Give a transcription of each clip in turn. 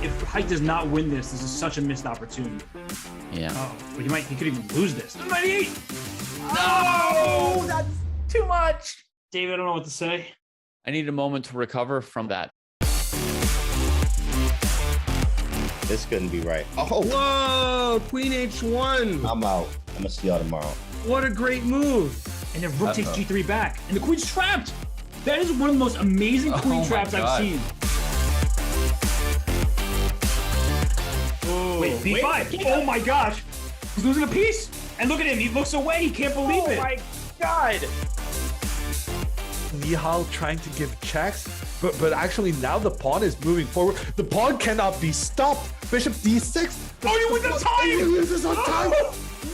If Height does not win this is such a missed opportunity. Yeah. Oh, but he could even lose this. 98! No, that's too much. David, I don't know what to say. I need a moment to recover from that. This couldn't be right. Oh, Whoa, Queen H1. I'm out. I'm gonna see y'all tomorrow. What a great move. And then Rook takes G3 back. And the Queen's trapped. That is one of the most amazing Queen traps I've seen. Wait, B5. Oh my gosh. He's losing a piece. And look at him. He looks away. He can't believe it. Oh my god. Nihal trying to give checks, but actually now the pawn is moving forward. The pawn cannot be stopped. Bishop d6. Oh, you win the time! He loses on time.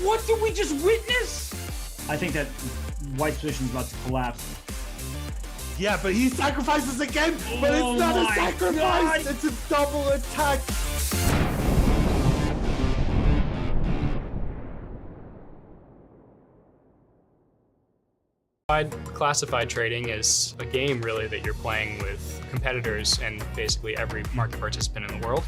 What did we just witness? I think that White's position is about to collapse. Yeah, but he sacrifices again, but it's not a my sacrifice. God. It's a double attack. Classified trading is a game really that you're playing with competitors and basically every market participant in the world.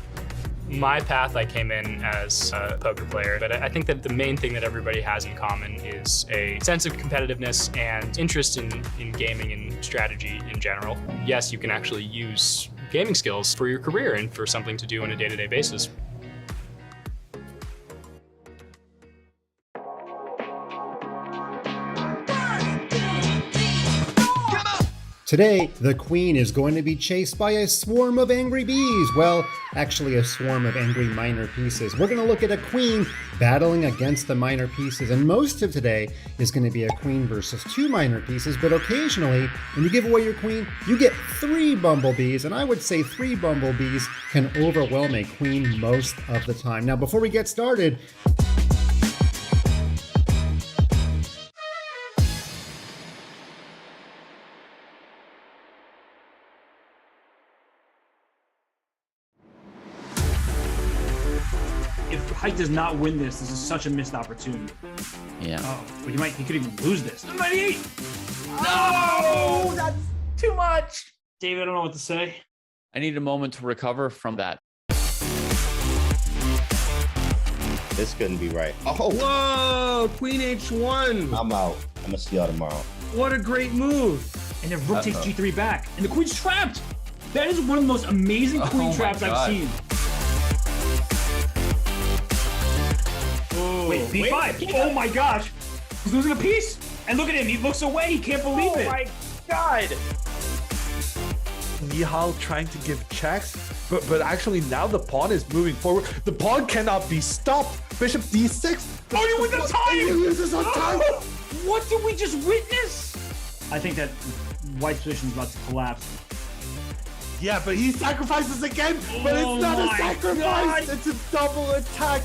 My path, I came in as a poker player, but I think that the main thing that everybody has in common is a sense of competitiveness and interest in gaming and strategy in general. Yes, you can actually use gaming skills for your career and for something to do on a day-to-day basis. Today, the queen is going to be chased by a swarm of angry bees. Well, actually a swarm of angry minor pieces. We're going to look at a queen battling against the minor pieces, and most of today is going to be a queen versus two minor pieces, but occasionally, when you give away your queen, you get 3 bumblebees, and I would say 3 bumblebees can overwhelm a queen most of the time. Now, before we get started, If Height does not win this is such a missed opportunity. Yeah. Oh, but he could even lose this. 98! No, that's too much. David, I don't know what to say. I need a moment to recover from that. This couldn't be right. Oh, Whoa, Queen H1. I'm out. I'm gonna see y'all tomorrow. What a great move. And then Rook takes G3 back. And the Queen's trapped. That is one of the most amazing Queen traps I've seen. Wait, B5. Oh my gosh. He's losing a piece. And look at him. He looks away. He can't believe it. Oh my god. Nihal trying to give checks, but actually now the pawn is moving forward. The pawn cannot be stopped. Bishop d6. Oh, you win the time! He loses on time. What did we just witness? I think that White's position is about to collapse. Yeah, but he sacrifices again, but it's not a my sacrifice. God. It's a double attack.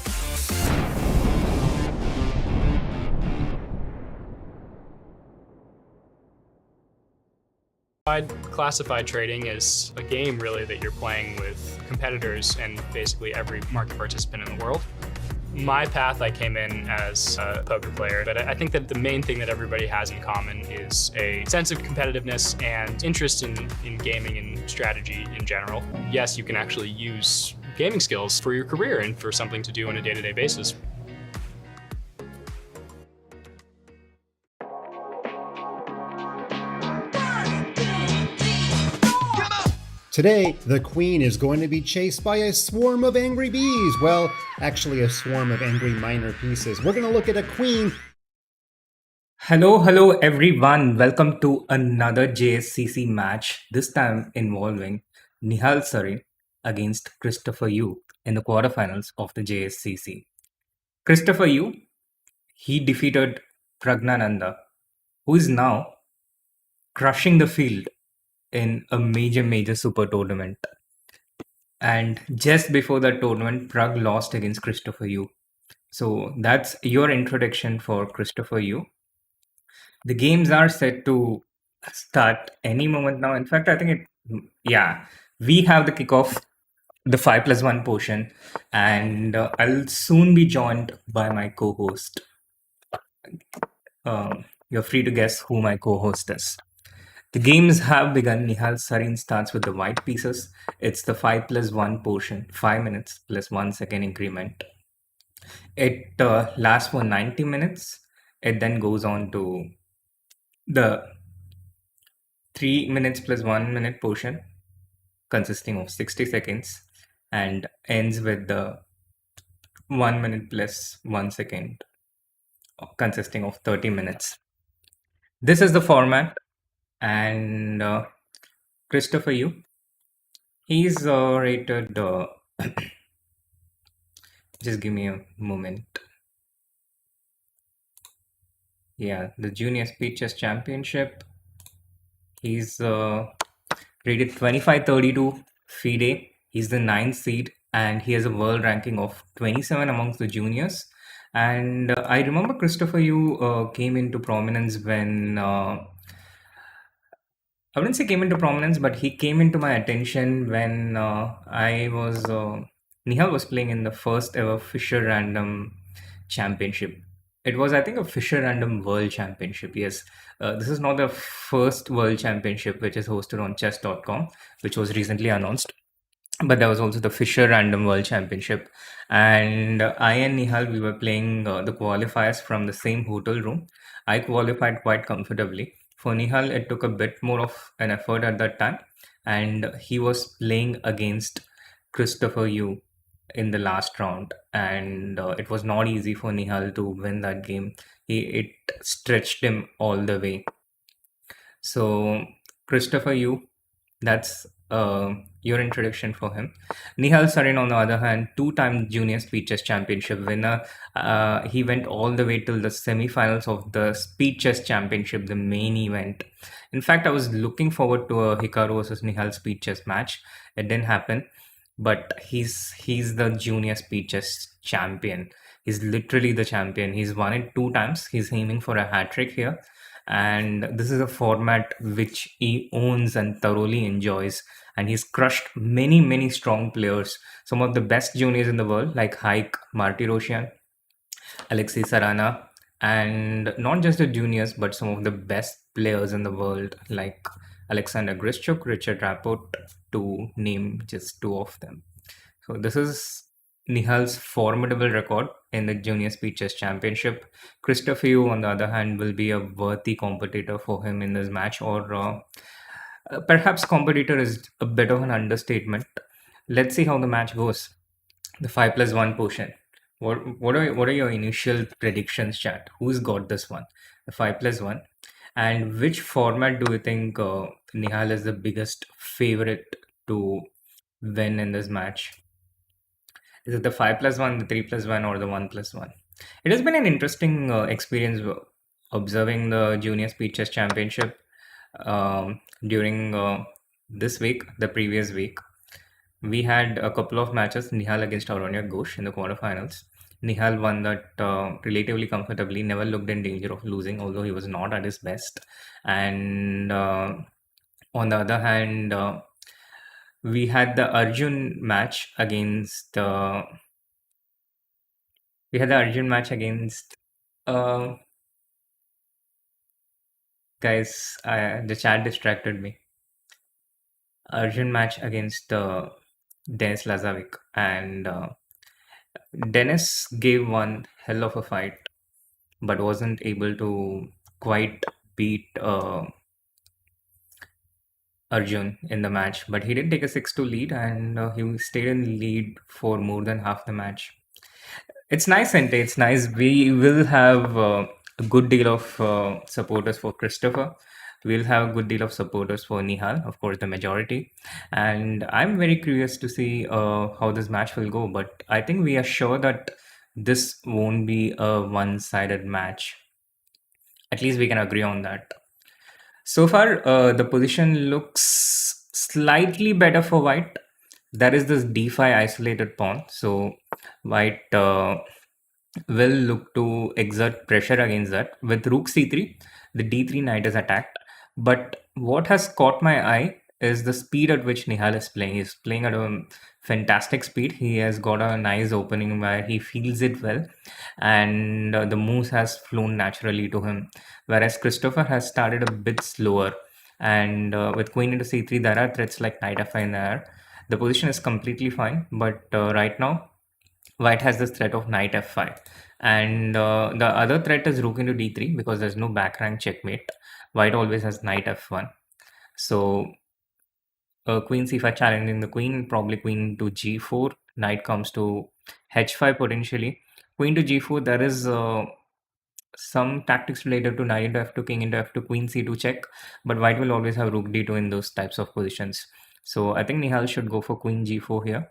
Classified trading is a game really that you're playing with competitors and basically every market participant in the world. My path, I came in as a poker player, but I think that the main thing that everybody has in common is a sense of competitiveness and interest in gaming and strategy in general. Yes, you can actually use gaming skills for your career and for something to do on a day-to-day basis. today, the queen is going to be chased by a swarm of angry bees. Well, actually a swarm of angry minor pieces. We're going to look at a queen. Hello everyone. Welcome to another JSCC match, this time involving Nihal Sarin against Christopher Yu in the quarterfinals of the JSCC. Christopher Yu, he defeated Pragnananda, who is now crushing the field in a major super tournament. And just before that tournament, Prag lost against Christopher Yu. So that's your introduction for Christopher Yu. The games are set to start any moment now. In fact, I think we have the kickoff, the 5+1 portion, and I'll soon be joined by my co-host. You're free to guess who my co-host is. The games have begun. Nihal Sarin starts with the white pieces. It's the 5+1 portion, 5 minutes plus 1 second increment. It lasts for 90 minutes. It then goes on to the 3 minutes plus 1 minute portion, consisting of 60 seconds, and ends with the 1 minute plus 1 second, consisting of 30 minutes. This is the format, and Christopher Yu, he's rated. Just give me a moment. Yeah, the Junior Speed Chess Championship. He's rated 2532 FIDE. He's the 9th seed, and he has a world ranking of 27 amongst the juniors. And I remember Christopher Yu came into prominence when I wouldn't say came into prominence, but he came into my attention when Nihal was playing in the first ever Fisher Random Championship. It was, I think, a Fisher Random World Championship. Yes, this is not the first World Championship which is hosted on chess.com, which was recently announced. But there was also the Fisher Random World Championship. And I and Nihal, we were playing the qualifiers from the same hotel room. I qualified quite comfortably. For Nihal, it took a bit more of an effort at that time. And he was playing against Christopher Yu in the last round. And it was not easy for Nihal to win that game. It stretched him all the way. So, Christopher Yu, that's your introduction for him. Nihal Sarin, on the other hand, two-time Junior Speed Chess Championship winner. He went all the way till the semi-finals of the Speed Chess Championship, the main event. In fact, I was looking forward to a Hikaru versus Nihal Speed Chess match. It didn't happen, but he's the Junior Speed Chess champion. He's literally the champion. He's won it 2 times. He's aiming for a hat-trick here. And this is a format which he owns and thoroughly enjoys. And he's crushed many strong players. Some of the best juniors in the world, like Haik, Marty Roshan, Alexei Sarana, and not just the juniors, but some of the best players in the world, like Alexander Grischuk, Richard Rapport, to name just 2 of them. So this is Nihal's formidable record in the Junior Speed Chess Championship. Christopher Yu, on the other hand, will be a worthy competitor for him in this match, or perhaps competitor is a bit of an understatement. Let's see how the match goes. The 5+1 portion. What are your initial predictions, chat? Who's got this one? The 5+1. And which format do you think Nihal is the biggest favorite to win in this match? Is it the 5+1, the 3+1, or the 1+1? It has been an interesting experience observing the Junior Speed Chess Championship during this week, the previous week. We had a couple of matches, Nihal against Aurania Ghosh in the quarterfinals. Nihal won that relatively comfortably, never looked in danger of losing, although he was not at his best. And on the other hand, we had the Arjun match against guys, the chat distracted me. Arjun match against Denis Lazavic, and Dennis gave one hell of a fight, but wasn't able to quite beat Arjun in the match. But he did take a 6-2 lead, and he stayed in lead for more than half the match. It's nice, Sente. It's nice. We will have a good deal of supporters for Christopher. We'll have a good deal of supporters for Nihal, of course, the majority. And I'm very curious to see how this match will go. But I think we are sure that this won't be a one-sided match. At least we can agree on that. So far, the position looks slightly better for white. There is this d5 isolated pawn. So white will look to exert pressure against that. With rook c3, the d3 knight is attacked. But what has caught my eye is the speed at which Nihal is playing. He's playing at a fantastic speed. He has got a nice opening where he feels it well, and the moves has flown naturally to him. Whereas Christopher has started a bit slower. And with queen into c3, there are threats like knight f5 in there. The position is completely fine, but right now white has this threat of knight f5, and the other threat is rook into d3 because there's no back rank checkmate. White always has knight f1. So queen c5 challenging the queen, probably queen to g4, knight comes to h5 potentially. Queen to g4, there is some tactics related to knight into f2, king into f2, queen c2 check, but white will always have rook d2 in those types of positions. So I think Nihal should go for queen g4 here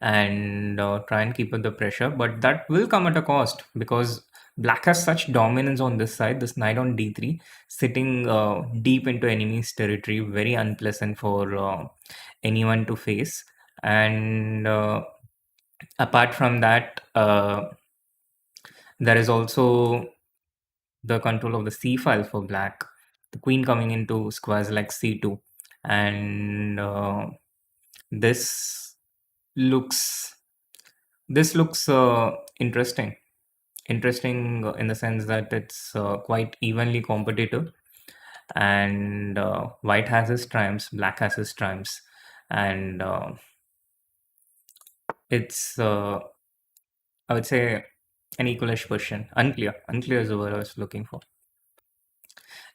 and try and keep up the pressure, but that will come at a cost because black has such dominance on this side. This knight on d3 sitting deep into enemy's territory, very unpleasant for anyone to face. And apart from that, there is also the control of the c file for black, the queen coming into squares like c2, and this looks interesting in the sense that it's quite evenly competitive, and white has his triumphs, black has his triumphs, and it's I would say an equalish position. Unclear is the word I was looking for.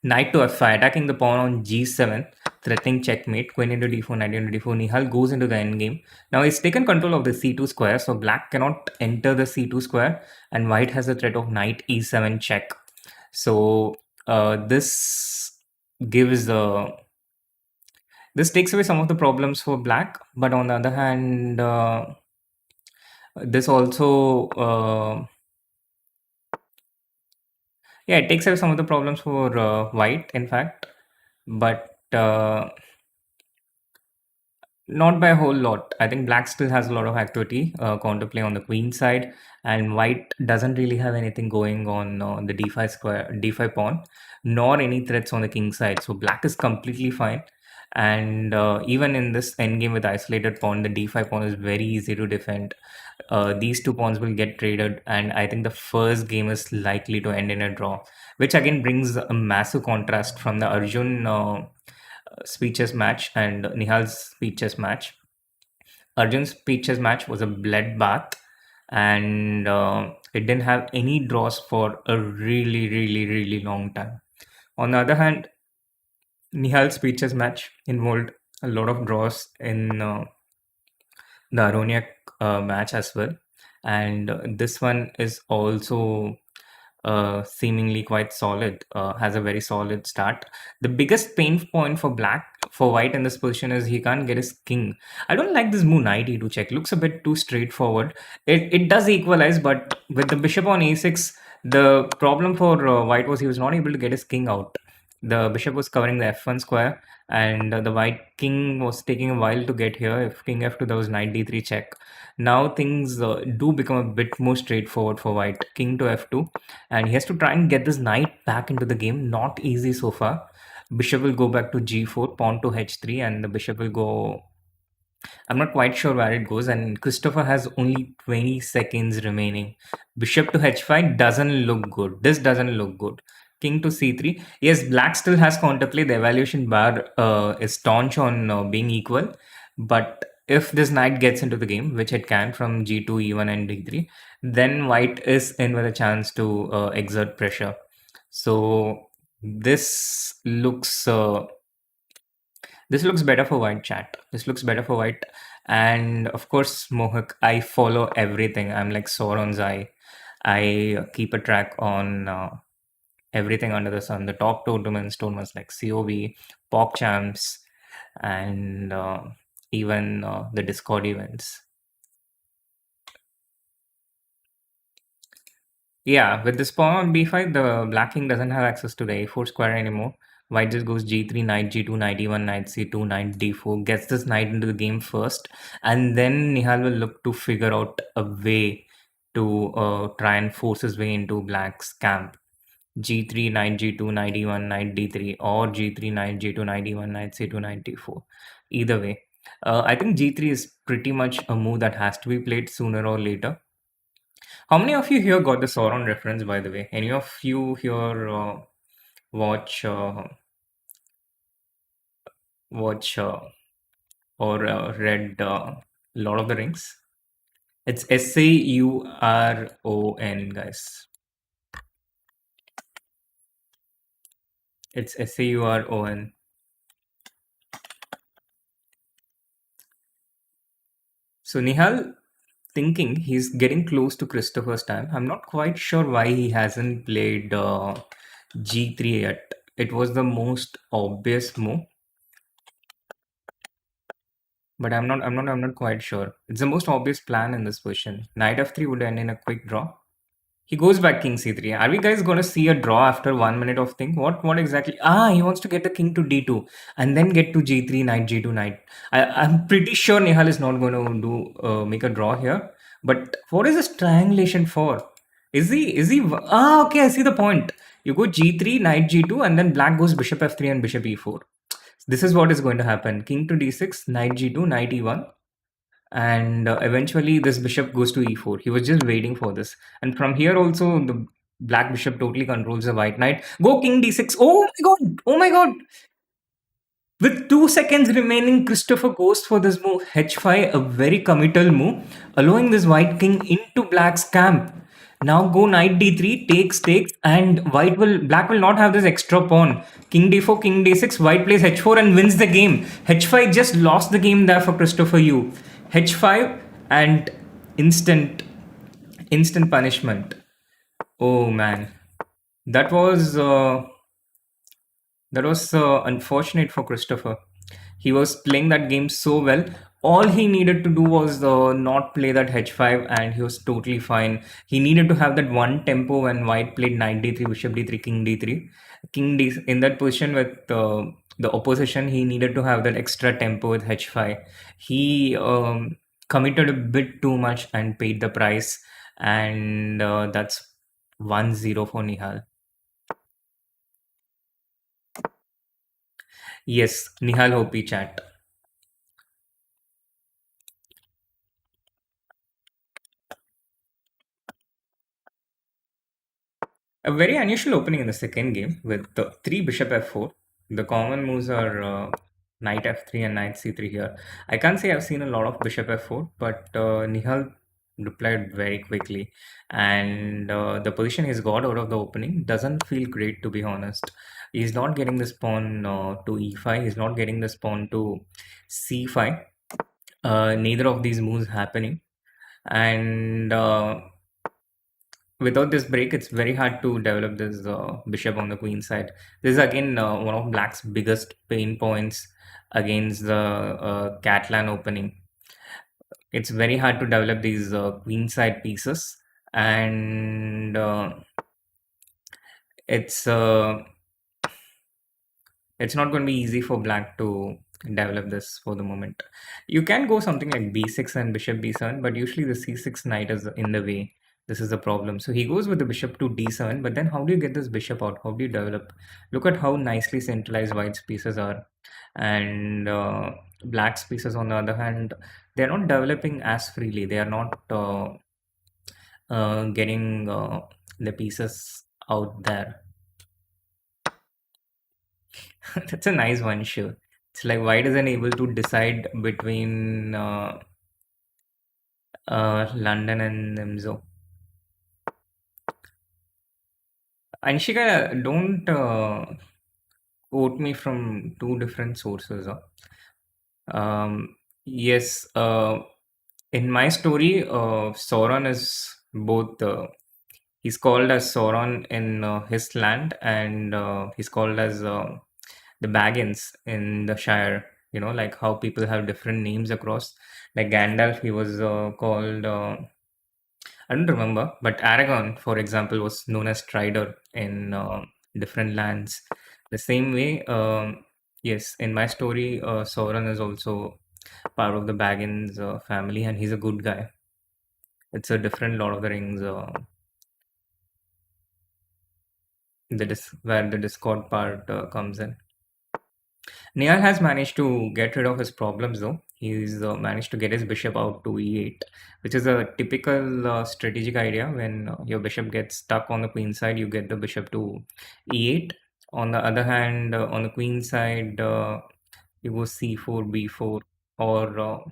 Knight to f5, attacking the pawn on g7, threatening checkmate. Queen into d4, knight into d4. Nihal goes into the endgame. Now he's taken control of the c2 square, so black cannot enter the c2 square, and white has the threat of knight e7 check. So this gives this takes away some of the problems for black, but on the other hand, this also yeah, it takes away some of the problems for white, in fact, but not by a whole lot. I think black still has a lot of activity, counterplay on the queen side, and white doesn't really have anything going on the d5 square, d5 pawn, nor any threats on the king side. So black is completely fine. And even in this endgame with isolated pawn, the d5 pawn is very easy to defend. These two pawns will get traded, and I think the first game is likely to end in a draw, which again brings a massive contrast from the Arjun speeches match and Nihal's speeches match. Arjun's speeches match was a bloodbath, and it didn't have any draws for a really long time. On the other hand, Nihal's speeches match involved a lot of draws in the Aroniak match as well, and this one is also seemingly quite solid, has a very solid start. The biggest pain point for white in this position is he can't get his king. I don't like this move knight e2 check. Looks a bit too straightforward. It does equalize, but with the bishop on a6, the problem for white was he was not able to get his king out. The bishop was covering the f1 square, and the white king was taking a while to get here. If king f2, there was knight d3 check. Now things do become a bit more straightforward for white. King to f2, and he has to try and get this knight back into the game. Not easy so far. Bishop will go back to g4, pawn to h3, and the bishop will go. I'm not quite sure where it goes, and Christopher has only 20 seconds remaining. Bishop to h5 doesn't look good. This doesn't look good. King to c3. Yes, black still has counterplay. The evaluation bar is staunch on being equal, but if this knight gets into the game, which it can from g2, e1, and d3, then white is in with a chance to exert pressure. So this looks better for white, chat. This looks better for white. And of course, Mohak, I follow everything. I'm like Sauron's eye. I keep a track on everything under the sun. The top tournaments like COV, PogChamps, and even the Discord events. Yeah, with this pawn on b5, the black king doesn't have access to the a4 square anymore. White just goes g3, knight g2, knight e1, knight c2, knight d4, gets this knight into the game first, and then Nihal will look to figure out a way to try and force his way into black's camp. g3, knight g2, knight e1, knight d3, or g3, knight g2, knight e1, knight c2, knight d4. Either way, I think g3 is pretty much a move that has to be played sooner or later. How many of you here got the Sauron reference, by the way? Any of you here watch watch or read Lord of the Rings. It's Sauron, guys. It's Sauron. So Nihal thinking he's getting close to Christopher's time. I'm not quite sure why he hasn't played G3 yet. It was the most obvious move, but I'm not quite sure. It's the most obvious plan in this position. Knight f3 would end in a quick draw. He goes back king c3. Are we guys going to see a draw after 1 minute of thing? What exactly? He wants to get the king to d2 and then get to g3, knight g2, knight. I'm pretty sure Nihal is not going to make a draw here. But what is this triangulation for? Is he? Okay, I see the point. You go g3, knight g2, and then black goes bishop f3 and bishop e4. This is what is going to happen. King to d6, knight g2, knight e1, and eventually this bishop goes to e4. He was just waiting for this, and from here also the black bishop totally controls the white knight. Go king d6. Oh my god, with 2 seconds remaining, Christopher goes for this move h5, a very committal move, allowing this white king into black's camp. Now go knight d3, takes, and black will not have this extra pawn. King d4, king d6, white plays h4 and wins the game. h5 just lost the game there for Christopher Yu. h5 and instant punishment. Oh man, that was unfortunate for Christopher. He was playing that game so well. All he needed to do was not play that h5 and he was totally fine. He needed to have that one tempo when white played knight d3, bishop d3, king d3. In that position with the opposition, he needed to have that extra tempo with h5. He committed a bit too much and paid the price, and that's 1-0 for Nihal. Yes, Nihal Hopi chat. A very unusual opening in the second game with 3 bishop f4. The common moves are knight f3 and knight c3 here. I can't say I've seen a lot of bishop f4, but Nihal replied very quickly. And the position he's got out of the opening doesn't feel great, to be honest. He's not getting this pawn to e5. He's not getting this pawn to c5. Neither of these moves happening. And without this break, it's very hard to develop this bishop on the queen side. This is again one of black's biggest pain points against the Catalan opening. It's very hard to develop these queen side pieces, and it's not going to be easy for black to develop this for the moment. You can go something like b6 and bishop b7, but usually the c6 knight is in the way. This is the problem. So he goes with the bishop to d7, but then how do you get this bishop out? How do you develop? Look at how nicely centralized white's pieces are, and black's pieces on the other hand, they're not developing as freely. They are not getting the pieces out there. That's a nice one, sure. It's like white isn't able to decide between London and Nimzo. Anshika, don't quote me from two different sources. Yes, in my story, Sauron is both. He's called as Sauron in his land, and he's called as the Baggins in the Shire. You know, like how people have different names across. Like Gandalf, he was called. I don't remember, but Aragon, for example, was known as Strider in different lands. The same way, yes, in my story, Sauron is also part of the Baggins family, and he's a good guy. It's a different Lord of the Rings, where the Discord part comes in. Nihal has managed to get rid of his problems though. He's managed to get his bishop out to e8, which is a typical strategic idea. When your bishop gets stuck on the queen side, you get the bishop to e8. On the other hand, on the queen side, you go c4, b4, or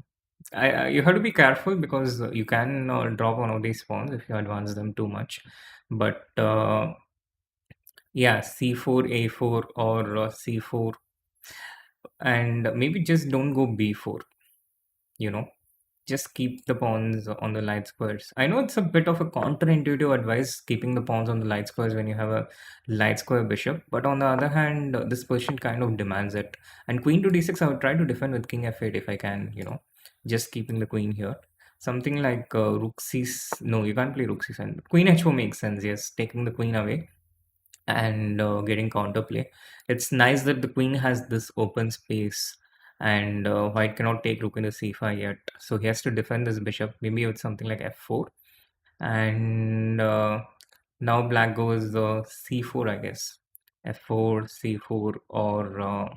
you have to be careful because you can drop one of these pawns if you advance them too much. But yeah, c4, a4, or c4, and maybe just don't go b4. You know, just keep the pawns on the light squares. I know it's a bit of a counterintuitive advice, keeping the pawns on the light squares when you have a light square bishop, but on the other hand, this position kind of demands it. And queen to d6, I would try to defend with king f8 if I can, just keeping the queen here. Something like rook c. No, you can't play rook c7. Queen h4 makes sense, yes, taking the queen away and getting counterplay. It's nice that the queen has this open space, and white cannot take rook into c5 yet, so he has to defend this bishop, maybe with something like f4. And now black goes c4, I guess. F4, c4, or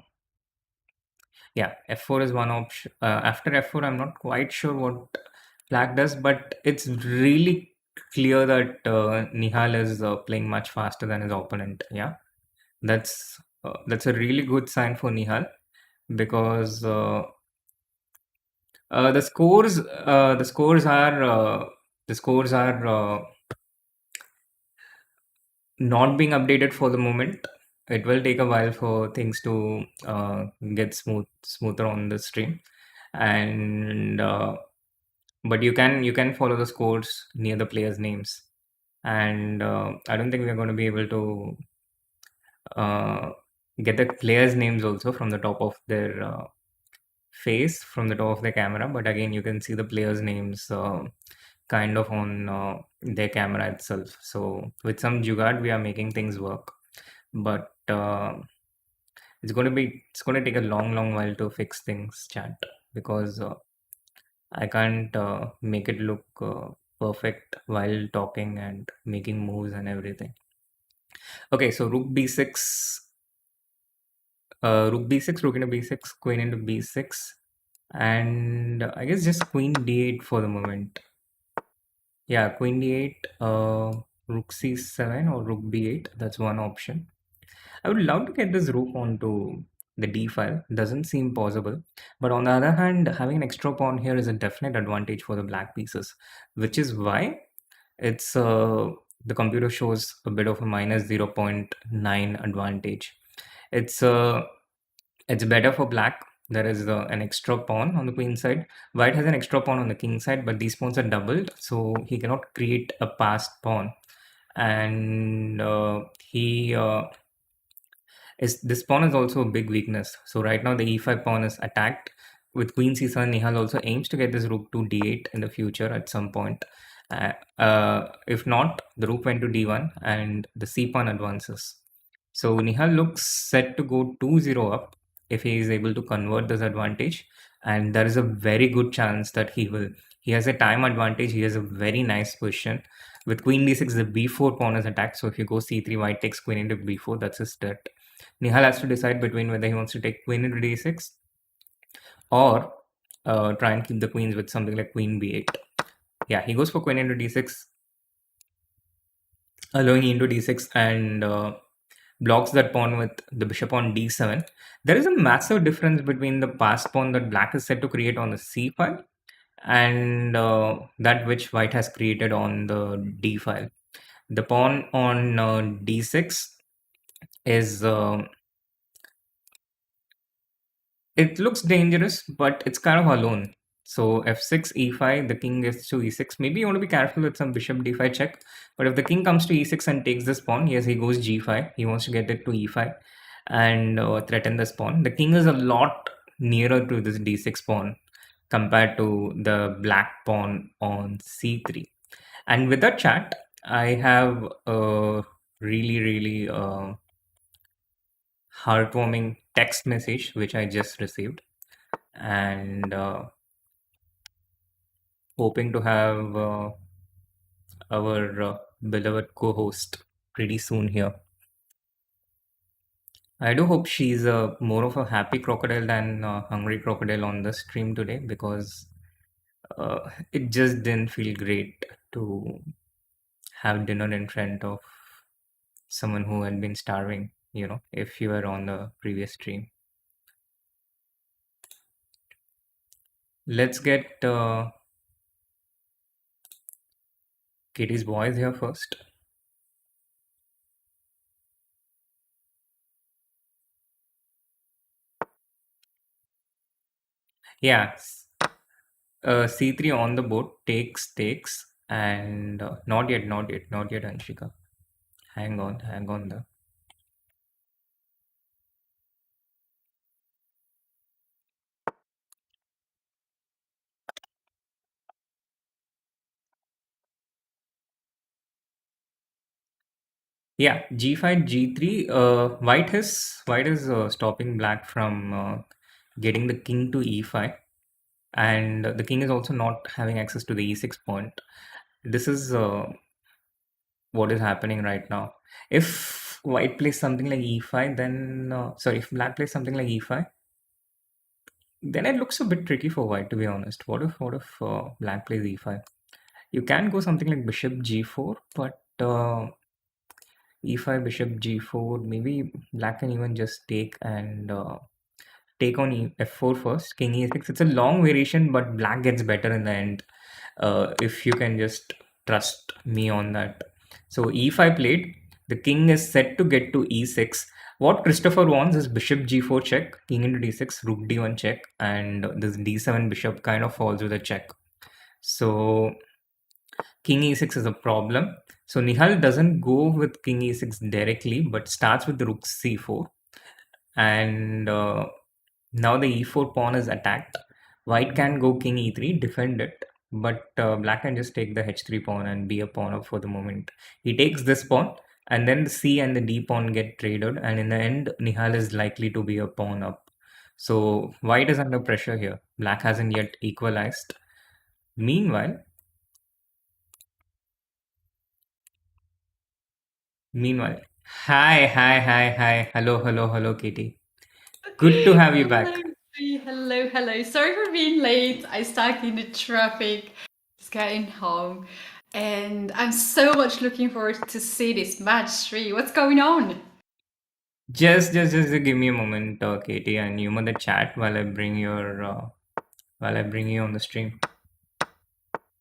yeah, f4 is one option. After f4, I'm not quite sure what black does, but it's really clear that Nihal is playing much faster than his opponent. Yeah, that's a really good sign for Nihal, because the scores are not being updated for the moment. It will take a while for things to get smoother on the stream, and but you can follow the scores near the players' names, and I don't think we're going to be able to uh, get the players' names also from the top of their face, from the top of the camera, but again you can see the players' names kind of on their camera itself. So with some jugad we are making things work, but it's going to take a long while to fix things, chat, because I can't make it look perfect while talking and making moves and everything. Okay, so rook b6, rook into b6, queen into b6, and I guess just queen d8 for the moment. Yeah, queen d8, rook c7 or rook b8. That's one option. I would love to get this rook onto the d file. Doesn't seem possible. But on the other hand, having an extra pawn here is a definite advantage for the black pieces, which is why it's the computer shows a bit of a minus 0.9 advantage. It's better for black. There is an extra pawn on the queen side. White has an extra pawn on the king side, but these pawns are doubled, so he cannot create a passed pawn. And he is this pawn is also a big weakness. So right now the e5 pawn is attacked. With queen c7, Nihal also aims to get this rook to d8 in the future at some point. If not, the rook went to d1 and the c pawn advances. So Nihal looks set to go 2-0 up if he is able to convert this advantage, and there is a very good chance that he will. He has a time advantage. He has a very nice position. With queen d6, the b4 pawn is attacked. So if you go c3, white takes queen into b4. That's his threat. Nihal has to decide between whether he wants to take queen into d6 or try and keep the queens with something like queen b8. Yeah, he goes for queen into d6, allowing into d6, and blocks that pawn with the bishop on d7. There is a massive difference between the passed pawn that black is set to create on the c file and that which white has created on the d file. The pawn on d6 is it looks dangerous, but it's kind of alone. So f6, e5, the king gets to e6. Maybe you want to be careful with some bishop d5 check. But if the king comes to e6 and takes this pawn, yes, he goes g5. He wants to get it to e5 and threaten this pawn. The king is a lot nearer to this d6 pawn compared to the black pawn on c3. And with that, chat, I have a really heartwarming text message which I just received, and hoping to have our beloved co-host pretty soon here. I do hope she's more of a happy crocodile than a hungry crocodile on the stream today, because it just didn't feel great to have dinner in front of someone who had been starving, if you were on the previous stream. Let's get Katie's boys here first. Yeah, C3 on the board takes, and not yet, Anshika. Hang on there. Yeah, G5, G3. White is stopping black from getting the king to E5, and the king is also not having access to the E6 point. This is what is happening right now. If white plays something like E5, then sorry, if black plays something like E5, then it looks a bit tricky for white, to be honest. What if black plays E5? You can go something like bishop G4, but E5, bishop G4. Maybe black can even just take and take on F4 first, king E6. It's a long variation, but black gets better in the end. If you can just trust me on that. So E5 played. The king is set to get to E6. What Christopher wants is bishop G4 check, king into D6, rook D1 check, and this D7 bishop kind of falls with a check. So king E6 is a problem. So Nihal doesn't go with king E6 directly, but starts with the rook C4. And now the E4 pawn is attacked. White can go king E3, defend it, but black can just take the H3 pawn and be a pawn up for the moment. He takes this pawn, and then the C and the D pawn get traded, and in the end, Nihal is likely to be a pawn up. So white is under pressure here. Black hasn't yet equalized. Meanwhile, hi. Hello, Katie. Good to have you back. Hello. Sorry for being late. I stuck in the traffic, just getting home. And I'm so much looking forward to see this match 3. What's going on? Just give me a moment, Katie, and humor the chat while I bring you on the stream.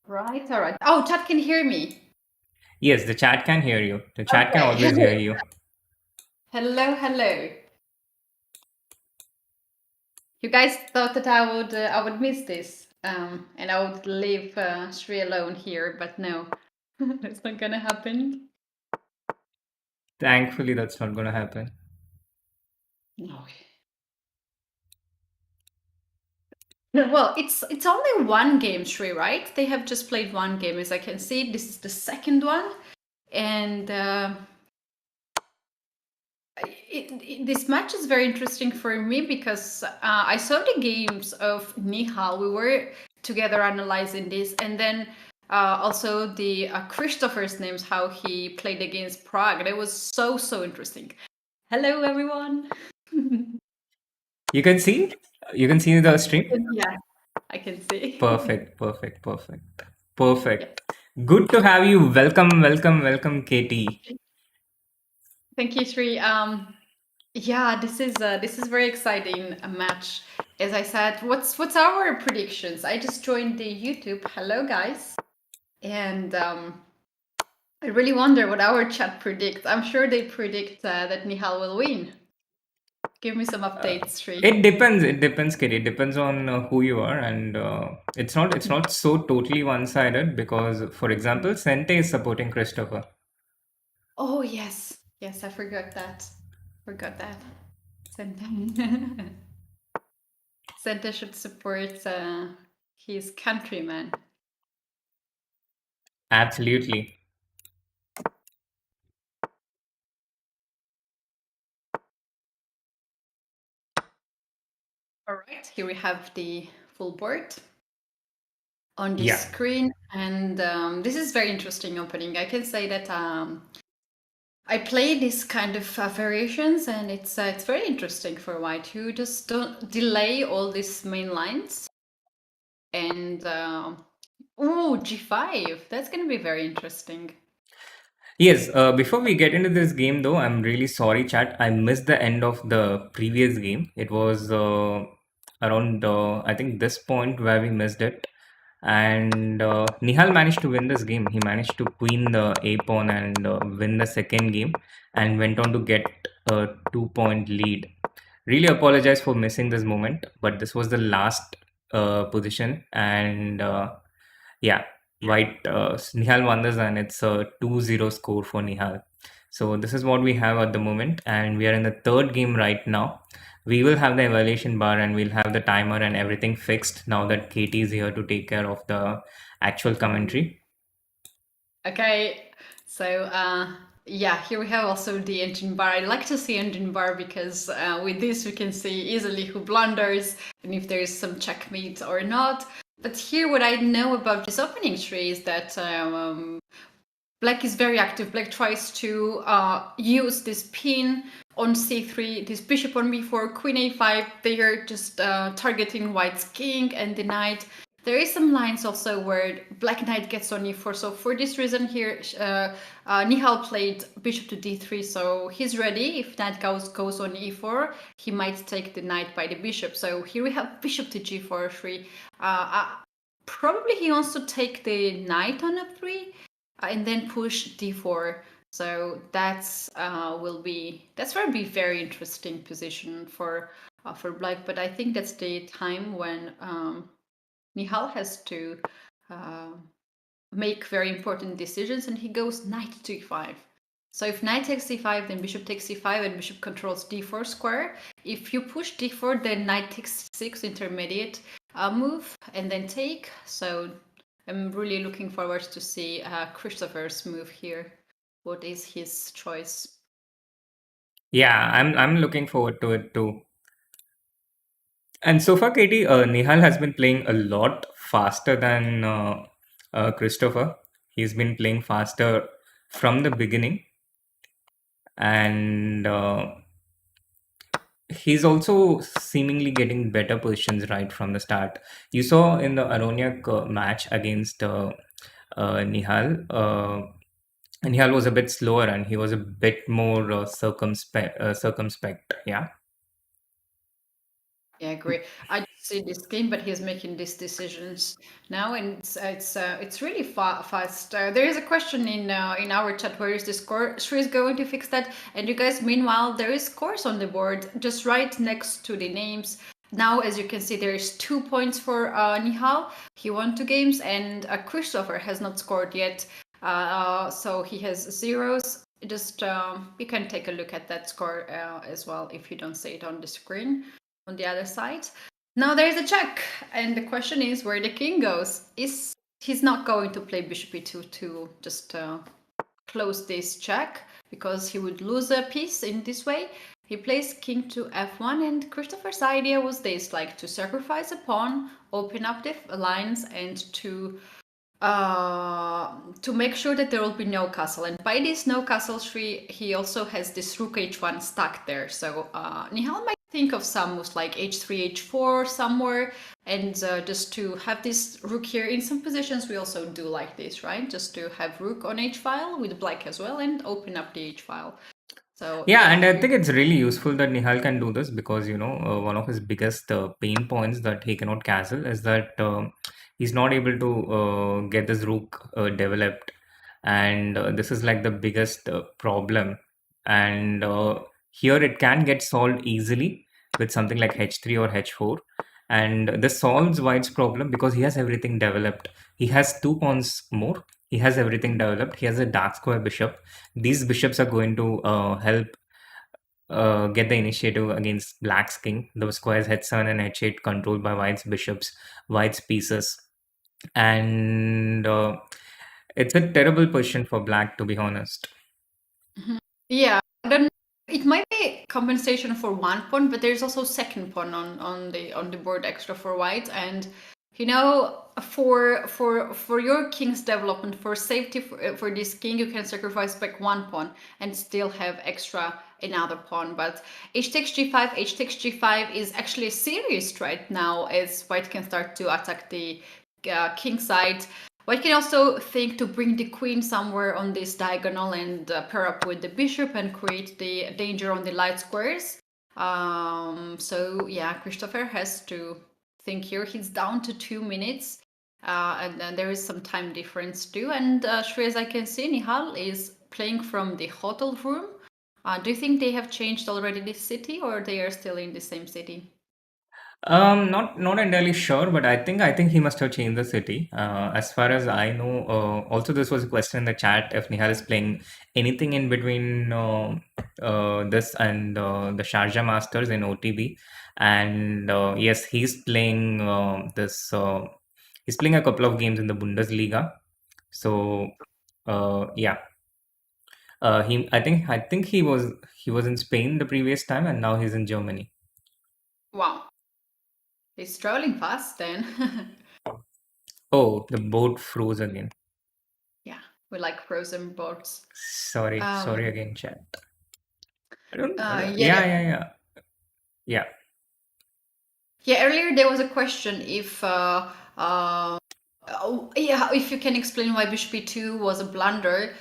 Right, all right. Oh, chat can hear me. Yes, the chat can hear you. The chat can Okay. always hear you. Hello. You guys thought that I would miss this, and I would leave Shri alone here, but no, that's not gonna happen. Thankfully, that's not going to happen. No. Well, it's only one game, Shri, right? They have just played one game, as I can see. This is the second one, and this match is very interesting for me because I saw the games of Nihal. We were together analyzing this, and then also the Christopher's names, how he played against Prague. That was so interesting. Hello, everyone. You can see the stream. Yeah, I can see. Perfect. Good to have you. Welcome, Katie. Thank you, Sri. Yeah, this is very exciting a match. As I said, what's our predictions? I just joined the YouTube. Hello, guys, and I really wonder what our chat predicts. I'm sure they predict that Nihal will win. Give me some updates, Sri. It depends, Katie. It depends on who you are, and it's not so totally one-sided because, for example, Sente is supporting Christopher. Oh yes, I forgot that. Sente. Sente should support his countryman. Absolutely. All right, here we have the full board on the screen, and this is very interesting opening. I can say that I play this kind of variations, and it's very interesting for white, who just don't delay all these main lines. And G5, that's going to be very interesting. Yes, before we get into this game though, I'm really sorry, chat. I missed the end of the previous game. It was around I think this point where we missed it. And Nihal managed to win this game. He managed to queen the a pawn and win the second game, and went on to get a 2-point lead. Really apologize for missing this moment, but this was the last position, and yeah, white Nihal won this, and it's a 2-0 score for Nihal. So this is what we have at the moment, and we are in the third game right now. We will have the evaluation bar and we'll have the timer and everything fixed now that Katie is here to take care of the actual commentary. Okay, so yeah, here we have also the engine bar. I like to see engine bar because with this we can see easily who blunders and if there is some checkmate or not. But here what I know about this opening tree is that Black is very active. Black tries to use this pin on c3, this bishop on b4, queen a5. They are just targeting white's king and the knight. There is some lines also where black knight gets on e4. So for this reason here, Nihal played bishop to d3. So he's ready. If knight goes on e4, he might take the knight by the bishop. So here we have bishop to g4, 3. Probably he wants to take the knight on f3. And then push d4. So that's will be very interesting position for black. But I think that's the time when Nihal has to make very important decisions, and he goes knight to e5. So if knight takes c5, then bishop takes c5, and bishop controls d4 square. If you push d4, then knight takes 6 intermediate move, and then take. So I'm really looking forward to see Christopher's move here. What is his choice? Yeah, I'm looking forward to it too. And so far, Katie, Nihal has been playing a lot faster than Christopher. He's been playing faster from the beginning, and he's also seemingly getting better positions right from the start. You saw in the Aroniak match against Nihal, Nihal was a bit slower and he was a bit more circumspect. Yeah. Yeah, I agree. I don't see this game, but he's making these decisions now, and it's really fast. There is a question in our chat, where is the score? Sri is going to fix that, and you guys, meanwhile, there is scores on the board just right next to the names. Now, as you can see, there is 2 points for Nihal. He won 2 games, and Christopher has not scored yet, so he has zeros. Just you can take a look at that score as well if you don't see it on the screen. On the other side. Now there is a check, and the question is where the king goes. He's not going to play bishop e2 to just close this check, because he would lose a piece in this way. He plays king to f1, and Christopher's idea was this, like to sacrifice a pawn, open up the lines, and to make sure that there will be no castle. And by this no castle tree, he also has this rook h1 stuck there. So Nihal might think of some moves like h3, h4 somewhere, and just to have this rook here. In some positions we also do like this, right? Just to have rook on h-file with black as well and open up the h-file. So yeah, and I think it's really useful that Nihal can do this, because one of his biggest pain points that he cannot castle is that he's not able to get this rook developed, and this is like the biggest problem. And here it can get solved easily with something like h3 or h4, and this solves White's problem because he has everything developed. He has 2 pawns more. He has everything developed. He has a dark square bishop. These bishops are going to help get the initiative against Black's king. The squares h7 and h8 controlled by White's bishops, White's pieces. And it's a terrible position for Black, to be honest. Yeah, I don't. It might be compensation for 1 pawn, but there's also second pawn on the board extra for White, and for your king's development, for safety for this king, you can sacrifice back 1 pawn and still have extra another pawn. But h takes g5 is actually a serious threat now, as White can start to attack the king side. White can also think to bring the queen somewhere on this diagonal and pair up with the bishop and create the danger on the light squares. So yeah, Christopher has to think here. He's down to 2 minutes. And then there is some time difference too. And Shri, as I can see, Nihal is playing from the hotel room. Do you think they have changed already this city, or they are still in the same city? Not entirely sure, but I think he must have changed the city. As far as I know, also this was a question in the chat if Nihal is playing anything in between this and the Sharjah Masters in OTB, and yes, he's playing this. He's playing a couple of games in the Bundesliga. So yeah, I think he was in Spain the previous time, and now he's in Germany. Wow, he's traveling fast then. Oh, the boat froze again. Yeah, we like frozen boats. Sorry again, chat. I don't. Yeah. Yeah. Yeah, earlier there was a question if if you can explain why Bishop e2 was a blunder.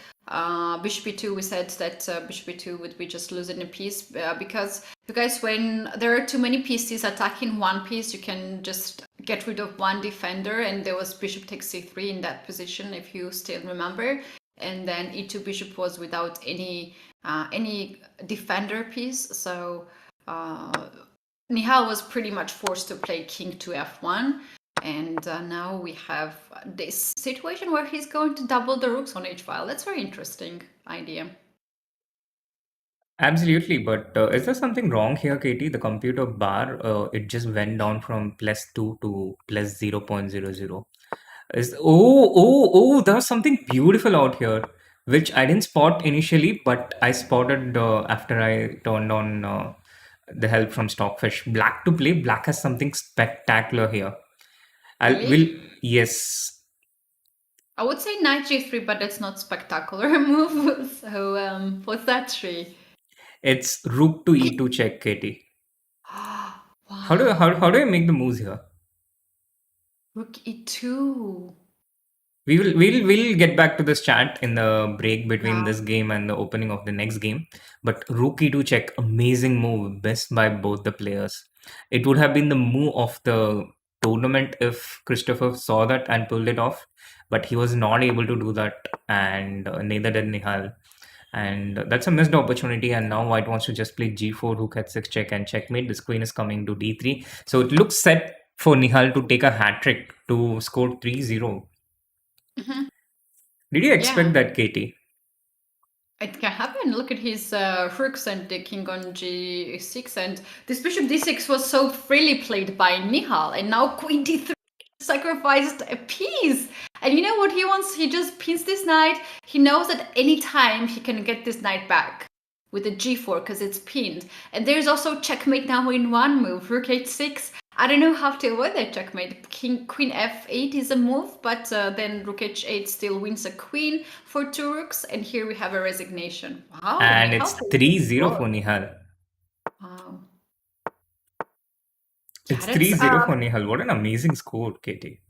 Bishop e2, we said that Bishop e2 would be just losing a piece because you guys, when there are too many pieces attacking one piece, you can just get rid of one defender, and there was Bishop takes c3 in that position, if you still remember. And then e2 Bishop was without any defender piece, so Nihal was pretty much forced to play king to f1, and now we have this situation where he's going to double the rooks on h-file. That's a very interesting idea. Absolutely, but is there something wrong here, Katie? The computer bar, it just went down from +2 to plus 0.00. There was something beautiful out here, which I didn't spot initially, but I spotted after I turned on the help from Stockfish. Black to play. Black has something spectacular here. Yes. I would say knight g3, but that's not spectacular move. So what's that, Sri? It's rook to e2 check, Katie. Wow. How do I make the moves here? Rook e2. We'll get back to this chat in the break between this game and the opening of the next game. But rook e2 check, amazing move, best by both the players. It would have been the move of the tournament if Christopher saw that and pulled it off, but he was not able to do that, and neither did Nihal. And that's a missed opportunity. And now White wants to just play g4, rook h6 check and checkmate. This queen is coming to d3, so it looks set for Nihal to take a hat trick to score 3-0. Mm-hmm. Did you expect that, Katie? It can happen. Look at his rooks and the king on g6, and this bishop d6 was so freely played by Nihal, and now queen d3 sacrificed a piece. And you know what he wants? He just pins this knight. He knows that any time he can get this knight back with a g4 because it's pinned. And there's also checkmate now in one move, rook h6. I don't know how to avoid that checkmate. Queen f8 is a move, but then rook h8 still wins a queen for two rooks, and here we have a resignation. Wow! And it's 3-0 for Nihal. Wow. It's 3-0 for Nihal. What an amazing score, Katie.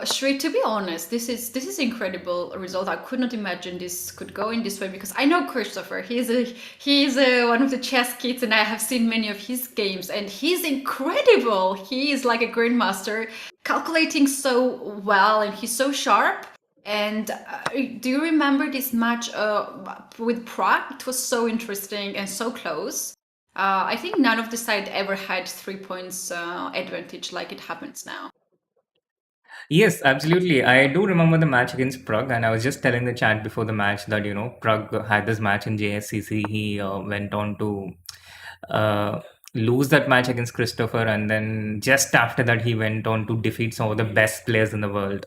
Shri, to be honest, this is incredible result. I could not imagine this could go in this way because I know Christopher. He's one of the chess kids, and I have seen many of his games, and he's incredible. He is like a grandmaster, calculating so well, and he's so sharp. And do you remember this match with Prague? It was so interesting and so close. I think none of the side ever had 3 points advantage like it happens now. Yes, absolutely. I do remember the match against Prague, and I was just telling the chat before the match that, Prague had this match in JSCC. He went on to lose that match against Christopher, and then just after that, he went on to defeat some of the best players in the world.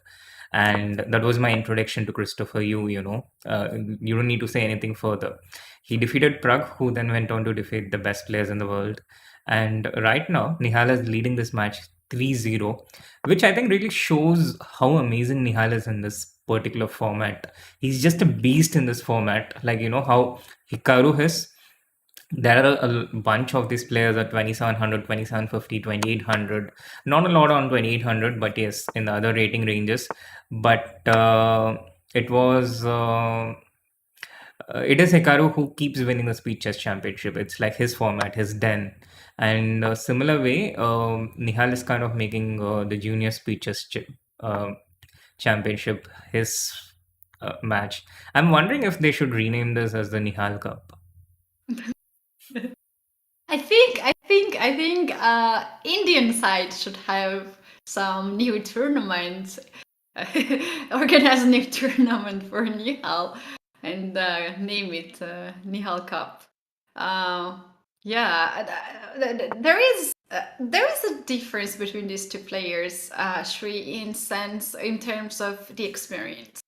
And that was my introduction to Christopher Yu, you don't need to say anything further. He defeated Prague, who then went on to defeat the best players in the world. And right now, Nihal is leading this match 3-0, which I think really shows how amazing Nihal is in this particular format. He's just a beast in this format. Like, how Hikaru is. There are a bunch of these players at 2700, 2750, 2800. Not a lot on 2800, but yes, in the other rating ranges. But it was it is Hikaru who keeps winning the speed chess championship. It's like his format, his den. And similar way, Nihal is kind of making the junior speed chess championship his match. I'm wondering if they should rename this as the Nihal Cup. I think Indian side should have some new tournaments, organize a new tournament for Nihal, and name it Nihal Cup. Yeah, there is a difference between these two players, Shri, in terms of the experience.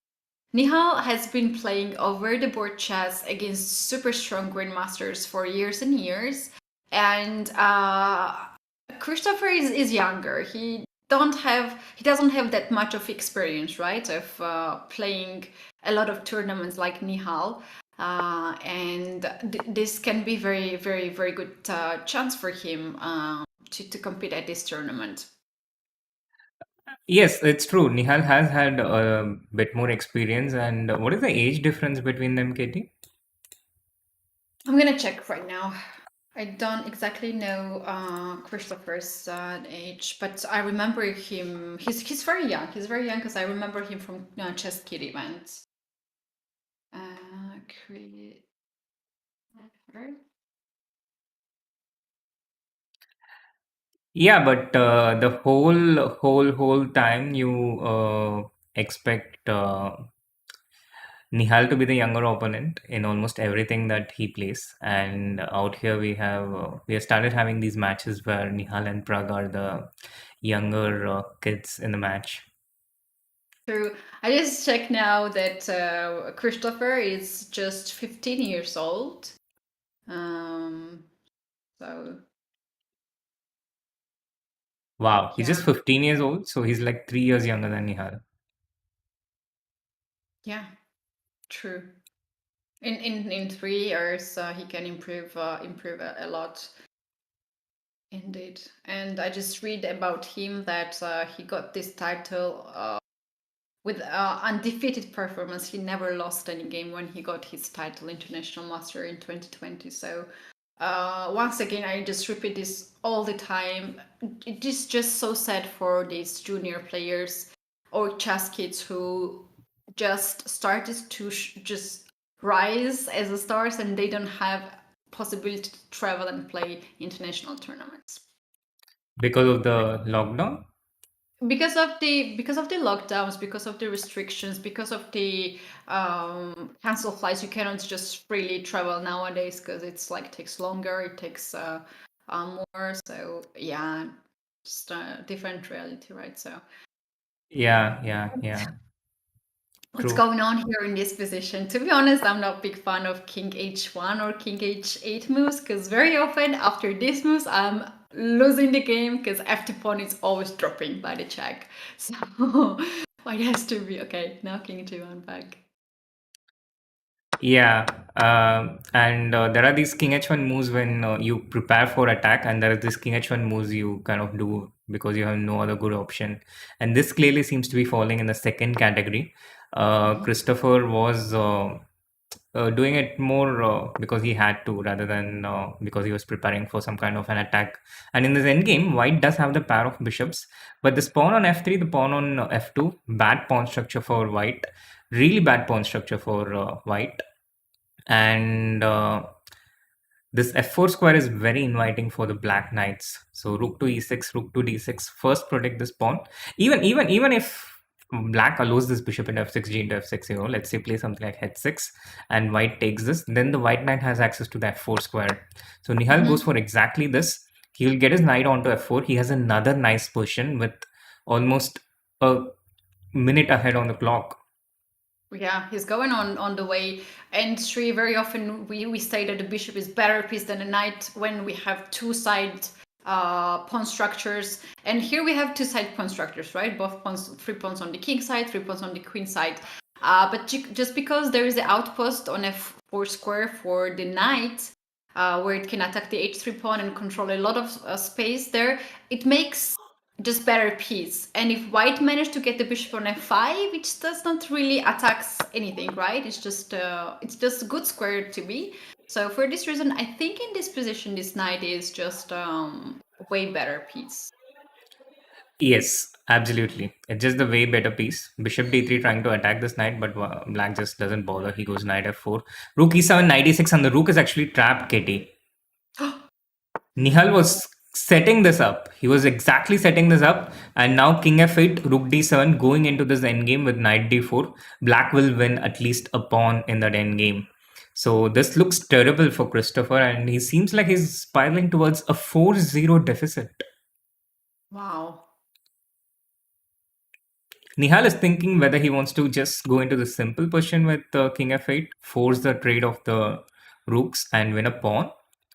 Nihal has been playing over the board chess against super strong grandmasters for years and years, and Christopher is younger. He doesn't have that much of experience, right, of playing a lot of tournaments like Nihal. And this can be very, very, very good chance for him to compete at this tournament. Yes, it's true. Nihal has had a bit more experience. And what is the age difference between them, Keti? I'm gonna check right now. I don't exactly know Christopher's age, but I remember him. He's very young. He's very young because I remember him from Chess Kid events. Create. Yeah, but the whole time you expect Nihal to be the younger opponent in almost everything that he plays, and out here we have started having these matches where Nihal and Prag are the younger kids in the match. True. I just checked now that Christopher is just 15 years old. So. Wow, he's just 15 years old, so he's like 3 years younger than Nihal. Yeah, true. In 3 years, he can improve a lot. Indeed, and I just read about him that he got this title with undefeated performance. He never lost any game when he got his title, International Master, in 2020. So once again, I just repeat this all the time. It is just so sad for these junior players or chess kids who just started to just rise as a stars, and they don't have possibility to travel and play international tournaments because of the lockdown. Because of the lockdowns, because of the restrictions, because of the cancel flights. You cannot just freely travel nowadays because it's like takes longer, it takes more. So yeah, just a different reality, right? So Yeah. what's True. going on here in this position? To be honest, I'm not a big fan of King H1 or King H8 moves, because very often after these moves, I'm losing the game because F2 pawn is always dropping by the check. So it has to be okay. Now King H1 back. Yeah, and there are these King H1 moves when you prepare for attack, and there are these King H1 moves you kind of do because you have no other good option. And this clearly seems to be falling in the second category. Christopher was doing it more because he had to, rather than because he was preparing for some kind of an attack. And in this endgame, White does have the pair of bishops, but this pawn on F3, the pawn on F2, bad pawn structure for White, really bad pawn structure for White. And this f4 square is very inviting for the black knights. So rook to e6, rook to d6. First protect this pawn. Even if black allows this bishop into f6, g into f6, let's say play something like h6 and white takes this, then the white knight has access to the f4 square. So Nihal goes for exactly this. He'll get his knight onto f4. He has another nice position with almost a minute ahead on the clock. Yeah, he's going on the way. And Sri, very often we say that the bishop is better piece than a knight when we have two side pawn structures. And here we have two side pawn structures, right? Both pawns, 3 pawns on the king side, 3 pawns on the queen side. But just because there is an outpost on f4 square for the knight, where it can attack the h3 pawn and control a lot of space there, it makes just better piece. And if white managed to get the bishop on f5, it does not really attacks anything, right? It's just a good square to be. So for this reason, I think in this position, this knight is just way better piece. Yes, absolutely. It's just the way better piece. Bishop d3 trying to attack this knight, but black just doesn't bother. He goes knight f4. Rook e7, knight e6, and the rook is actually trapped, Keti. Nihal was setting this up. He was exactly setting this up, and now king f8, rook d7 going into this endgame with knight d4. Black will win at least a pawn in that endgame. So this looks terrible for Christopher, and he seems like he's spiraling towards a 4-0 deficit. Wow. Nihal is thinking whether he wants to just go into the simple position with king f8, force the trade of the rooks and win a pawn,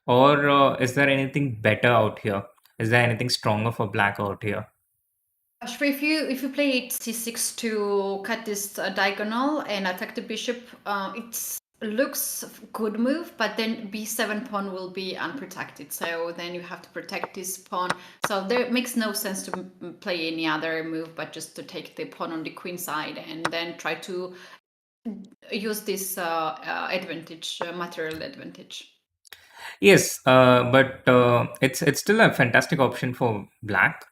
or is there anything better out here? Is there anything stronger for black out here? Ashra, if you play c6 to cut this diagonal and attack the bishop, it looks good move, but then b7 pawn will be unprotected. So then you have to protect this pawn. So there makes no sense to play any other move, but just to take the pawn on the queen side and then try to use this advantage, material advantage. Yes, but it's still a fantastic option for black.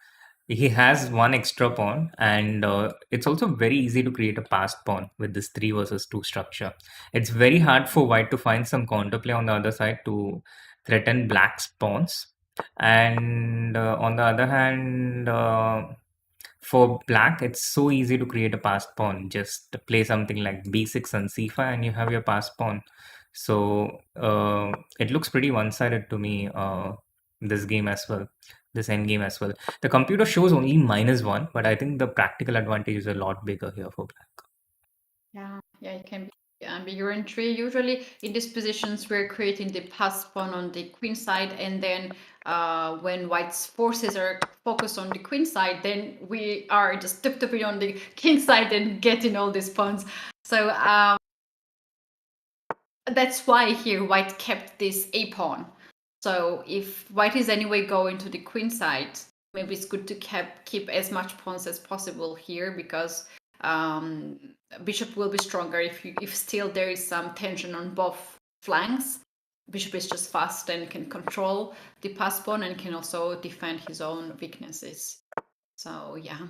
He has one extra pawn, and it's also very easy to create a passed pawn with this 3 versus 2 structure. It's very hard for white to find some counterplay on the other side to threaten black's pawns. And on the other hand, for black, it's so easy to create a passed pawn. Just play something like b6 and c5, and you have your passed pawn. So it looks pretty one-sided to me, this game as well, this endgame as well. The computer shows only -1, but I think the practical advantage is a lot bigger here for black. Yeah, it can be bigger in 3. Usually in these positions, we're creating the passed pawn on the queen side, and then when white's forces are focused on the queen side, then we are just tipping on the king side and getting all these pawns. So that's why here white kept this a pawn. So if white is anyway going to the queen side, maybe it's good to keep as much pawns as possible here, because bishop will be stronger if still there is some tension on both flanks. Bishop is just fast and can control the passed pawn and can also defend his own weaknesses. So yeah,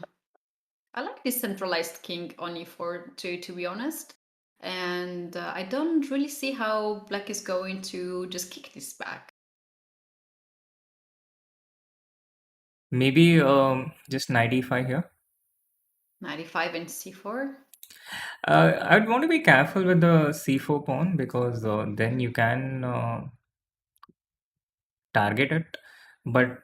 I like this centralized king on e4 to be honest. And I don't really see how black is going to just kick this back. Maybe just knight e5 here. Knight e5 and c4. I'd want to be careful with the c4 pawn, because then you can target it. But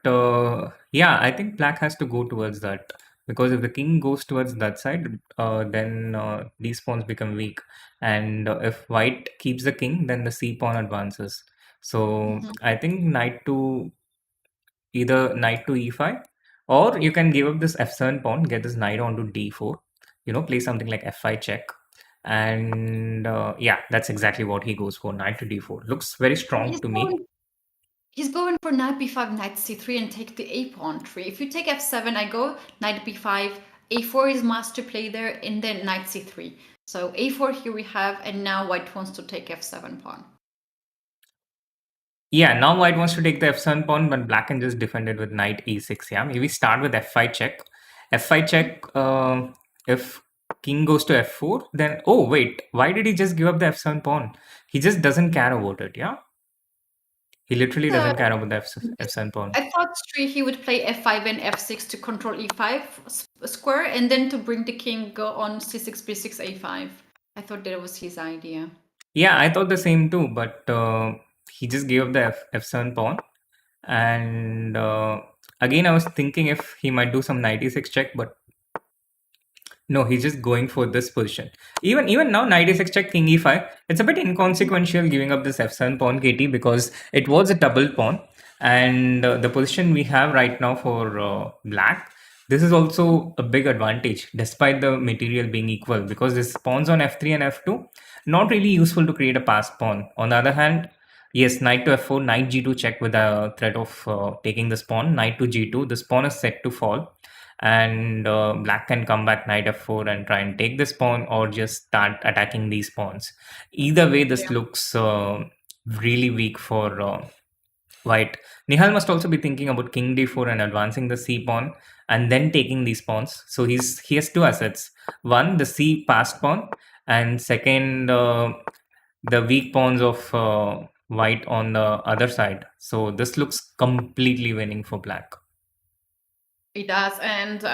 yeah, I think black has to go towards that, because if the king goes towards that side, then these pawns become weak. And if white keeps the king, then the c pawn advances. So I think either knight to e5, or you can give up this f7 pawn, get this knight onto d4, play something like f5 check. And yeah, that's exactly what he goes for. Knight to d4 looks very strong to me. He's going for knight b5, knight c3, and take the a pawn tree. If you take f7, I go knight b5, a4 is master play there, and then knight c3. So a4 here we have, and now white wants to take f7 pawn. Yeah, now white wants to take the f7 pawn, but black can just defend it with knight e6. Yeah, maybe start with f5 check. F5 check, if king goes to f4, then... Oh, wait, why did he just give up the f7 pawn? He just doesn't care about it, yeah? He literally doesn't care about the f7 pawn. I thought he would play f5 and f6 to control e5 square, and then to bring the king go on c6, b6, a5. I thought that was his idea. Yeah, I thought the same too, but he just gave up the f7 pawn. And again, I was thinking if he might do some knight e6 check, but no, he's just going for this position. Even now, knight e6 check, king e5. It's a bit inconsequential giving up this f7 pawn, Keti, because it was a double pawn. And the position we have right now for black, this is also a big advantage, despite the material being equal, because this pawns on f3 and f2, not really useful to create a passed pawn. On the other hand, yes, knight to f4, knight g2 check with a threat of taking this pawn, knight to g2. This pawn is set to fall. and black can come back knight f4 and try and take this pawn, or just start attacking these pawns. Either way, this looks really weak for white. Nihal must also be thinking about king d4 and advancing the c pawn and then taking these pawns. So he has two assets. One, the c passed pawn, and second, the weak pawns of white on the other side. So this looks completely winning for black. It does, and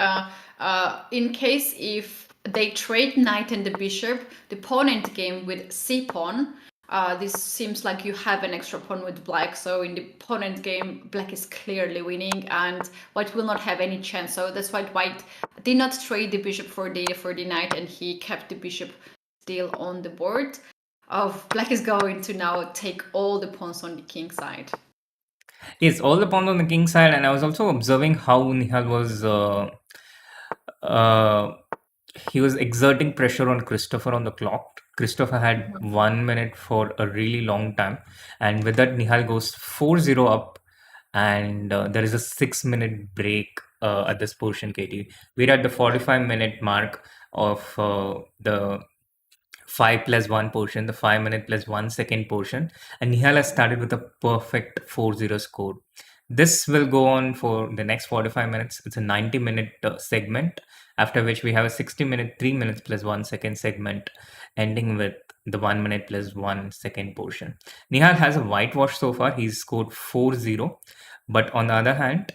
in case if they trade knight and the bishop, the pawn endgame with c pawn, this seems like you have an extra pawn with black. So in the pawn endgame, black is clearly winning, and white will not have any chance. So that's why white did not trade the bishop for the knight, and he kept the bishop still on the board. Black is going to now take all the pawns on the king side. Yes, all the pawns on the king side, and I was also observing how Nihal was he was exerting pressure on Christopher on the clock. Christopher had 1 minute for a really long time, and with that Nihal goes 4-0 up, and there is a 6-minute break at this portion, Keti. We're at the 45-minute mark of the 5+1 portion, the 5-minute plus 1 second portion, and Nihal has started with a perfect 4-0 score. This will go on for the next 45 minutes. It's a 90-minute segment, after which we have a 60-minute 3 minutes plus 1 second segment, ending with the 1 minute plus 1 second portion. Nihal has a whitewash so far. He's scored 4-0, but on the other hand,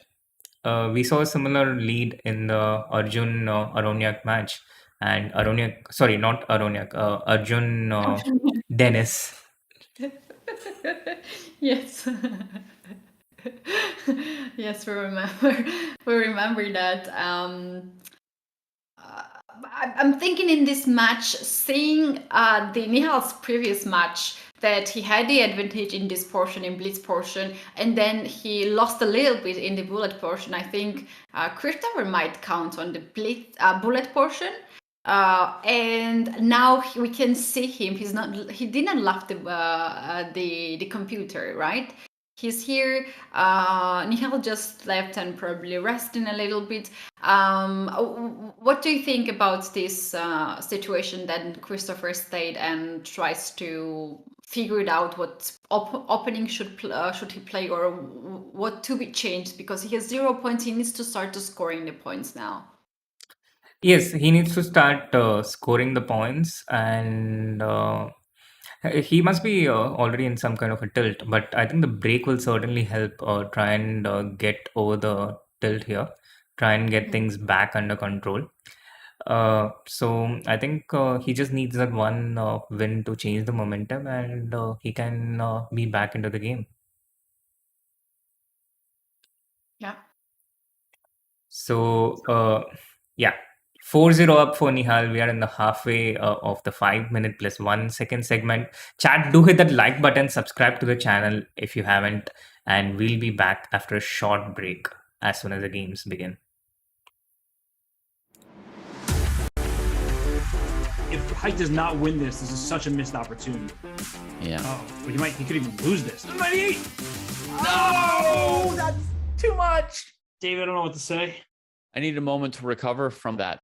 we saw a similar lead in the Arjun Aronyak match. And Aronyak, sorry, not Aronyak, Arjun Dennis. Yes. Yes, we remember that. I'm thinking in this match, seeing the Nihal's previous match, that he had the advantage in this portion, in blitz portion, and then he lost a little bit in the bullet portion. I think Christopher might count on the bullet portion. And now we can see him. He didn't left the computer, right? He's here. Nihal just left and probably resting a little bit. What do you think about this situation that Christopher stayed and tries to figure it out what opening should he play, or what to be changed, because he has 0 points. He needs to start to scoring the points now. Yes, he needs to start scoring the points, and he must be already in some kind of a tilt. But I think the break will certainly help try and get over the tilt here, try and get things back under control. So I think he just needs that one win to change the momentum, and he can be back into the game. Yeah. So yeah. 4-0 up for Nihal. We are in the halfway of the 5-minute plus 1 second segment. Chat, do hit that like button, subscribe to the channel if you haven't, and we'll be back after a short break as soon as the games begin. If White does not win this is such a missed opportunity. Yeah. Oh, well, he could even lose this. 98! No, that's too much. David, I don't know what to say. I need a moment to recover from that.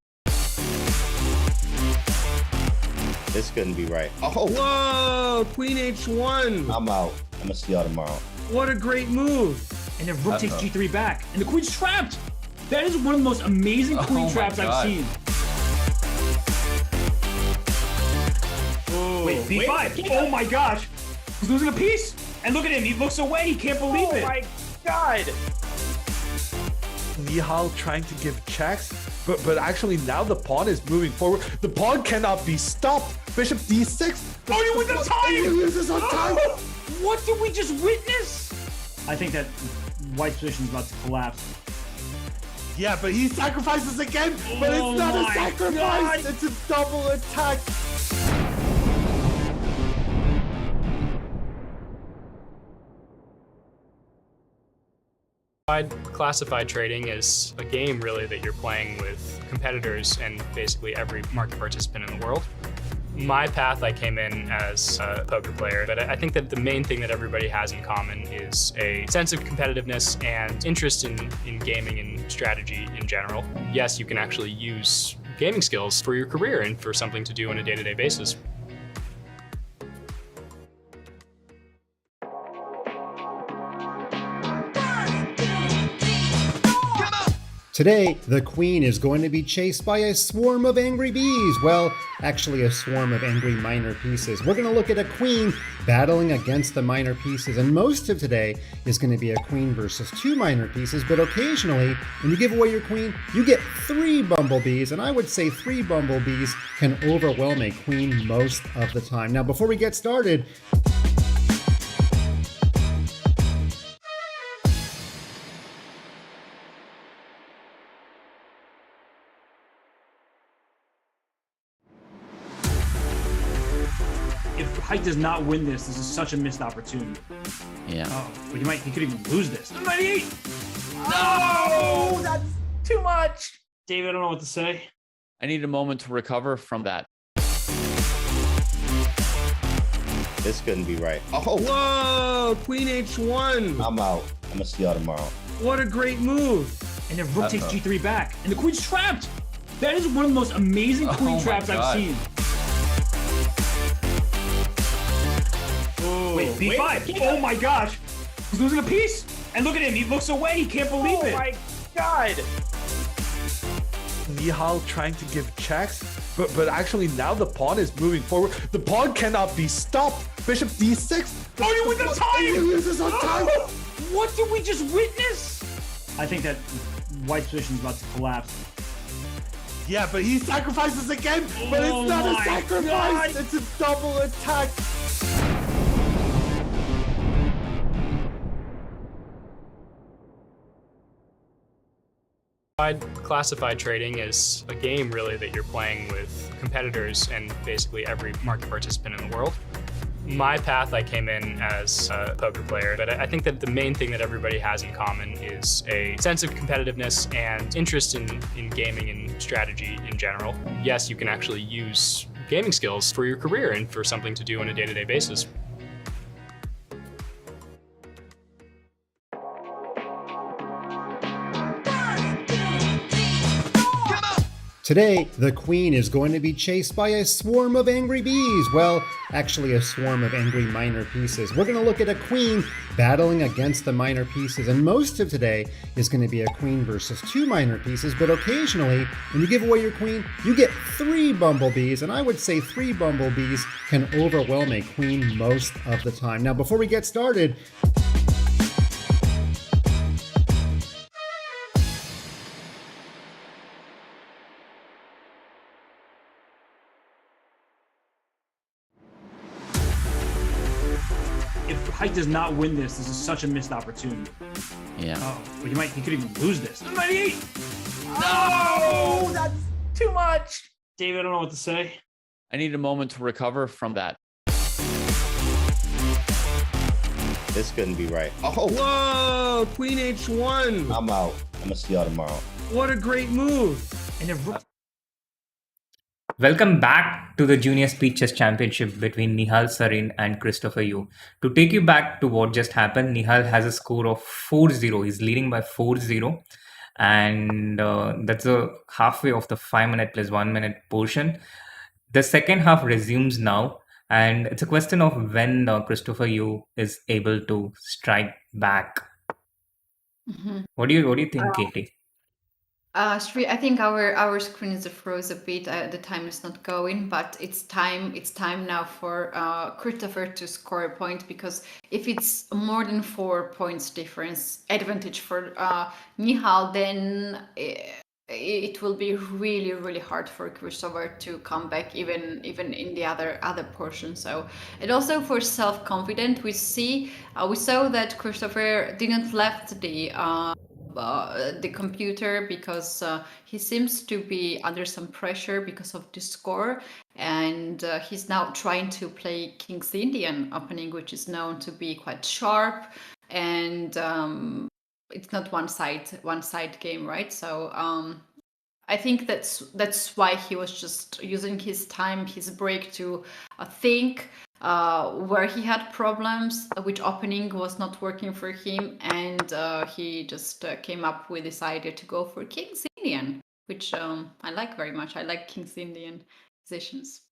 This couldn't be right. Oh, Whoa, Queen H1. I'm out. I'm gonna see y'all tomorrow. What a great move. And then Rook takes G3 back, and the queen's trapped. That is one of the most amazing queen traps I've seen. Wait, B5. Oh my gosh. He's losing a piece. And look at him. He looks away. He can't believe it. Oh my god. Nihal trying to give checks, but actually now the pawn is moving forward. The pawn cannot be stopped. Bishop d6. Oh, you win the time! He loses on time. What did we just witness? I think that White's position is about to collapse. Yeah, but he sacrifices again, but it's not a my sacrifice. God. It's a double attack. Classified trading is a game really that you're playing with competitors and basically every market participant in the world. My path, I came in as a poker player, but I think that the main thing that everybody has in common is a sense of competitiveness and interest in gaming and strategy in general. Yes, you can actually use gaming skills for your career and for something to do on a day-to-day basis. Today, the queen is going to be chased by a swarm of angry bees. Well, actually a swarm of angry minor pieces. We're going to look at a queen battling against the minor pieces, and most of today is going to be a queen versus two minor pieces, but occasionally, when you give away your queen, you get 3 bumblebees, and I would say 3 bumblebees can overwhelm a queen most of the time. Now, before we get started, If Height does not win this is such a missed opportunity. Yeah. Oh, but he could even lose this. 98! No, that's too much. David, I don't know what to say. I need a moment to recover from that. This couldn't be right. Oh, Whoa, Queen H1. I'm out. I'm gonna see y'all tomorrow. What a great move. And then Rook takes G3 back, and the queen's trapped. That is one of the most amazing queen my traps I've God. seen. Wait, B5. Oh my gosh. He's losing a piece. And look at him. He looks away. He can't believe it. Oh my god. Nihal trying to give checks, but actually now the pawn is moving forward. The pawn cannot be stopped. Bishop D6. Oh, you win the time! He loses on time. What did we just witness? I think that White's position is about to collapse. Yeah, but he sacrifices again, but Oh it's not a my sacrifice. God. It's a double attack. I'd classify trading as a game really that you're playing with competitors and basically every market participant in the world. My path, I came in as a poker player, but I think that the main thing that everybody has in common is a sense of competitiveness and interest in gaming and strategy in general. Yes, you can actually use gaming skills for your career and for something to do on a day-to-day basis. today, the queen is going to be chased by a swarm of angry bees. Well, actually a swarm of angry minor pieces. We're going to look at a queen battling against the minor pieces, and most of today is going to be a queen versus two minor pieces, but occasionally, when you give away your queen, you get 3 bumblebees, and I would say 3 bumblebees can overwhelm a queen most of the time. Now, before we get started, if Height does not win this is such a missed opportunity. Yeah. Oh, but he could even lose this. 98! No, that's too much. David, I don't know what to say. I need a moment to recover from that. This couldn't be right. Oh, Whoa, Queen H1. I'm out. I'm gonna see y'all tomorrow. What a great move. And then Rook. Welcome back to the Junior Speed Chess Championship between Nihal Sarin and Christopher Yu. To take you back to what just happened, Nihal has a score of 4-0. He's leading by 4-0. And that's the halfway of the 5-minute plus 1-minute portion. The second half resumes now. And it's a question of when Christopher Yu is able to strike back. Mhm. What do you think, Keti? Sri, I think our screen is froze a bit. The time is not going, but it's time. It's time now for Christopher to score a point, because if it's more than 4 points difference advantage for Nihal, then it will be really, really hard for Christopher to come back, even in the other portion. So, and also for self-confidence, we saw that Christopher didn't left the computer because he seems to be under some pressure because of the score, and he's now trying to play King's Indian opening, which is known to be quite sharp, and it's not one side game, right? So I think that's why he was just using his time, his break to think where he had problems, which opening was not working for him, and he just came up with this idea to go for King's Indian, which I like very much. I like King's Indian positions.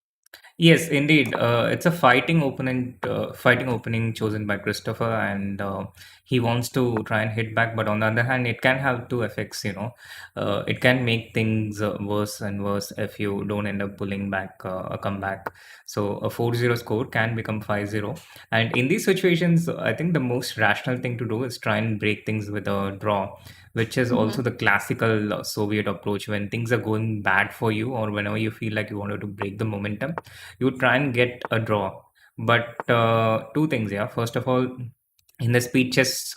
Yes, indeed. It's a fighting opening chosen by Christopher, and he wants to try and hit back. But on the other hand, it can have two effects. It can make things worse and worse if you don't end up pulling back a comeback. So a 4-0 score can become 5-0, and in these situations, I think the most rational thing to do is try and break things with a draw, which is also the classical Soviet approach. When things are going bad for you, or whenever you feel like you wanted to break the momentum, you try and get a draw. But two things, yeah. First of all, in the speed chess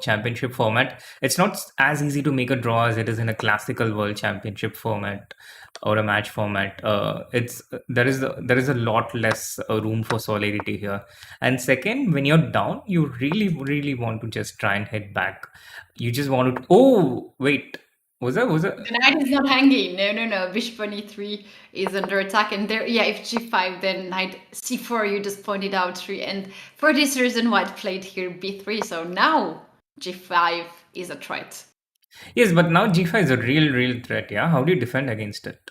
championship format, it's not as easy to make a draw as it is in a classical world championship format or a match format. It's there is a lot less room for solidity here. And second, when you're down, you really want to just try and hit back. You just want to. Oh wait, was that The knight is not hanging. No. Bishop on e3 is under attack, and there, yeah, if g5, then knight c4. You just pointed out 3, and for this reason, white played here b3. So now g5 is a threat. Yes, but now g5 is a real threat. Yeah, how do you defend against it?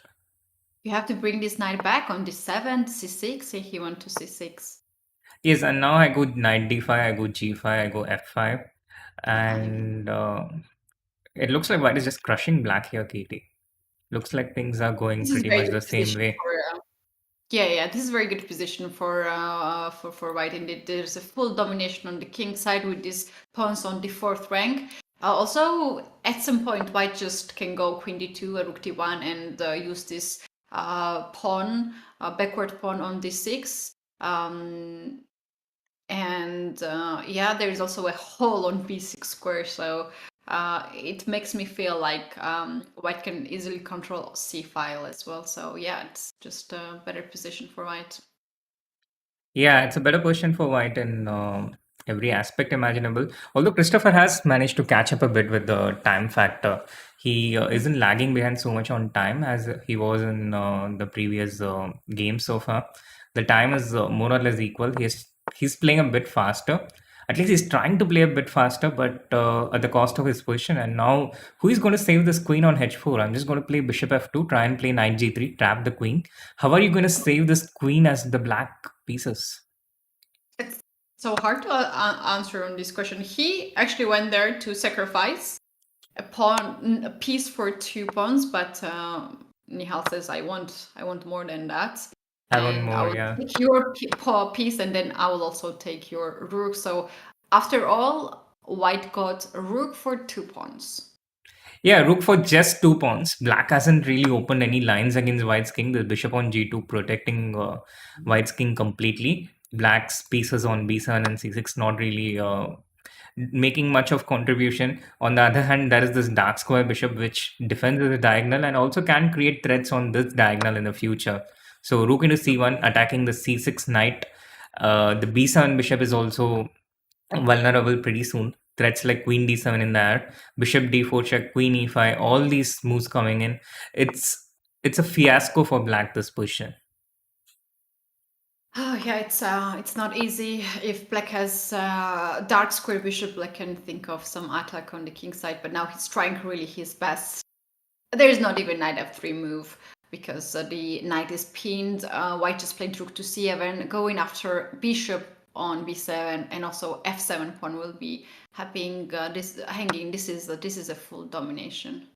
You have to bring this knight back on d7, c6, if you want to c6. Yes, and now I go knight d5, I go g5, I go f5, and it looks like white is just crushing black here, Keti. Looks like things are going This is pretty very much the good same position way. for. Yeah. This is very good position for white. Indeed, there's a full domination on the king side with these pawns on the 4th rank. Also, at some point, white just can go queen d2, rook d1, and use this pawn, backward pawn on d6. And yeah, there is also a hole on b6 square, so it makes me feel like white can easily control c file as well. So yeah, it's just a better position for white. Yeah, it's a better position for white in every aspect imaginable. Although Christopher has managed to catch up a bit with the time factor. He isn't lagging behind so much on time as he was in the previous game so far. The time is more or less equal. He's playing a bit faster. At least he's trying to play a bit faster, but at the cost of his position. And now, who is going to save this queen on h4? I'm just going to play bishop f2, try and play knight g3, trap the queen. How are you going to save this queen as the black pieces? It's so hard to answer on this question. He actually went there to sacrifice a piece for 2 pawns, but Nihal says, I want more than that. I want more, yeah. Take your piece, and then I will also take your rook. So after all, white got rook for 2 pawns. Yeah, rook for just 2 pawns. Black hasn't really opened any lines against white's king. The bishop on g2 protecting white's king completely. Black's pieces on b7 and c6 not really making much of contribution. On the other hand, there is this dark square bishop which defends the diagonal and also can create threats on this diagonal in the future. So rook into c1 attacking the c6 knight. The b7 bishop is also vulnerable pretty soon. Threats like queen d7 in the air, bishop d4 check, queen e5, all these moves coming in. It's a fiasco for black, this position. Oh yeah, it's not easy. If black has dark square bishop, black can think of some attack on the king side, but now he's trying really his best. There's not even knight f3 move because the knight is pinned. White just played rook to c7, going after bishop on b7, and also f7 pawn will be having this hanging. This is a full domination.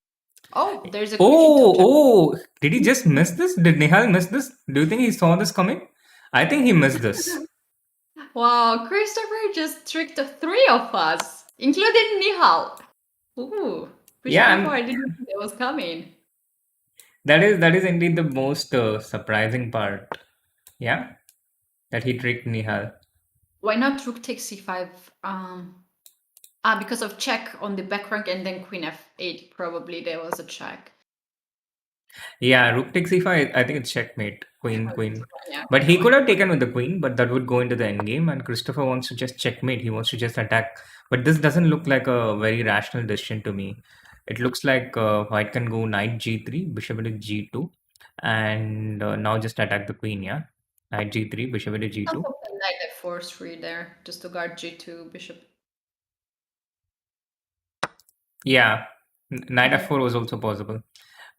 Oh, there's a oh! Did he just miss this? Did Nihal miss this? Do you think he saw this coming? I think he missed this. Wow, Christopher just tricked the 3 of us, including Nihal. Ooh, yeah, I didn't think it was coming. That is indeed the most surprising part. Yeah, that he tricked Nihal. Why not rook takes c5? Because of check on the back rank, and then queen f8. Probably there was a check. Yeah, rook takes c5. I think it's checkmate. Queen. Yeah, but he could have taken with the queen, but that would go into the endgame. And Christopher wants to just checkmate. He wants to just attack. But this doesn't look like a very rational decision to me. It looks like white can go knight g3, bishop into g2, and now just attack the queen, yeah? Knight g3, bishop into Also g2. play knight f4 3 there, just to guard g2 bishop. Yeah, knight f4 was also possible.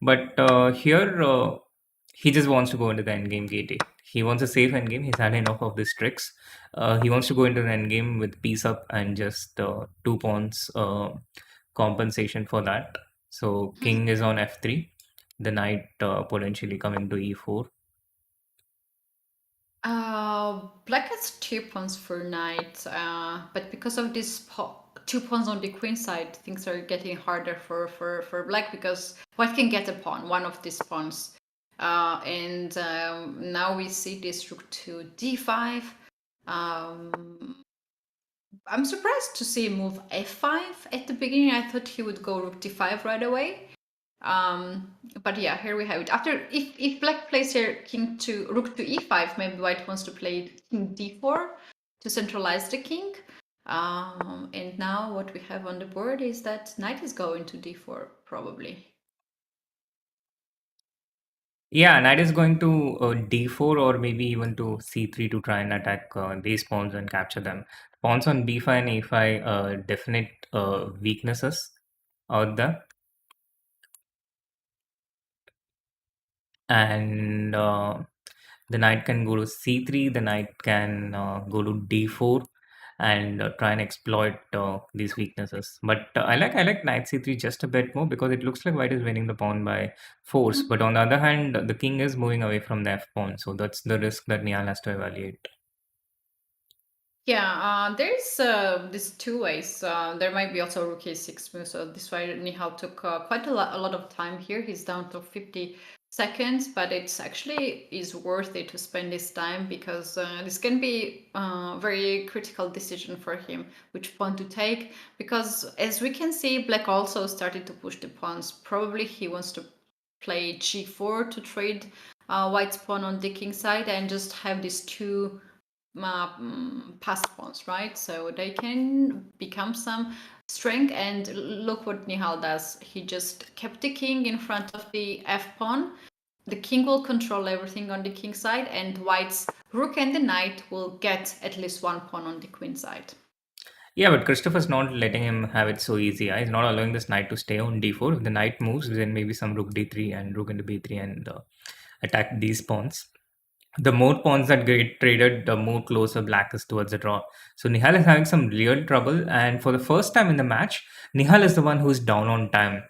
But here, he just wants to go into the endgame Keti. He wants a safe endgame. He's had enough of these tricks. He wants to go into the endgame with piece up and just 2 pawns compensation for that. So king is on f3. The knight potentially coming to e4. Black has 2 pawns for knight, but because of this 2 pawns on the queen side, things are getting harder for black because white can get a pawn, one of these pawns. And now we see this rook to d5. I'm surprised to see him move f5 at the beginning. I thought he would go rook d5 right away. But yeah, here we have it. After, if black plays here king to rook to e5, maybe white wants to play king d4 to centralize the king. And now what we have on the board is that knight is going to d4 probably. Yeah, knight is going to d4 or maybe even to c3 to try and attack these pawns and capture them. Pawns on b5 and a5 definite weaknesses out there. And the knight can go to c3, the knight can go to d4 and try and exploit these weaknesses. But I like knight c3 just a bit more because it looks like white is winning the pawn by force. But on the other hand, the king is moving away from the f pawn, so that's the risk that Nihal has to evaluate. Yeah, there's these two ways. There might be also rook a6 move, so this why Nihal took quite a lot of time here. He's down to 50 seconds, but it's actually is worth it to spend this time because this can be a very critical decision for him, which pawn to take. Because as we can see, black also started to push the pawns. Probably he wants to play g4 to trade white's pawn on the king side and just have these two past pawns, right? So they can become some strength. And look what Nihal does. He just kept the king in front of the f pawn. The king will control everything on the king side, and white's rook and the knight will get at least one pawn on the queen side. Yeah, but Christopher's not letting him have it so easy. He's not allowing this knight to stay on d4. If the knight moves, then maybe some rook d3 and rook into b3 and attack these pawns. The more pawns that get traded, the more closer black is towards the draw. So Nihal is having some real trouble, and for the first time in the match, Nihal is the one who's down on time.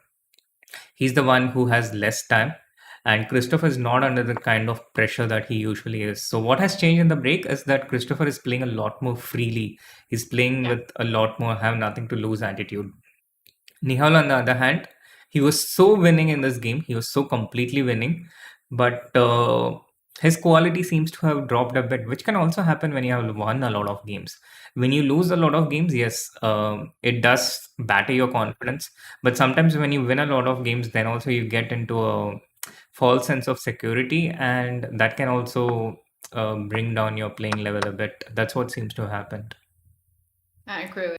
He's the one who has less time, and Christopher is not under the kind of pressure that he usually is. So what has changed in the break is that Christopher is playing a lot more freely. He's playing with a lot more have nothing to lose attitude. Nihal, on the other hand, he was so winning in this game. He was so completely winning, but his quality seems to have dropped a bit, which can also happen when you have won a lot of games. When you lose a lot of games, yes, it does batter your confidence. But sometimes when you win a lot of games, then also you get into a false sense of security, and that can also bring down your playing level a bit. That's what seems to have happened. I agree with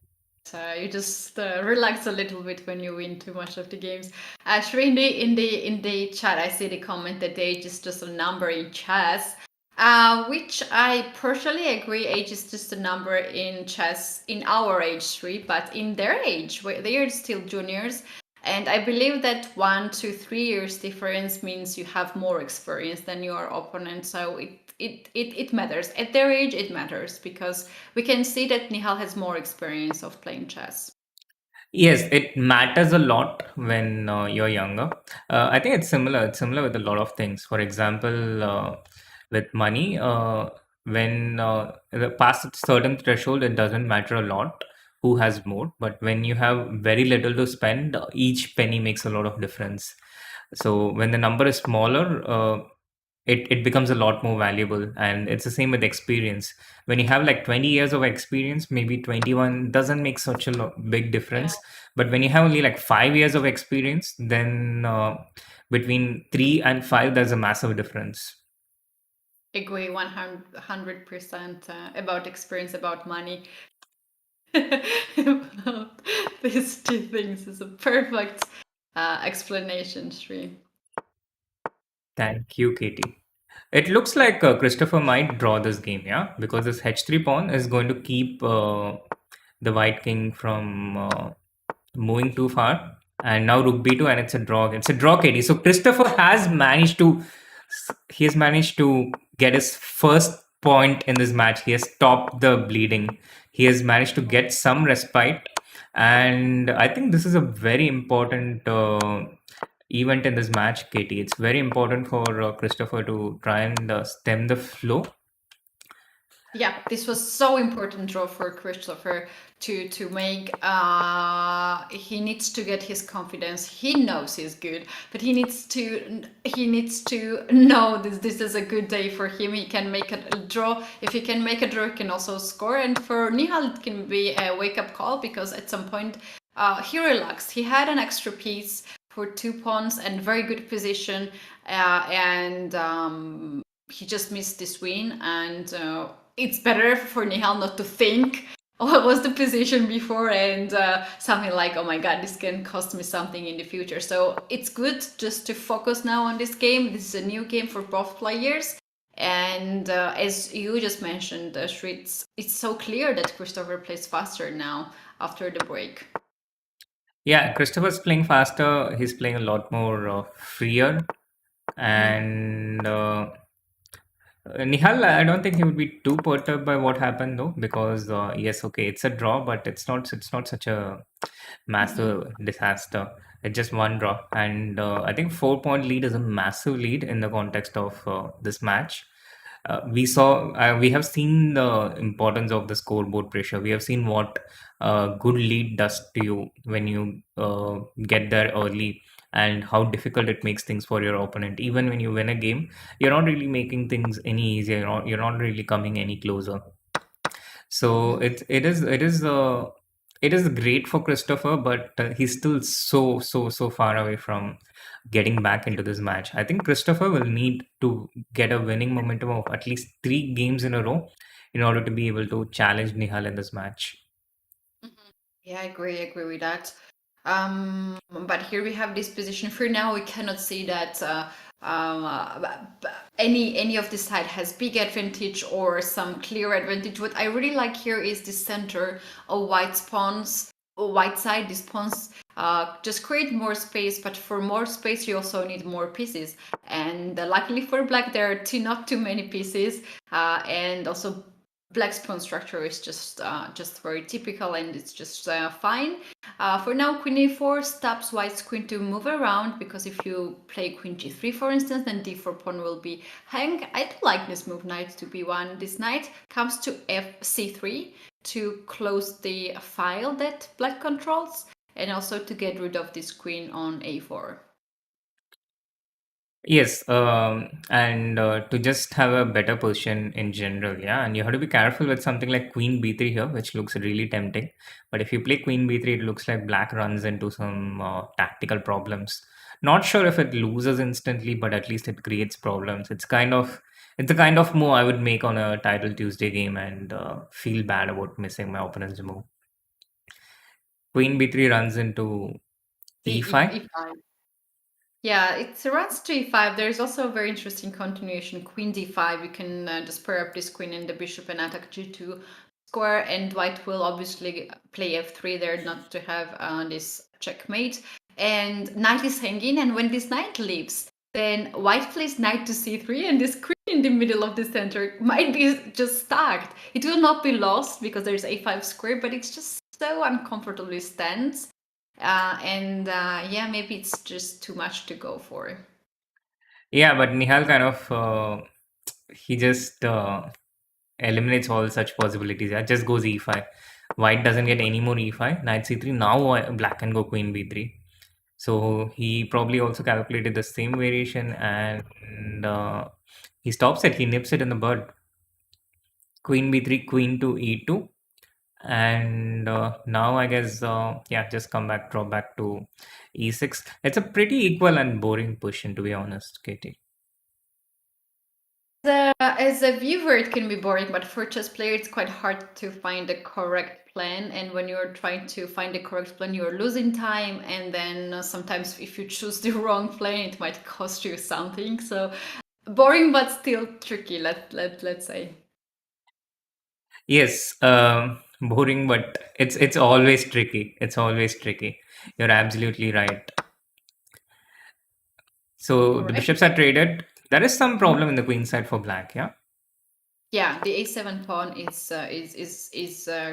that. You just relax a little bit when you win too much of the games. Srini, in the chat, I see the comment that age is just a number in chess, which I partially agree. Age is just a number in chess in our age, but in their age, where they are still juniors. And I believe that 1 to 3 years difference means you have more experience than your opponent. So it matters. At their age, it matters because we can see that Nihal has more experience of playing chess. Yes, it matters a lot when you're younger. I think it's similar. It's similar with a lot of things. For example, with money, when past a certain threshold, it doesn't matter a lot who has more. But when you have very little to spend, each penny makes a lot of difference. So when the number is smaller, it becomes a lot more valuable. And it's the same with experience. When you have like 20 years of experience, maybe 21 doesn't make such a big difference. But when you have only like 5 years of experience, then between 3 and 5, there's a massive difference. Agree 100% about experience, about money. About these two things is a perfect explanation, Sri. Thank you, Katie. It looks like Christopher might draw this game, yeah, because this h3 pawn is going to keep the white king from moving too far. And now rook b2, and it's a draw. It's a draw, Katie. So Christopher has managed to get his first point in this match. He has stopped the bleeding. He has managed to get some respite, and I think this is a very important event in this match, Katie. It's very important for Christopher to try and stem the flow. Yeah, this was so important draw for Christopher to make. He needs to get his confidence. He knows he's good, but he needs to know this is a good day for him. He can make a draw. If he can make a draw, he can also score. And for Nihal, it can be a wake up call, because at some point he relaxed. He had an extra piece for 2 pawns and very good position, and he just missed this win. And it's better for Nihal not to think what was the position before and something like, oh my god, this can cost me something in the future. So it's good just to focus now on this game. This is a new game for both players. And as you just mentioned, Shri, it's so clear that Christopher plays faster now after the break. Yeah, Christopher's playing faster. He's playing a lot more freer. And Nihal, I don't think he would be too perturbed by what happened though, because yes, okay, it's a draw, but it's not such a massive disaster. It's just one draw, and I think 4 point lead is a massive lead in the context of this match. We have seen the importance of the scoreboard pressure. We have seen what good lead does to you when you get there early, and how difficult it makes things for your opponent. Even when you win a game, you're not really making things any easier. You're not really coming any closer. So it is great for Christopher, but he's still so far away from getting back into this match. I think Christopher will need to get a winning momentum of at least 3 games in a row in order to be able to challenge Nihal in this match. Yeah, I agree with that. But here we have this position. For now, we cannot see that any of the side has big advantage or some clear advantage. What I really like here is the center of white pawns, white side. These pawns just create more space, but for more space, you also need more pieces. And luckily for black, there are not too many pieces, and also Black's pawn structure is just very typical, and it's just fine. For now, queen a4 stops white's queen to move around, because if you play queen g3, for instance, then d4 pawn will be hang. I do like this move, knight to b1. This knight comes to c3 to close the file that black controls, and also to get rid of this queen on a4. Yes, and to just have a better position in general, yeah, and you have to be careful with something like queen b3 here, which looks really tempting. But if you play queen b3, it looks like black runs into some tactical problems. Not sure if it loses instantly, but at least it creates problems. It's the kind of move I would make on a Title Tuesday game and feel bad about missing my opponent's move. Queen b3 runs into e5. Yeah, it runs to e5. There's also a very interesting continuation. Queen d5. You can just pair up this queen and the bishop and attack g2 square. And white will obviously play f3 there, not to have this checkmate. And knight is hanging. And when this knight leaves, then white plays knight to c3. And this queen in the middle of the center might be just stacked. It will not be lost because there's a5 square, but it's just so uncomfortably stands. Yeah, maybe it's just too much to go for. Yeah, but Nihal kind of he just eliminates all such possibilities. Yeah, just goes e5. White doesn't get any more e5. Knight c3. Now black can go queen b3. So he probably also calculated the same variation, and he stops it. He nips it in the bud. Queen b3, queen to e2. And now I guess yeah, just drop back to e6. It's a pretty equal and boring position, to be honest, Katie. As a viewer, it can be boring, but for chess player, it's quite hard to find the correct plan. And when you're trying to find the correct plan, you're losing time. And then sometimes, if you choose the wrong plan, it might cost you something. So boring, but still tricky. Let's say. Yes, boring, but it's always tricky. It's always tricky. You're absolutely right. So All the right. bishops are traded. There is some problem in the queen side for black, yeah? Yeah, the a7 pawn is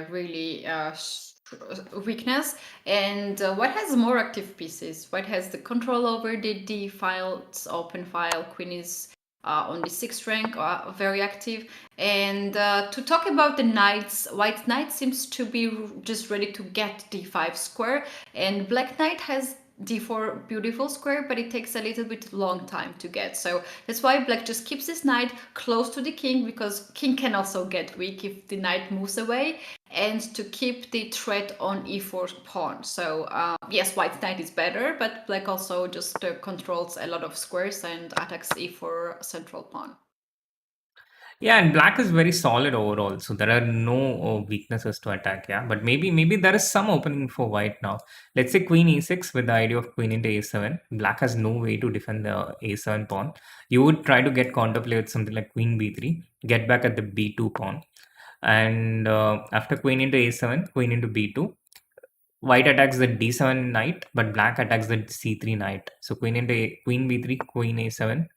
really weakness, and white has more active pieces. White has the control over the d file, it's open file. Queen is on the 6th rank, very active. And to talk about the knights, white knight seems to be just ready to get d5 square, and black knight has d4 beautiful square, but it takes a little bit long time to get. So that's why black just keeps his knight close to the king, because king can also get weak if the knight moves away, and to keep the threat on e4 pawn. So yes, white knight is better, but black also just controls a lot of squares and attacks e4 central pawn. Yeah, and black is very solid overall, so there are no weaknesses to attack. Yeah, but maybe there is some opening for white now. Let's say queen e6 with the idea of queen into a7. Black has no way to defend the a7 pawn. You would try to get counterplay with something like queen b3, get back at the b2 pawn, and after queen into a7, queen into b2. White attacks the d7 knight, but black attacks the c3 knight. So queen into queen b3, queen a7,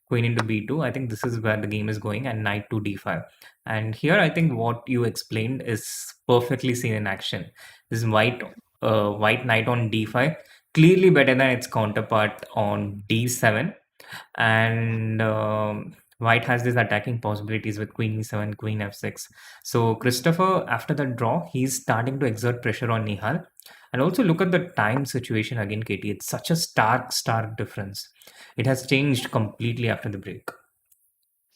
queen into b2. I think this is where the game is going, and knight to d5. And here I think what you explained is perfectly seen in action. This white knight on d5, clearly better than its counterpart on d7. And white has these attacking possibilities with queen e7, queen f6. So Christopher, after the draw, he's starting to exert pressure on Nihal. And also look at the time situation again, Katie. It's such a stark difference. It has changed completely after the break.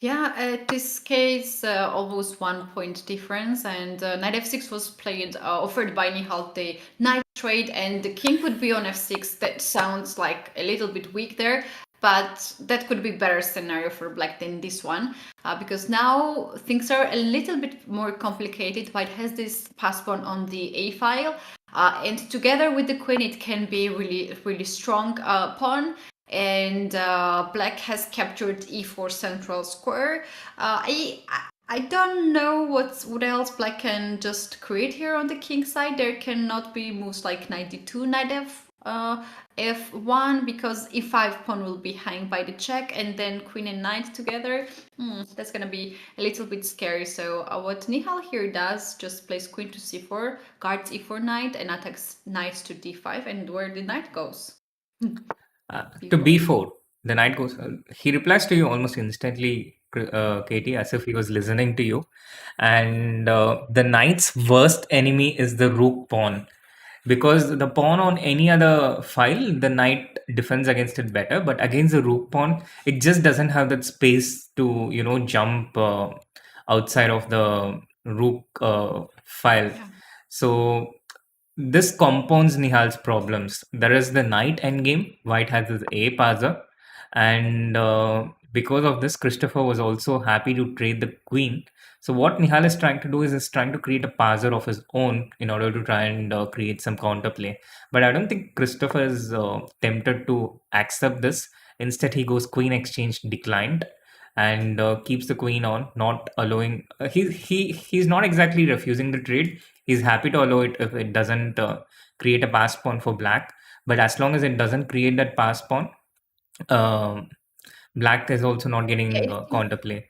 Yeah, this case almost 1 point difference, and knight f6 was played, offered by Nihal the knight trade, and the king would be on f6. That sounds like a little bit weak there, but that could be better scenario for black than this one, because now things are a little bit more complicated. White has this pass pawn on the a file, and together with the queen, it can be really strong pawn. And black has captured e4 central square. I don't know what else black can just create here on the king side. There cannot be moves like knight d2, knight f1, because e5 pawn will be hanged by the check, and then queen and knight together. That's gonna be a little bit scary. So what Nihal here does, just plays queen to c4, guards e4 knight, and attacks knight to d5, and where the knight goes. To b4, the knight goes. He replies to you almost instantly, Katie, as if he was listening to you. And the knight's worst enemy is the rook pawn, because the pawn on any other file, the knight defends against it better, but against the rook pawn, it just doesn't have that space to jump outside of the rook file. Yeah. So this compounds Nihal's problems. There is the knight endgame. White has his A passer. And because of this, Christopher was also happy to trade the queen. So what Nihal is trying to do is trying to create a passer of his own in order to try and create some counterplay. But I don't think Christopher is tempted to accept this. Instead, he goes queen exchange declined and keeps the queen on, not allowing. He's not exactly refusing the trade. He's happy to allow it if it doesn't create a pass pawn for black. But as long as it doesn't create that pass pawn, black is also not getting counterplay.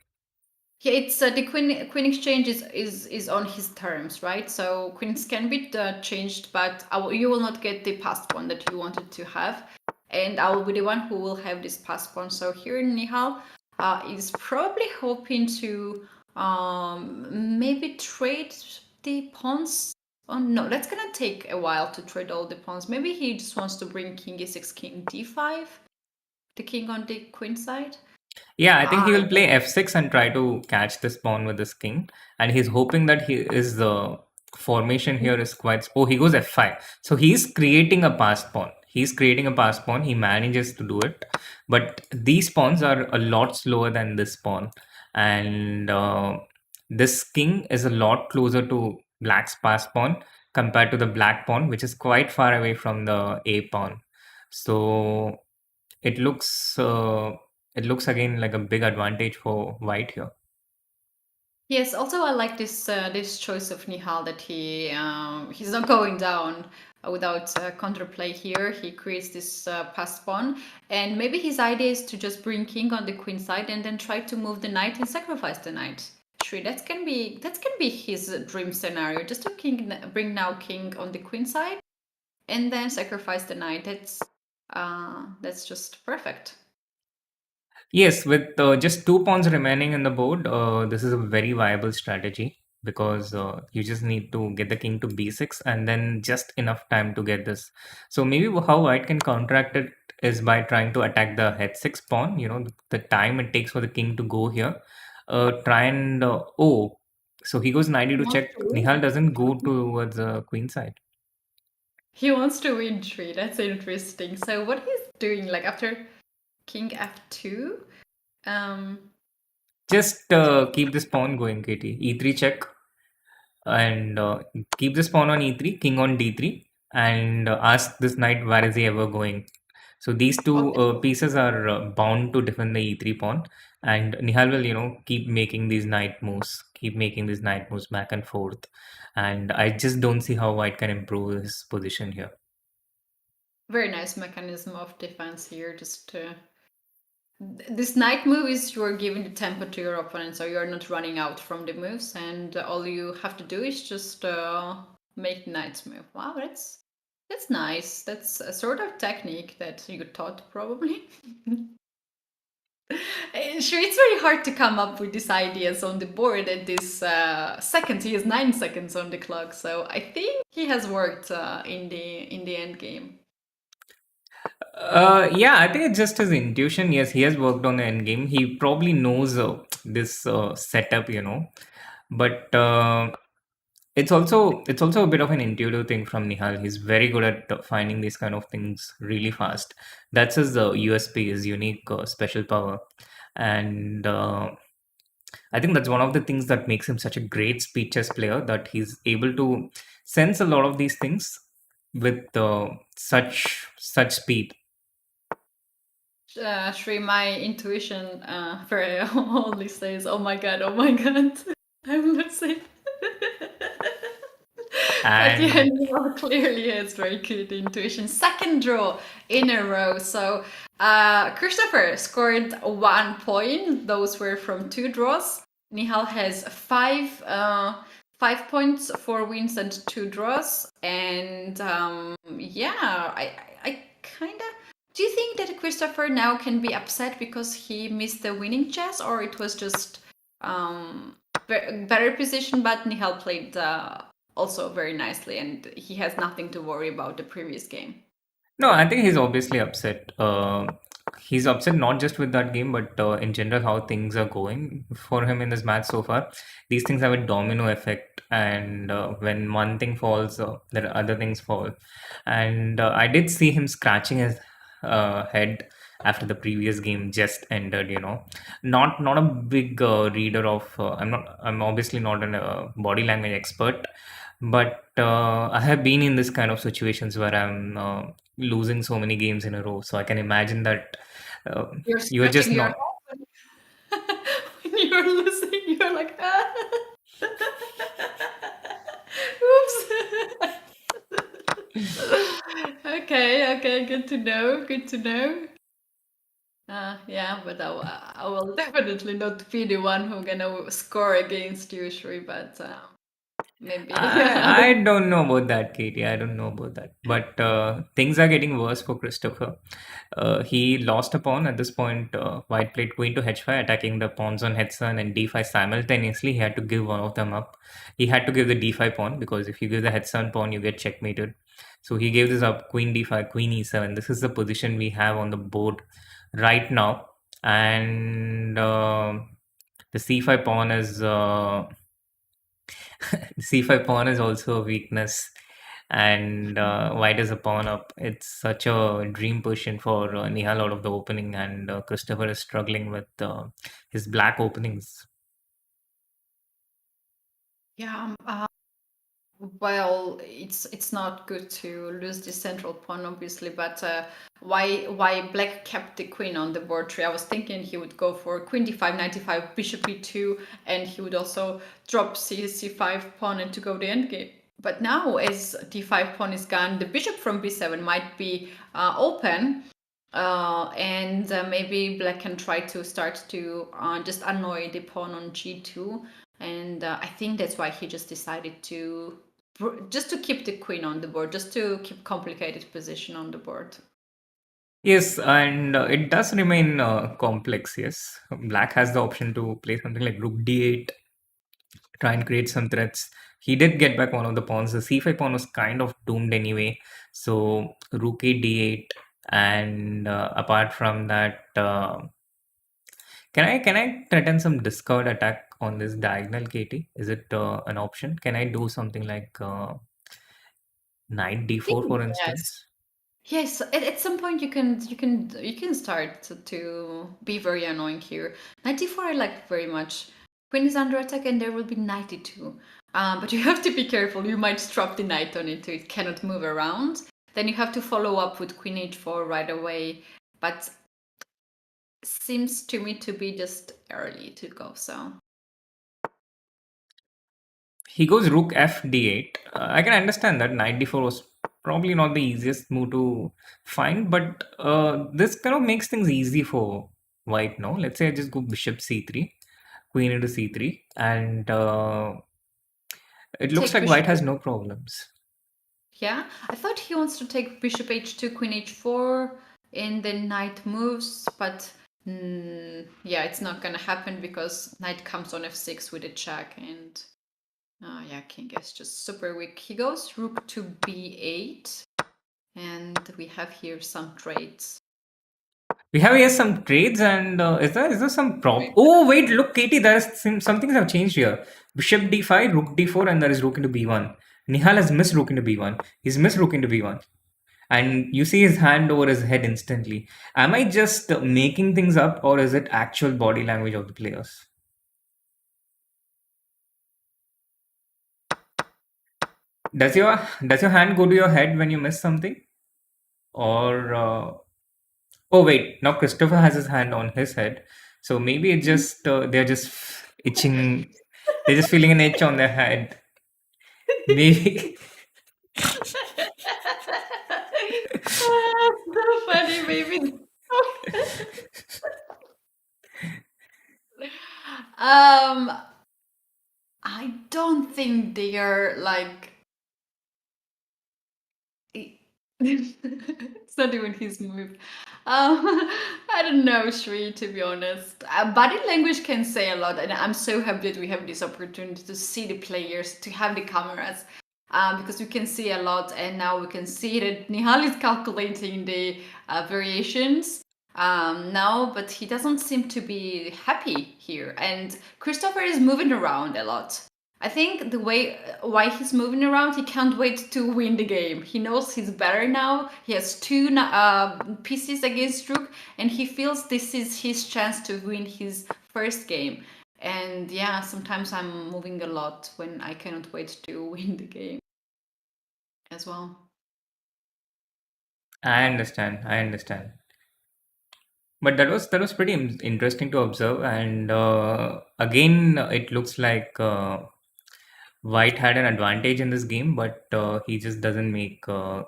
Yeah, it's the queen exchange is on his terms, right? So queens can be changed, but you will not get the passed pawn that you wanted to have, and I will be the one who will have this passed pawn. So here Nihal is probably hoping to maybe trade the pawns. Oh no, that's gonna take a while to trade all the pawns. Maybe he just wants to bring king e6, king d5, the king on the queen side. Yeah, I think he will play f6 and try to catch this pawn with his king. And he's hoping that the formation here is quite... Oh, he goes f5. So he's creating a pass pawn. He manages to do it. But these pawns are a lot slower than this pawn, and this king is a lot closer to black's pass pawn compared to the black pawn, which is quite far away from the a pawn. So it looks again like a big advantage for white here. Yes, also I like this choice of Nihal that he's not going down without counterplay here. He creates this pass pawn, and maybe his idea is to just bring king on the queen side and then try to move the knight and sacrifice the knight. Sure, that can be his dream scenario. Just to bring now king on the queen side, and then sacrifice the knight. That's just perfect. Yes, with just two pawns remaining in the board, this is a very viable strategy because you just need to get the king to b6 and then just enough time to get this. So maybe how white can counteract it is by trying to attack the h6 pawn. You know, the time it takes for the king to go here. Try and so he goes 90 to check. Nihal doesn't go towards the queen side. He wants to win 3. That's interesting. So what he's doing, like after king f2, just keep this pawn going, Keti. e3 check, and keep this pawn on e3, king on d3, and ask this knight where is he ever going. So these two pieces are bound to defend the e3 pawn, and Nihal will keep making these knight moves, back and forth, and I just don't see how white can improve his position here. Very nice mechanism of defense here. Just this knight move is you're giving the tempo to your opponent, so you're not running out from the moves, and all you have to do is just make knight's move. Wow, that's nice. That's a sort of technique that you taught probably. Sure, it's very hard to come up with these ideas on the board at this second. He has 9 seconds on the clock, so I think he has worked in the end game. Yeah, I think it's just his intuition. Yes, he has worked on the end game. He probably knows this setup, but it's also a bit of an intuitive thing from Nihal. He's very good at finding these kind of things really fast. That's his USP, his unique special power, and I think that's one of the things that makes him such a great speed chess player. That he's able to sense a lot of these things with such speed. Shri, my intuition very only says, "Oh my god, oh my god, I'm losing." But yeah, Nihal clearly has very good intuition. Second draw in a row. So Christopher scored 1 point. Those were from 2 draws. Nihal has 5 points, 4 wins and 2 draws. And yeah, I kind of... Do you think that Christopher now can be upset because he missed the winning chess, or it was just better position, but Nihal played also very nicely and he has nothing to worry about the previous game? No, I think he's obviously upset. He's upset not just with that game, but in general how things are going for him in this match so far. These things have a domino effect, and when one thing falls, there are other things fall. And I did see him scratching his head after the previous game just ended. Not a big reader of. I'm obviously not a body language expert, but I have been in this kind of situations where I'm losing so many games in a row. So I can imagine that you're just not. When you're losing, you're like, ah. Oops. Okay, good to know. Yeah, but I will definitely not be the one who's gonna score against you, Shri, but maybe. I don't know about that, Katie. I don't know about that. But things are getting worse for Christopher. He lost a pawn at this point. White played queen to h5, attacking the pawns on h7 and d5 simultaneously. He had to give one of them up. He had to give the d5 pawn, because if you give the h7 pawn, you get checkmated. So he gave this up, queen d5, queen e7. This is the position we have on the board right now. And the c5 pawn is... c5 pawn is also a weakness. and white is a pawn up. It's such a dream position for Nihal out of the opening, and Christopher is struggling with his black openings. Yeah, well, it's not good to lose the central pawn, obviously, but why black kept the queen on the board tree? I was thinking he would go for queen d5, knight d5, bishop e2, and he would also drop c5 pawn and to go the endgame. But now, as d5 pawn is gone, the bishop from b7 might be open, and maybe black can try to start to just annoy the pawn on g2. And I think that's why he just decided to just to keep the queen on the board, just to keep complicated position on the board. Yes, and it does remain complex. Yes, black has the option to play something like rook d8, try and create some threats. He did get back one of the pawns. The c5 pawn was kind of doomed anyway. So rook a d8, and apart from that, can I threaten some discard attack on this diagonal, Keti? Is it an option? Can I do something like knight d4, for instance? Yes, at some point you can start to be very annoying here. Knight d4 I like very much. Queen is under attack and there will be knight d2. But you have to be careful. You might drop the knight on it, so it cannot move around. Then you have to follow up with queen h4 right away. But seems to me to be just early to go. So He goes rook f d8. I can understand that knight d4 was probably not the easiest move to find, but this kind of makes things easy for white. No, let's say I just go bishop c3, queen into c3, and it looks take like white has bishop. no problems. Yeah, I thought he wants to take bishop h2, queen h4, and then knight moves, but yeah, it's not gonna happen because knight comes on f6 with a check, and yeah, king is just super weak. He goes rook to b8, and we have here some trades. We have here some trades, and is there some problem? Oh wait, look, Katie, some things have changed here. Bishop d5, rook d4, and there is rook into b1. Nihal has missed rook into b1. He's missed rook into b1. And you see his hand over his head instantly. Am I just making things up, or is it actual body language of the players? Does your hand go to your head when you miss something? Or oh wait, now Christopher has his hand on his head, so maybe it just they're just itching. They're just feeling an itch on their head. Maybe. So funny, maybe. I don't think they are like. It's not even his move. I don't know, Shri, to be honest. Body language can say a lot, and I'm so happy that we have this opportunity to see the players, to have the cameras, because we can see a lot, and now we can see that Nihal is calculating the variations now, but he doesn't seem to be happy here, and Christopher is moving around a lot. I think the way why he's moving around, he can't wait to win the game. He knows he's better now. He has two pieces against Rook, and he feels this is his chance to win his first game. And yeah, sometimes I'm moving a lot when I cannot wait to win the game as well. I understand. But that was pretty interesting to observe, and again, it looks like White had an advantage in this game, but he just doesn't make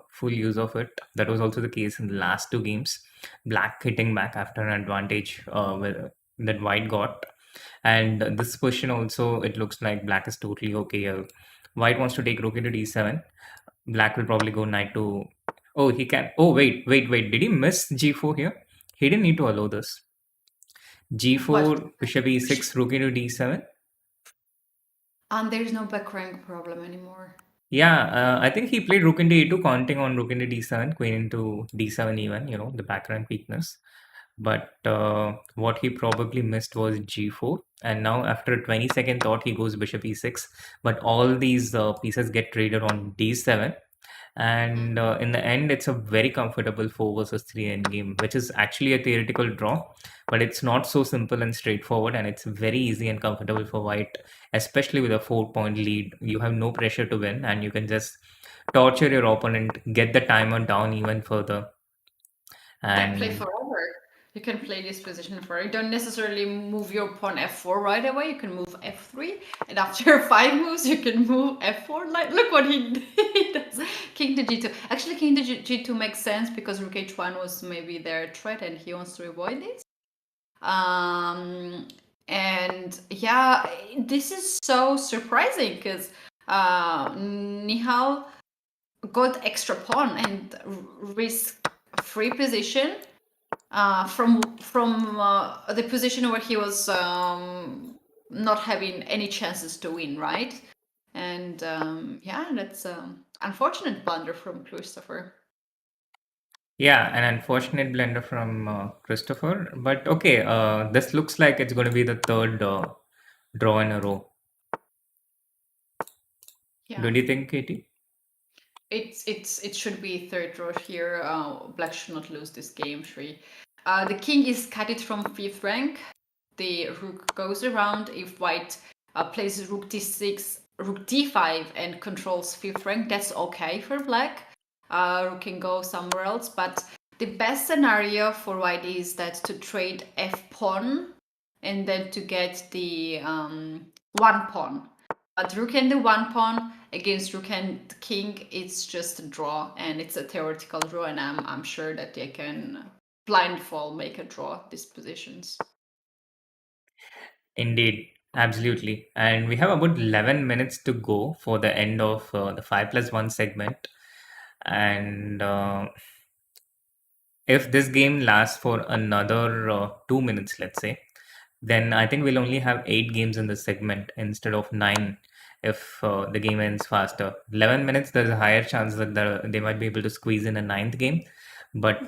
full use of it. That was also the case in the last two games. Black hitting back after an advantage that White got. And this position also, it looks like Black is totally okay. White wants to take rook into d7. Black will probably go knight to... Oh, he can... Oh, wait. Did he miss g4 here? He didn't need to allow this. g4, bishop e6, rook into d7. And there's no back rank problem anymore. Yeah, I think he played rook into e2, counting on rook into d7, queen into d7 even, the back rank weakness. But what he probably missed was g4. And now after a 20-second thought, he goes bishop e6. But all these pieces get traded on d7. And in the end, it's a very comfortable 4 versus 3 endgame, which is actually a theoretical draw, but it's not so simple and straightforward, and it's very easy and comfortable for white, especially with a 4 point lead. You have no pressure to win, and you can just torture your opponent, get the timer down even further. Can play And forever. You can play this position forever. You don't necessarily move your pawn f4 right away. You can move f3, and after 5 moves, you can move f4. Like, look what he does. King to g2. Actually, king to g2 makes sense because rook h1 was maybe their threat, and he wants to avoid this. And yeah, this is so surprising because Nihal got extra pawn and risk free position from the position where he was not having any chances to win, right? And yeah, that's unfortunate blunder from Christopher. yeah, an unfortunate blender from Christopher. But okay, this looks like it's going to be the third draw in a row. Yeah. Don't you think, Katie? It should be third draw here. Black should not lose this game 3. The king is cutted from 5th rank. The rook goes around. If white plays rook d6, rook d5 and controls 5th rank, that's okay for black. Rook can go somewhere else, but the best scenario for white is that to trade f pawn and then to get the 1 pawn. But rook and the 1 pawn against rook and king, it's just a draw, and it's a theoretical draw, and I'm sure that they can blindfold make a draw these positions. Indeed, absolutely. And we have about 11 minutes to go for the end of the 5+1 segment. And if this game lasts for another 2 minutes, let's say, then I think we'll only have 8 games in the segment instead of 9 if the game ends faster. 11 minutes, there's a higher chance that they might be able to squeeze in a ninth game. But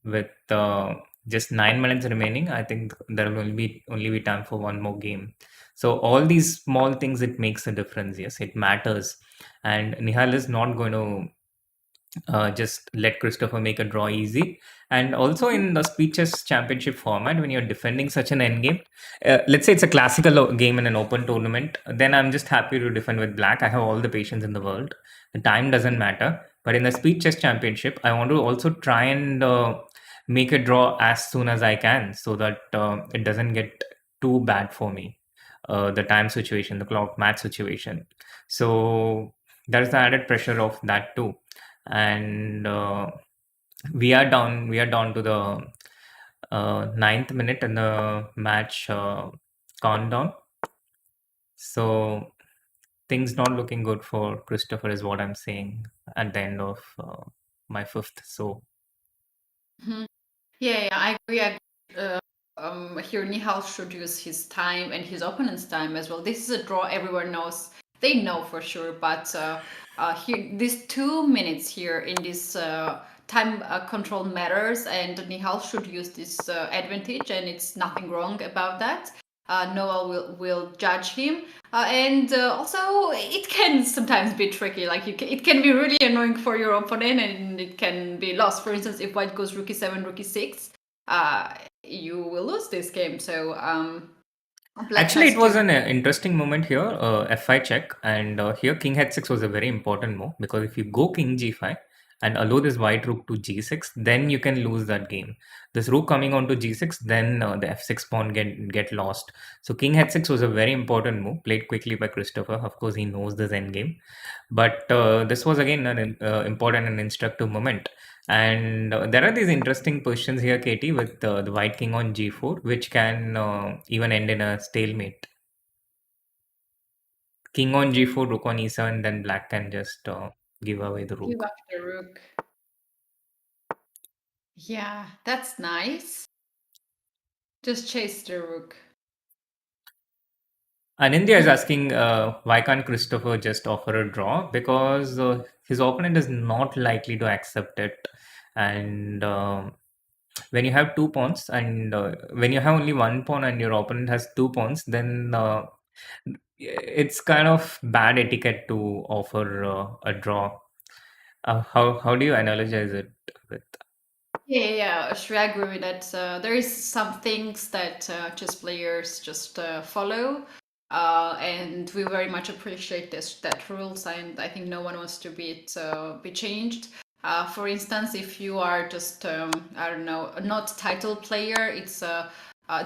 with just 9 minutes remaining, I think there will only be time for one more game. So all these small things, it makes a difference. Yes, it matters. And Nihal is not going to just let Christopher make a draw easy. And also in the Speed Chess Championship format, when you're defending such an endgame, let's say it's a classical game in an open tournament, then I'm just happy to defend with black. I have all the patience in the world. The time doesn't matter. But in the Speed Chess Championship, I want to also try and make a draw as soon as I can so that it doesn't get too bad for me. The time situation, the clock match situation. So there's the added pressure of that too. And we are down to the 9th minute in the match countdown. So things not looking good for Christopher is what I'm saying at the end of my 5th. So Yeah, I agree. Here Nihal should use his time and his opponent's time as well. This is a draw everyone knows. They know for sure, but here these 2 minutes here in this time control matters, and Nihal should use this advantage, and it's nothing wrong about that. Noah will judge him, and also it can sometimes be tricky. Like it can be really annoying for your opponent, and it can be lost. For instance, if white goes rook e7, rook e6, you will lose this game. So actually, it was an interesting moment here. F5 check, and here king h6 was a very important move because if you go king g5 and allow this white rook to g6, then you can lose that game. This rook coming on to g6, then the f6 pawn get lost. So king h6 was a very important move, played quickly by Christopher. Of course, he knows this endgame, but this was again an important and instructive moment. And there are these interesting positions here, Katie, with the white king on g4, which can even end in a stalemate. King on g4, rook on e7, then black can just give away the rook. Give up the rook. Yeah, that's nice. Just chase the rook. Anindya is asking why can't Christopher just offer a draw? Because his opponent is not likely to accept it. And when you have 2 pawns and when you have only 1 pawn and your opponent has 2 pawns, then it's kind of bad etiquette to offer a draw. How do you analogize it with? Yeah. Sure, I agree with that. There is some things that chess players just follow, and we very much appreciate that rules, and I think no one wants to be changed. For instance, if you are just I don't know, not title player, it's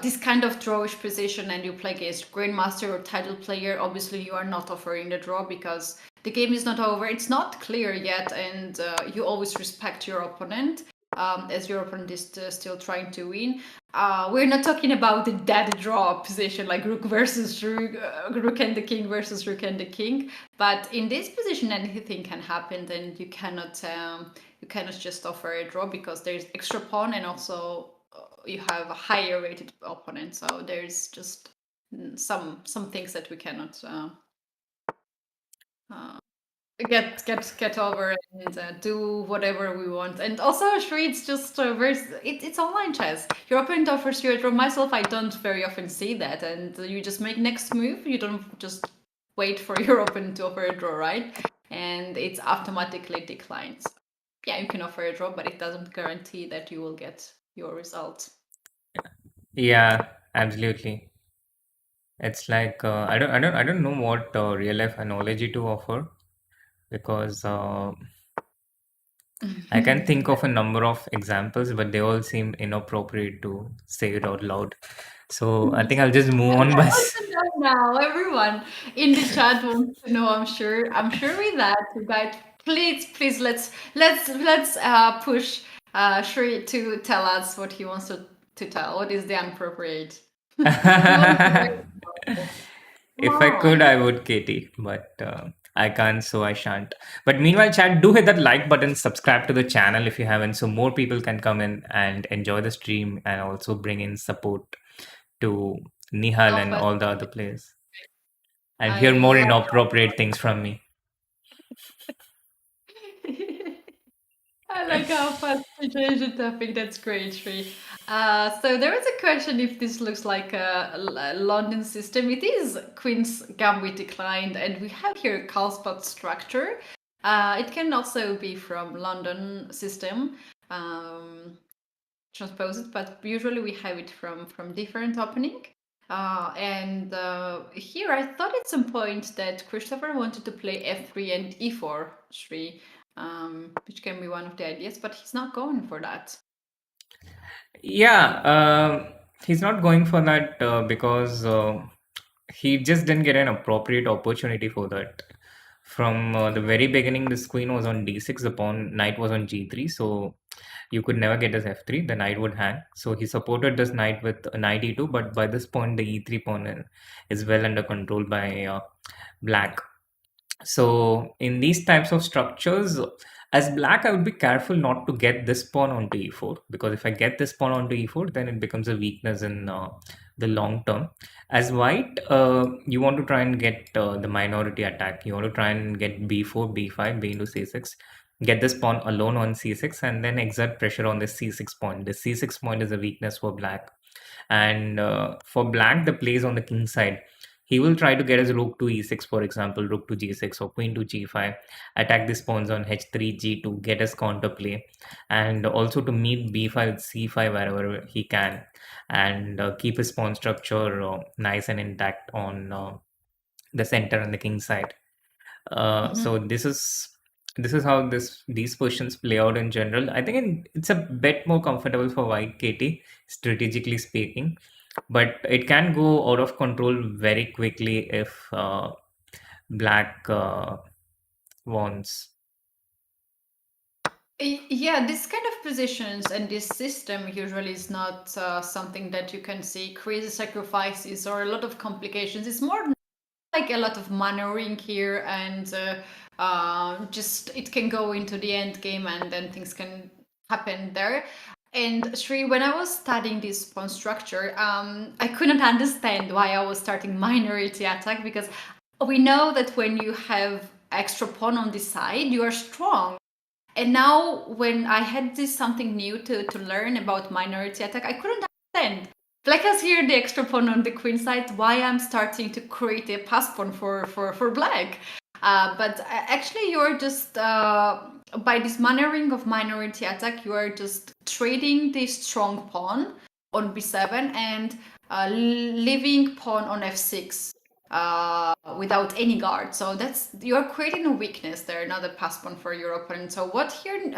this kind of drawish position, and you play against grandmaster or title player. Obviously, you are not offering the draw because the game is not over. It's not clear yet, and you always respect your opponent. As your opponent is still trying to win. We're not talking about the dead draw position like rook versus rook, rook and the king versus rook and the king. But in this position, anything can happen. Then you cannot just offer a draw because there's extra pawn and also you have a higher rated opponent. So there's just some things that we cannot get over and do whatever we want. And also, sure, it's just it's online chess. Your opponent offers you a draw. Myself, I don't very often see that, and you just make next move. You don't just wait for your opponent to offer a draw, right? And it's automatically declined. So, yeah, you can offer a draw, but it doesn't guarantee that you will get your result. Yeah, absolutely. It's like I don't know what real life analogy to offer because I can think of a number of examples, but they all seem inappropriate to say it out loud. So I think I'll just move on Everyone by. wants to know now. Everyone in the chat wants to know. I'm sure. I'm sure with that, you guys. Please, let's push Shri to tell us what he wants to tell. What is the inappropriate? If I could, I would, Katie, but I can't, so I shan't. But meanwhile, chat, do hit that like button, subscribe to the channel if you haven't, so more people can come in and enjoy the stream and also bring in support to Nihal and all the other players. And hear more inappropriate things from me. I like how fast we change the topic. That's great, Shri. So there was a question if this looks like a London system. It is Queen's Gambit declined, and we have here Carlsbad structure. It can also be from London system transposed, but usually we have it from different opening. And here I thought at some point that Christopher wanted to play f3 and e4, Shri, which can be one of the ideas, but he's not going for that. Yeah, he's not going for that because he just didn't get an appropriate opportunity for that. From the very beginning, this queen was on d6, the pawn knight was on g3, so you could never get his f3, the knight would hang. So he supported this knight with knight e2, but by this point, the e3 pawn is well under control by black. So in these types of structures, as black, I would be careful not to get this pawn onto e4, because if I get this pawn onto e4, then it becomes a weakness in the long term. As white, you want to try and get the minority attack. You want to try and get b4, b5, b into c6, get this pawn alone on c6, and then exert pressure on the c6 point. The c6 point is a weakness for black. And for black, the play is on the king side. He will try to get his rook to e6, for example, rook to g6 or queen to g5, attack these pawns on h3, g2, get his counterplay, and also to meet b5, c5 wherever he can, and keep his pawn structure nice and intact on the center and the king side. So this is how these positions play out in general. I think it's a bit more comfortable for white, Katie, strategically speaking, but it can go out of control very quickly if black wants. Yeah, this kind of positions and this system usually is not something that you can see crazy sacrifices or a lot of complications. It's more like a lot of maneuvering here, and just it can go into the end game and then things can happen there. And Shri, when I was studying this pawn structure, I couldn't understand why I was starting minority attack, because we know that when you have extra pawn on this side, you are strong. And now when I had this something new to learn about minority attack, I couldn't understand. Black has here the extra pawn on the queen side, why I'm starting to create a pass pawn for black. But actually, you're just by this manoeuvring of minority attack, you are just trading the strong pawn on b7 and leaving pawn on f6 without any guard. So you're creating a weakness there, not a pass pawn for your opponent. So what here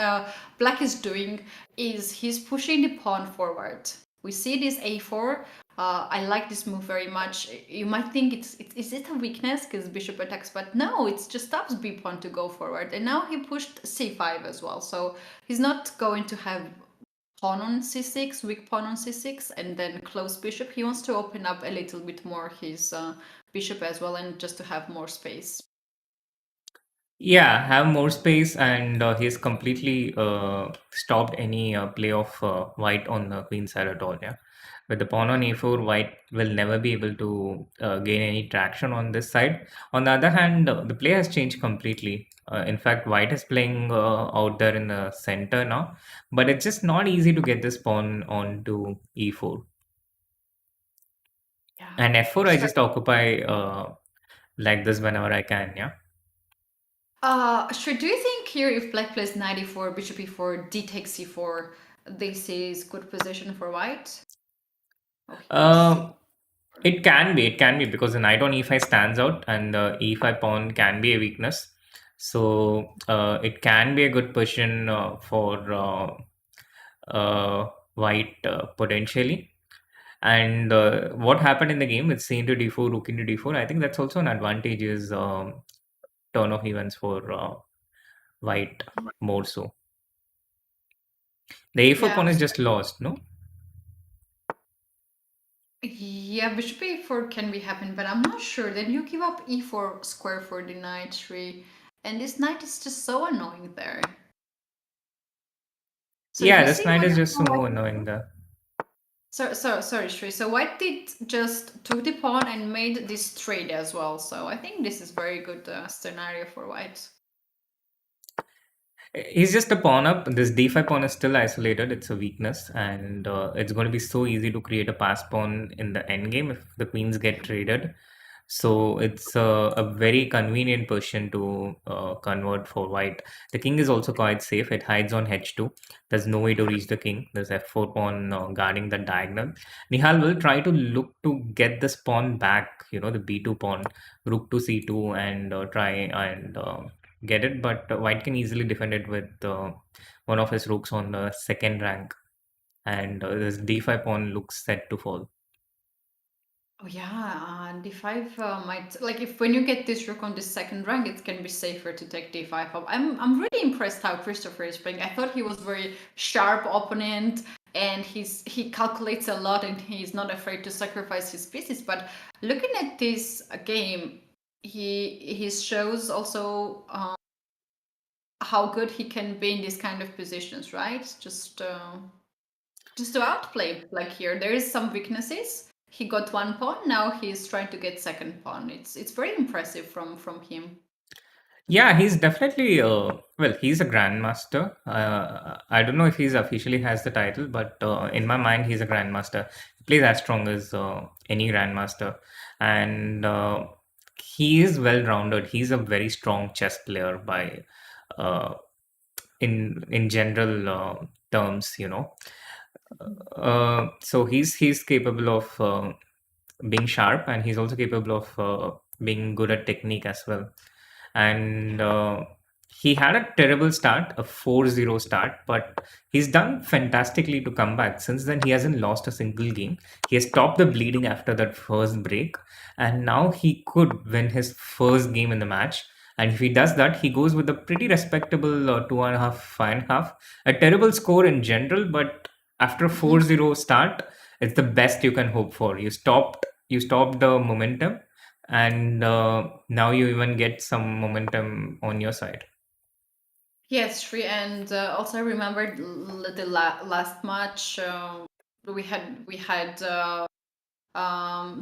Black is doing is he's pushing the pawn forward. We see this a4. I like this move very much. You might think is it a weakness because bishop attacks, but no, it just stops b pawn to go forward. And now he pushed c5 as well, so he's not going to have pawn on c6, weak pawn on c6, and then close bishop. He wants to open up a little bit more his bishop as well, and just to have more space. Yeah, have more space, and he's completely stopped any play of white on the queen side at all. Yeah, with the pawn on a4, white will never be able to gain any traction on this side. On the other hand, the play has changed completely. In fact, white is playing out there in the center now, but it's just not easy to get this pawn onto e4. Yeah. And f4, I just occupy like this whenever I can. Yeah. Sure. Do you think here if Black plays knight e4, bishop e4, d takes c4, this is good position for white? It can be because the knight on e5 stands out, and the e5 pawn can be a weakness. So it can be a good position for white potentially. And what happened in the game with c into d4, rook into d4, I think that's also an advantageous turn of events for white more so. The a4 pawn is just lost, no? Yeah, bishop a4 can be happen, but I'm not sure. Then you give up e4 square for the knight tree, and this knight is just so annoying there. So yeah, this knight is just so annoying there. Sorry, Shri. So white did just took the pawn and made this trade as well. So I think this is very good scenario for white. He's just a pawn up. This d5 pawn is still isolated. It's a weakness, and it's going to be so easy to create a pass pawn in the endgame if the queens get traded. So it's a very convenient position to convert for white. The king is also quite safe. It hides on h2. There's no way to reach the king. There's f4 pawn guarding the diagonal. Nihal will try to look to get this pawn back, the b2 pawn, rook to c2, and try and get it. But white can easily defend it with one of his rooks on the second rank. And this d5 pawn looks set to fall. Oh yeah, d5 might if when you get this rook on the second rank, it can be safer to take d5 up. I'm really impressed how Christopher is playing. I thought he was very sharp opponent, and he calculates a lot, and he's not afraid to sacrifice his pieces. But looking at this game, he shows also how good he can be in these kind of positions, right? Just to outplay here. There is some weaknesses. He got one pawn. Now he's trying to get second pawn. It's very impressive from him. Yeah, he's definitely he's a grandmaster. I don't know if he's officially has the title, but in my mind, he's a grandmaster. He plays as strong as any grandmaster, and he is well rounded. He's a very strong chess player by in general terms, so he's capable of being sharp, and he's also capable of being good at technique as well. And he had a terrible start, a 4-0 start, but he's done fantastically to come back. Since then, he hasn't lost a single game. He has stopped the bleeding after that first break, and now he could win his first game in the match. And if he does that, he goes with a pretty respectable 2.5, 5.5. A terrible score in general, but after a 4-0 start, it's the best you can hope for. You stopped the momentum, and now you even get some momentum on your side. Yes, Shri, and also I remembered the last match. We had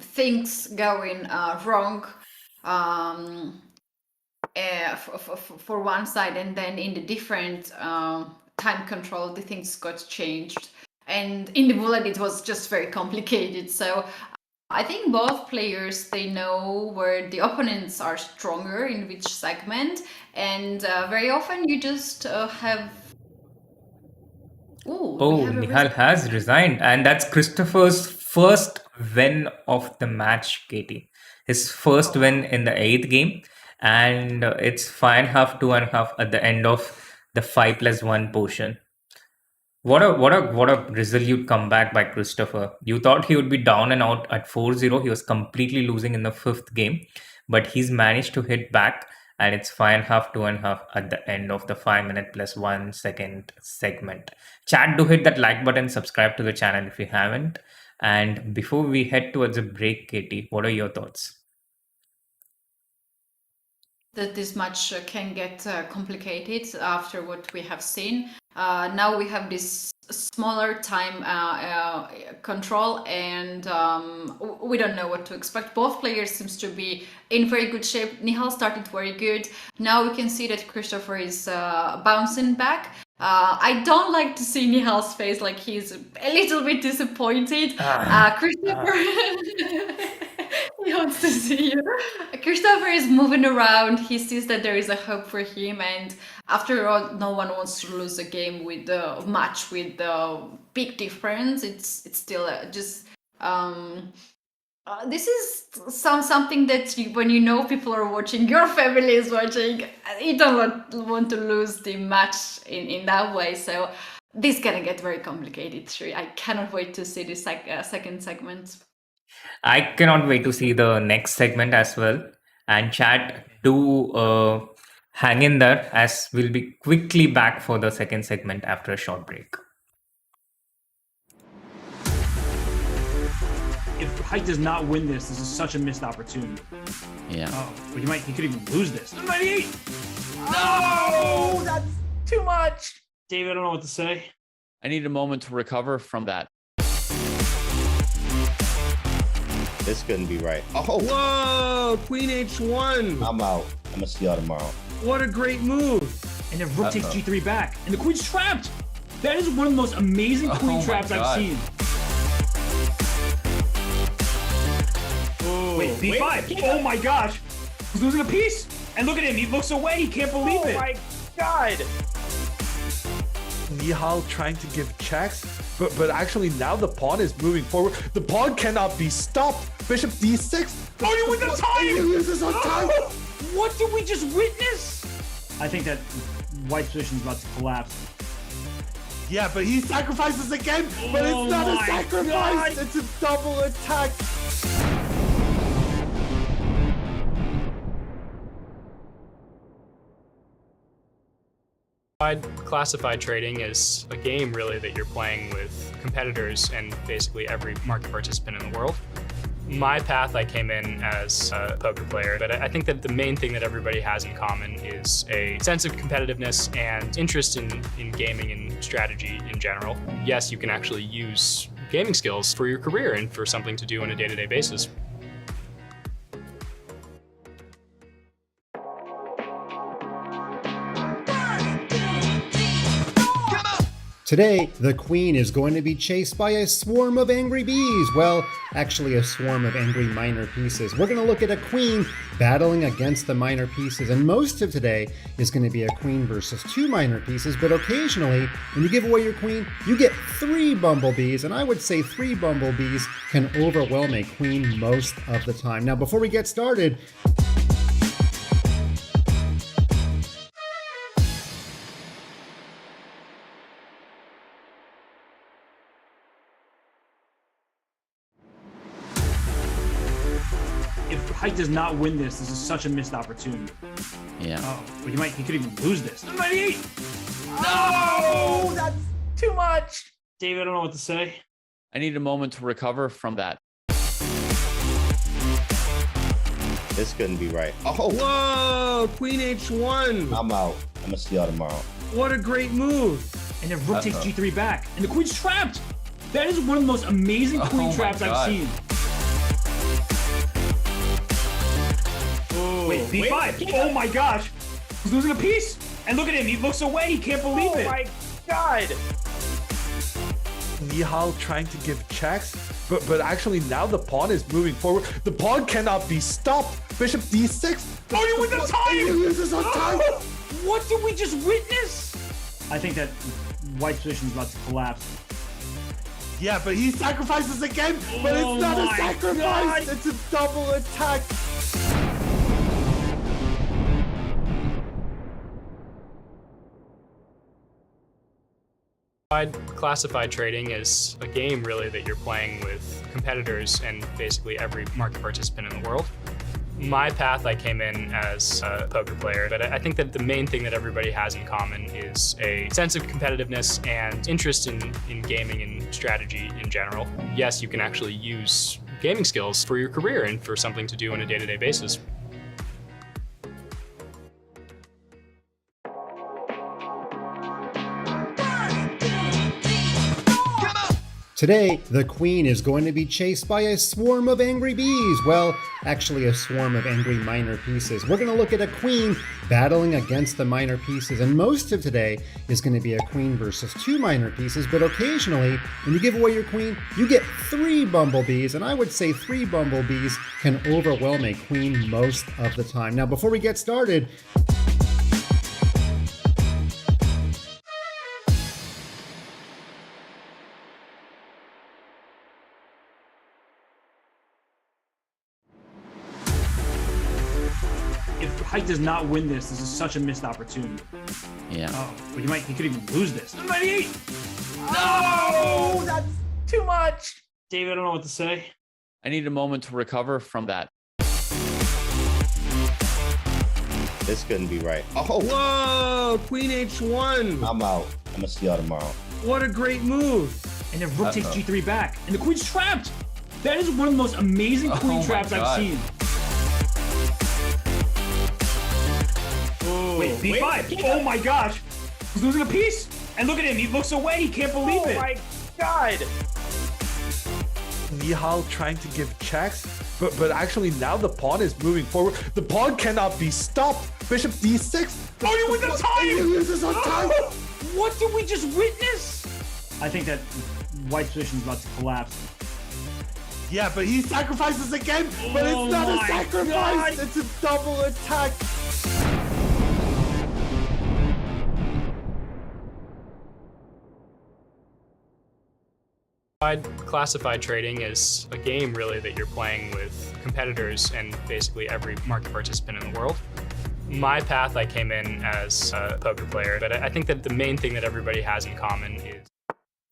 things going wrong for one side, and then in the different time control, the things got changed, and in the bullet it was just very complicated. So I think both players, they know where the opponents are stronger in which segment, and very often you just have. Ooh, we Oh, have a Nihal has resigned, and that's Christopher's first win of the match, Katie. His first win in the eighth game, and it's 5.5, 2.5 at the end of the 5+1 portion. What a resolute comeback by Christopher. You thought he would be down and out at 4-0. He was completely losing in the fifth game, but he's managed to hit back, and it's 5.5, 2.5 at the end of the 5 minute plus 1 second segment. Chat, do hit that like button, subscribe to the channel if you haven't. And before we head towards a break, Katie, what are your thoughts? That this match can get complicated after what we have seen. Now we have this smaller time control, and we don't know what to expect. Both players seems to be in very good shape. Nihal started very good. Now we can see that Christopher is bouncing back. I don't like to see Nihal's face, like he's a little bit disappointed. Christopher he wants to see you. Christopher is moving around. He sees that there is a hope for him, and after all, no one wants to lose a game with the match with the big difference. It's still just this is something that when you know people are watching, your family is watching, you don't want to lose the match in that way. So this is gonna get very complicated. I cannot wait to see the second segment. I cannot wait to see the next segment as well. And chat, do hang in there, as we'll be quickly back for the second segment after a short break. If Height does not win this is such a missed opportunity. Yeah. Oh, he could even lose this. 98! No, that's too much. David, I don't know what to say. I need a moment to recover from that. This couldn't be right. Oh, Whoa, Queen H1. I'm out. I'm gonna see y'all tomorrow. What a great move. And then Rook takes G3 back, and the queen's trapped. That is one of the most amazing queen traps I've seen. Ooh, Wait, B5. Oh my gosh. He's losing a piece. And look at him. He looks away. He can't believe it. Oh my god. Nihal trying to give checks, but actually now the pawn is moving forward. The pawn cannot be stopped. Bishop D6. Oh, you win the time! He loses on time. What did we just witness? I think that White's position is about to collapse. Yeah, but he sacrifices again. But it's not a my sacrifice. God. It's a double attack. Classified trading is a game really that you're playing with competitors and basically every market participant in the world. My path, I came in as a poker player, but I think that the main thing that everybody has in common is a sense of competitiveness and interest in gaming and strategy in general. Yes, you can actually use gaming skills for your career and for something to do on a day-to-day basis. Today, the queen is going to be chased by a swarm of angry bees. Well, actually a swarm of angry minor pieces. We're going to look at a queen battling against the minor pieces, and most of today is going to be a queen versus two minor pieces, but occasionally, when you give away your queen, you get 3 bumblebees, and I would say 3 bumblebees can overwhelm a queen most of the time. Now, before we get started, If Height does not win this is such a missed opportunity. Yeah. Oh, he could even lose this. 98! No, that's too much. David, I don't know what to say. I need a moment to recover from that. This couldn't be right. Oh, Whoa, Queen H1. I'm out. I'm gonna see y'all tomorrow. What a great move. And then Rook takes G3 back, and the queen's trapped. That is one of the most amazing queen traps I've seen. Wait, B5. Oh my gosh. He's losing a piece. And look at him. He looks away. He can't believe it. Oh my god. Nihal trying to give checks, but actually now the pawn is moving forward. The pawn cannot be stopped. Bishop d6. Oh, you win the time! He loses on time. What did we just witness? I think that white's position is about to collapse. Yeah, but he sacrifices again. But Oh it's not a my sacrifice. God. It's a double attack. I'd classify trading as a game really that you're playing with competitors and basically every market participant in the world. My path, I came in as a poker player, but I think that the main thing that everybody has in common is a sense of competitiveness and interest in gaming and strategy in general. Yes, you can actually use gaming skills for your career and for something to do on a day-to-day basis. Today, the queen is going to be chased by a swarm of angry bees. Well, actually a swarm of angry minor pieces. We're going to look at a queen battling against the minor pieces, and most of today is going to be a queen versus two minor pieces, but occasionally, when you give away your queen, you get 3 bumblebees, and I would say 3 bumblebees can overwhelm a queen most of the time. Now, before we get started, If White does not win this is such a missed opportunity. Yeah. Oh, but he could even lose this. 98! No, that's too much. David, I don't know what to say. I need a moment to recover from that. This couldn't be right. Oh, Whoa, Queen H1. I'm out. I'm gonna see y'all tomorrow. What a great move. And then Rook takes G3 back, and the queen's trapped. That is one of the most amazing queen my traps I've God. seen. Wait, B5. Oh my gosh. He's losing a piece. And look at him. He looks away. He can't believe Oh it. my God. Nihal trying to give checks, but actually now the pawn is moving forward. The pawn cannot be stopped. Bishop d6. Oh, you win the time! He loses on time. What did we just witness? I think that white's position is about to collapse. Yeah, but he sacrifices again. But Oh it's not a my sacrifice. God. It's a double attack. I'd classify trading as a game really that you're playing with competitors and basically every market participant in the world. My path, I came in as a poker player, but I think that the main thing that everybody has in common is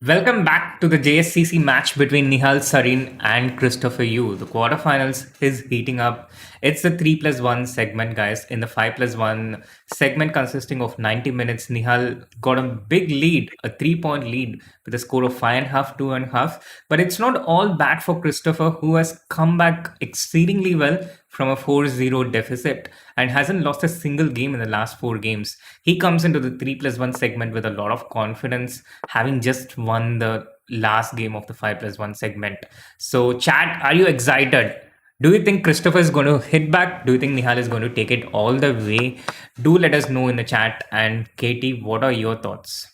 Welcome back to the JSCC match between Nihal Sarin and Christopher Yu. The quarterfinals is heating up. It's the 3+1 segment, guys. In the 5+1 segment consisting of 90 minutes, Nihal got a big lead, a 3-point lead with a score of 5.5, 2.5. But it's not all bad for Christopher, who has come back exceedingly well from a 4-0 deficit and hasn't lost a single game in the last 4 games. He comes into the 3+1 segment with a lot of confidence, having just won the last game of the 5+1 segment. So, chat, are you excited? Do you think Christopher is going to hit back? Do you think Nihal is going to take it all the way? Do let us know in the chat. And Katie, what are your thoughts?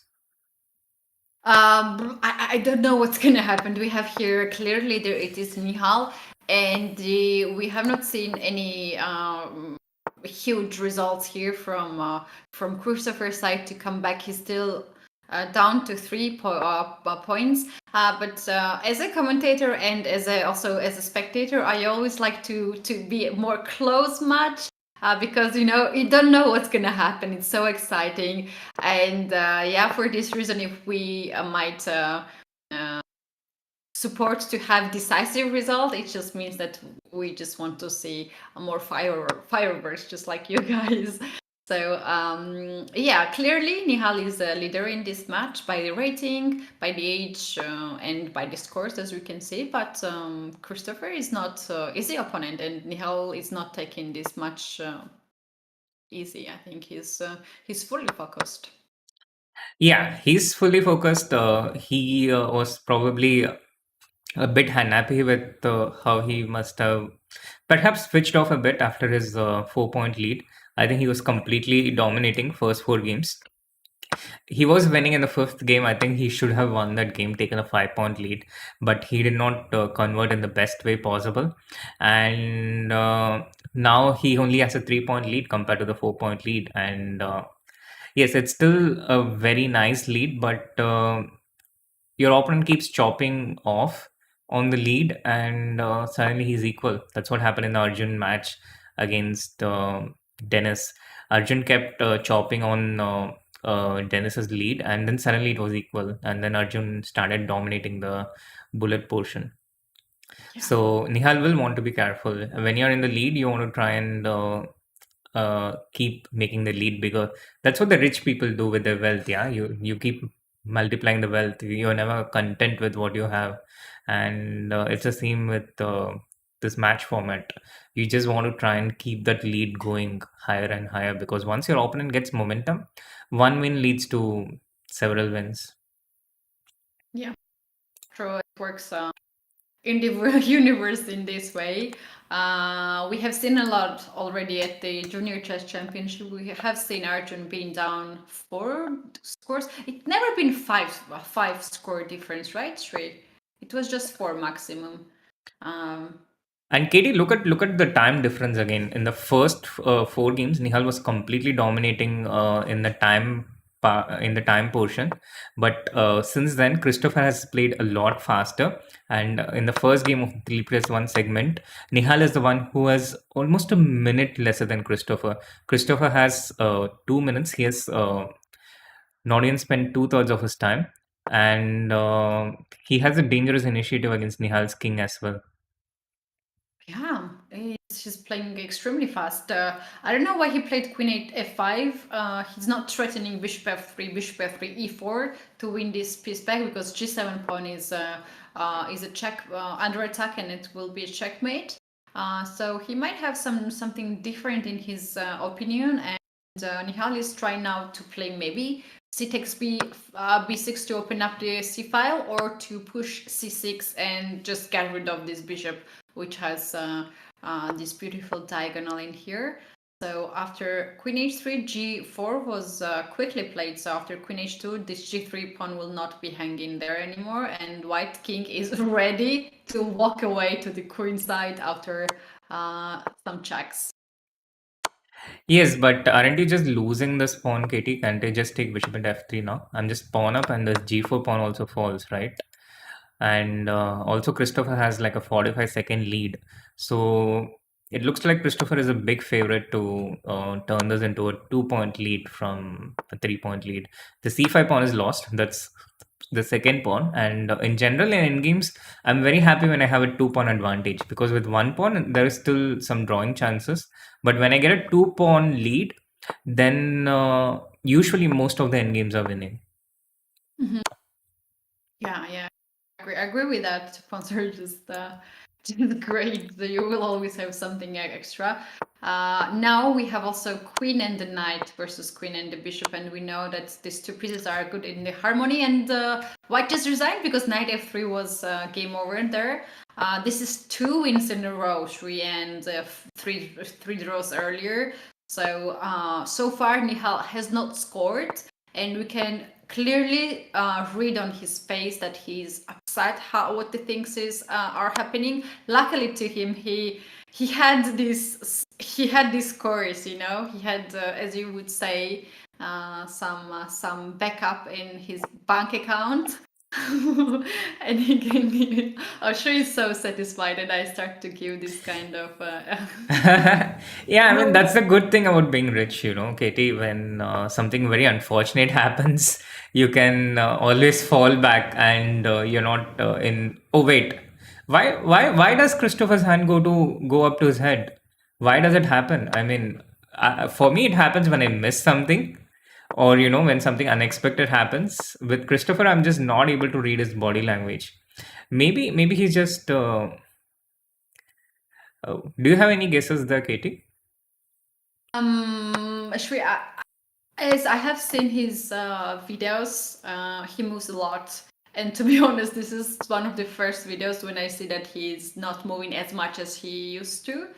I don't know what's gonna happen. We have here clearly there it is Nihal, and we have not seen any huge results here from Christopher's side to come back. He's still down to 3 points. But as a commentator and also as a spectator, I always like to be a more close match. Because you don't know what's gonna happen. It's so exciting, and yeah, for this reason, if we might support to have decisive result, it just means that we just want to see more fireworks, just like you guys. So yeah, clearly Nihal is a leader in this match by the rating, by the age, and by the scores, as we can see. But Christopher is not easy opponent, and Nihal is not taking this match easy. I think he's fully focused. Yeah, he's fully focused. He was probably a bit unhappy with how he must have perhaps switched off a bit after his 4-point lead. I think he was completely dominating first 4 games. He was winning in the fifth game. I think he should have won that game, taken a 5 point lead, but he did not convert in the best way possible. And now he only has a 3 point lead compared to the 4 point lead. And yes, it's still a very nice lead, but your opponent keeps chopping off on the lead, and suddenly he's equal. That's what happened in the Arjun match against Dennis. Arjun kept chopping on Dennis's lead, and then suddenly it was equal, and then Arjun started dominating the bullet portion. Yeah. So Nihal will want to be careful. When you're in the lead, you want to try and keep making the lead bigger. That's what the rich people do with their wealth. Yeah, you keep multiplying the wealth. You're never content with what you have, and it's the same with this match format. You just want to try and keep that lead going higher and higher, because once your opponent gets momentum, one win leads to several wins. Yeah, true. It works in the universe in this way. We have seen a lot already at the Junior Chess Championship. We have seen Arjun being down 4 scores. It never been five score difference, right, Sri? It was just 4 maximum. And Katie, look at the time difference again. In the first 4 games, Nihal was completely dominating in the time portion. But since then, Christopher has played a lot faster. And in the first game of 3+1 segment, Nihal is the one who has almost a minute lesser than Christopher. Christopher has 2 minutes. He has not even spent 2/3 of his time. And he has a dangerous initiative against Nihal's king as well. Yeah, he's playing extremely fast. I don't know why he played Queen 8 F5. He's not threatening Bishop F3, Bishop F3, E4 to win this piece back, because G7 pawn is a check under attack, and it will be a checkmate. So he might have something different in his opinion, and Nihal is trying now to play maybe C takes B6 to open up the C file, or to push C6 and just get rid of this bishop, which has this beautiful diagonal in here. So after Queen H3, G4 was quickly played. So after Queen H2, this G3 pawn will not be hanging there anymore, and White King is ready to walk away to the queen side after some checks. Yes, but aren't you just losing this pawn, Katie? Can't I just take bishop at f3 now? I'm just pawn up, and the g4 pawn also falls, right? And also Christopher has like a 45-second lead. So it looks like Christopher is a big favorite to turn this into a 2-point lead from a 3-point lead. The c5 pawn is lost. That's the second pawn. And in general, in endgames, I'm very happy when I have a 2-pawn advantage, because with 1 pawn, there is still some drawing chances. But when I get a 2-pawn lead, then usually most of the endgames are winning. Mm-hmm. Yeah. I agree with that. Pawns are just great. So you will always have something extra. Now we have also queen and the knight versus queen and the bishop, and we know that these two pieces are good in the harmony, and white just resigned because knight f3 was game over there. This is 2 wins in a row, Sri, and three draws earlier. So so far Nihal has not scored, and we can clearly read on his face that he's upset what the things are happening. Luckily to him, he had this course, you know. He had, as you would say, some backup in his bank account. And he gave me, I'm sure he's so satisfied, and I start to give this kind of yeah, I mean, that's the good thing about being rich, you know, Katie. When something very unfortunate happens, you can always fall back, and you're not in. Oh wait, why does Christopher's hand go up to his head? Why does it happen? I mean, for me, it happens when I miss something, or you know, when something unexpected happens. With Christopher, I'm just not able to read his body language. Maybe he's just do you have any guesses there, Katie? Shri, as I have seen his videos, he moves a lot, and to be honest, this is one of the first videos when I see that he's not moving as much as he used to.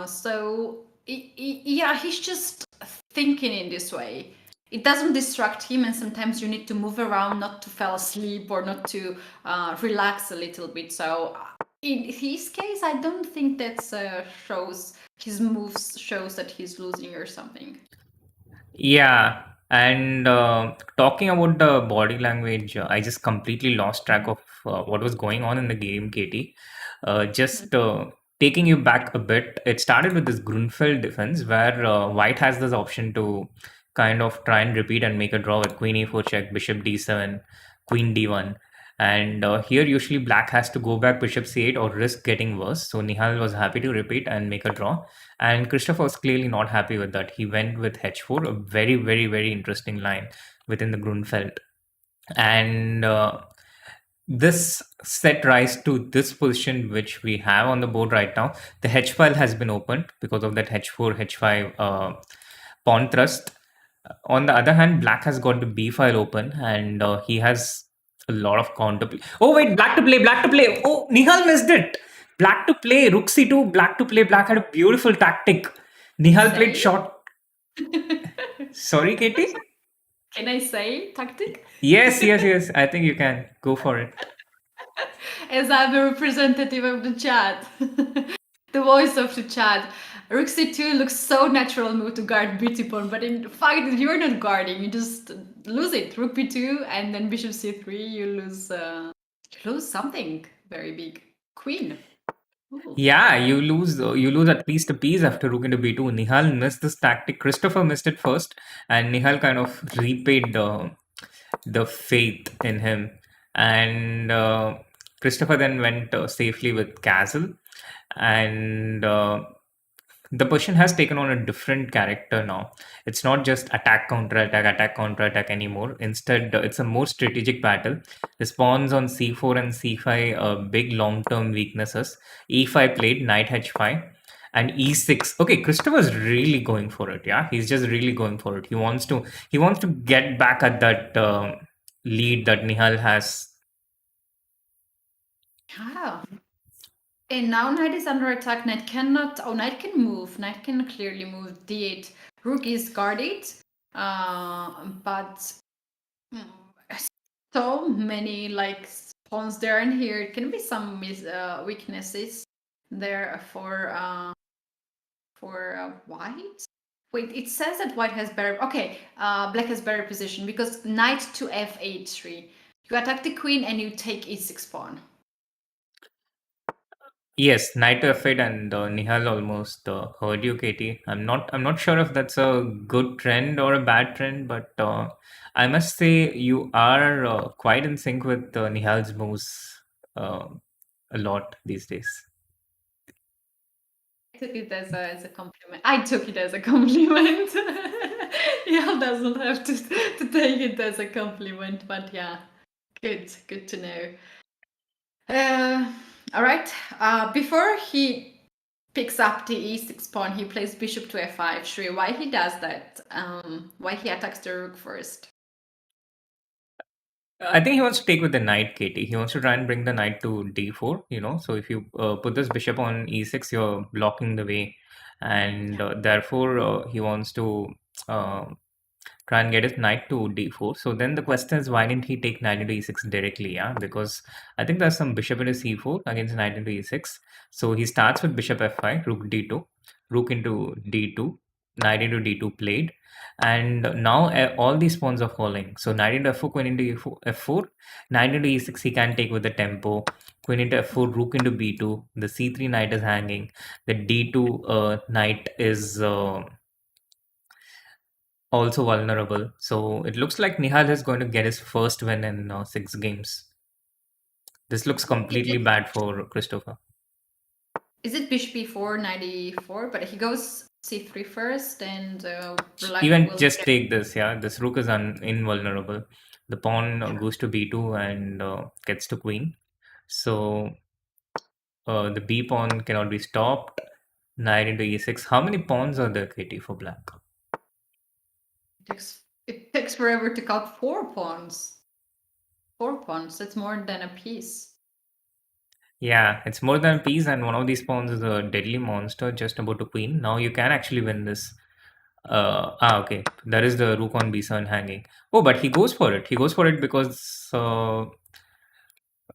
So yeah, he's just thinking in this way. it doesn't distract him, and sometimes you need to move around not to fall asleep or not to relax a little bit. So in his case, I don't think that shows his moves shows that he's losing or something. Yeah, and talking about the body language, I just completely lost track of what was going on in the game, Katie. Just taking you back a bit, it started with this Grunfeld defense where White has this option to kind of try and repeat and make a draw with Queen E4 check, Bishop D7, Queen D1. And here, usually Black has to go back Bishop C8 or risk getting worse. So Nihal was happy to repeat and make a draw. And Christopher was clearly not happy with that. He went with H4, a very, very, very interesting line within the Grunfeld. And this set rise to this position which we have on the board right now. The H file has been opened because of that H4, H5 pawn thrust. On the other hand, Black has got the B file open and he has a lot of counter play. Oh wait, Black to play, Black to play. Oh, Nihal missed it. Black to play, Rook C2, Black to play. Black had a beautiful tactic. Nihal played short. Sorry, Katie? Can I say tactic? Yes, yes, yes. I think you can. Go for it. As I'm a representative of the chat, the voice of the chat. Rook C2 looks so natural move to guard BT pawn, but in fact you're not guarding, you just lose it. Rook B2 and then Bishop C3, you lose something very big. Queen. Ooh. Yeah, you lose at least a piece after Rook into B2. Nihal missed this tactic. Christopher missed it first, and Nihal kind of repaid the faith in him. And Christopher then went safely with Castle, and the position has taken on a different character now. It's not just attack counter attack anymore. Instead, it's a more strategic battle. The pawns on c4 and c5 are big long-term weaknesses. e5 played, knight h5, and e6. Okay, Christopher's really going for it. Yeah, he's just really going for it. He wants to get back at that lead that Nihal has. Yeah. And now knight is under attack. Knight cannot. Oh, knight can move. Knight can clearly move d8. Rook is guarded. But so many like pawns there and here. It can be some weaknesses there for white. Wait, it says that white has better. Okay, black has better position because knight to f8-3. You attack the queen and you take e6 pawn. Yes, knight to f8, and Nihal almost heard you, Katie. I'm not sure if that's a good trend or a bad trend, but I must say you are quite in sync with Nihal's moves a lot these days. I took it as a compliment. I took it as a compliment. Yeah, doesn't have to take it as a compliment, but yeah, good to know. All right. Before he picks up the e6 pawn, he plays bishop to f5. Shri, why he does that? Why he attacks the rook first? I think he wants to take with the knight, Katie. He wants to try and bring the knight to d4, So if you put this bishop on e6, you're blocking the way. And therefore, he wants to try and get his knight to d4. So then the question is, why didn't he take knight into e6 directly? Yeah, because I think there's some bishop into c4 against knight into e6. So he starts with bishop f5, rook d2, rook into d2, knight into d2 played. And now all these pawns are falling. So knight into f4, queen into f4, knight into e6 he can take with the tempo. Queen into f4, rook into b2. The c3 knight is hanging. The d2 knight is also vulnerable. So it looks like Nihal is going to get his first win in 6 games. This looks completely bad for Christopher. Is it bishop e4, knight e4? But he goes c3 first and even just take this. Yeah, this rook is invulnerable. The pawn goes to b2 and gets to queen. So the b pawn cannot be stopped. Knight into e6. How many pawns are there, Katie, for black? It takes forever to cut 4 pawns. 4 pawns, that's more than a piece. Yeah, it's more than a piece, and one of these pawns is a deadly monster just about to queen. Now you can actually win this. Okay. There is the rook on b7 hanging. Oh, but he goes for it. He goes for it because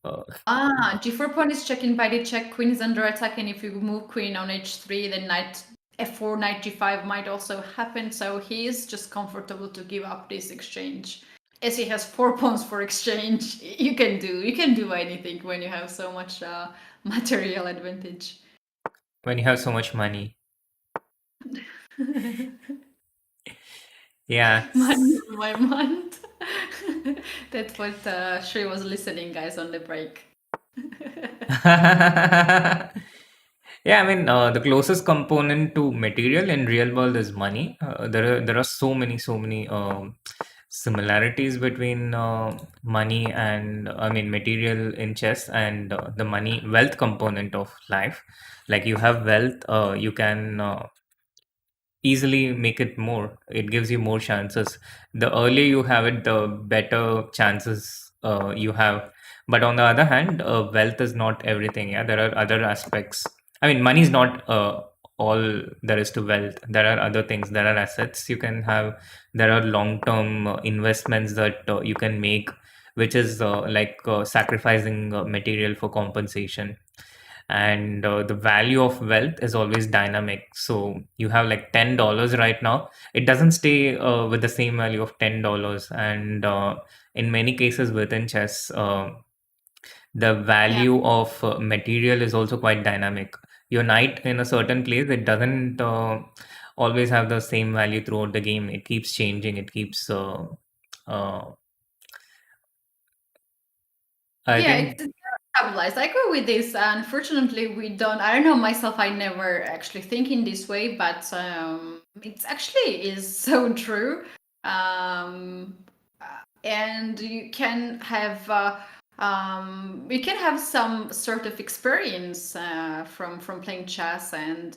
G4 pawn is checking by the check, queen is under attack, and if you move queen on h3, then knight f4, knight g5 might also happen, so he is just comfortable to give up this exchange. As he has 4 pawns for exchange, you can do anything when you have so much material advantage. when you have so much money. Yeah. Money on my mind. That's what Shri was listening, guys, on the break. Yeah, I mean, the closest component to material in real world is money. There are so many similarities between money and I mean material in chess and the money wealth component of life. Like you have wealth, you can easily make it more. It gives you more chances. The earlier you have it, the better chances you have. But on the other hand, wealth is not everything. Yeah, there are other aspects. I mean, money is not all there is to wealth. There are other things. There are assets you can have. There are long-term investments that you can make, which is like sacrificing material for compensation. And the value of wealth is always dynamic. So you have like $10 right now, it doesn't stay with the same value of $10. And in many cases within chess, the value of material is also quite dynamic. Your knight in a certain place, it doesn't always have the same value throughout the game. It keeps changing. It keeps uh, I Yeah, think it's stabilized. I agree with this. Unfortunately, we don't. I don't know myself. I never actually think in this way, but it's actually is so true. And you can have some sort of experience from playing chess, and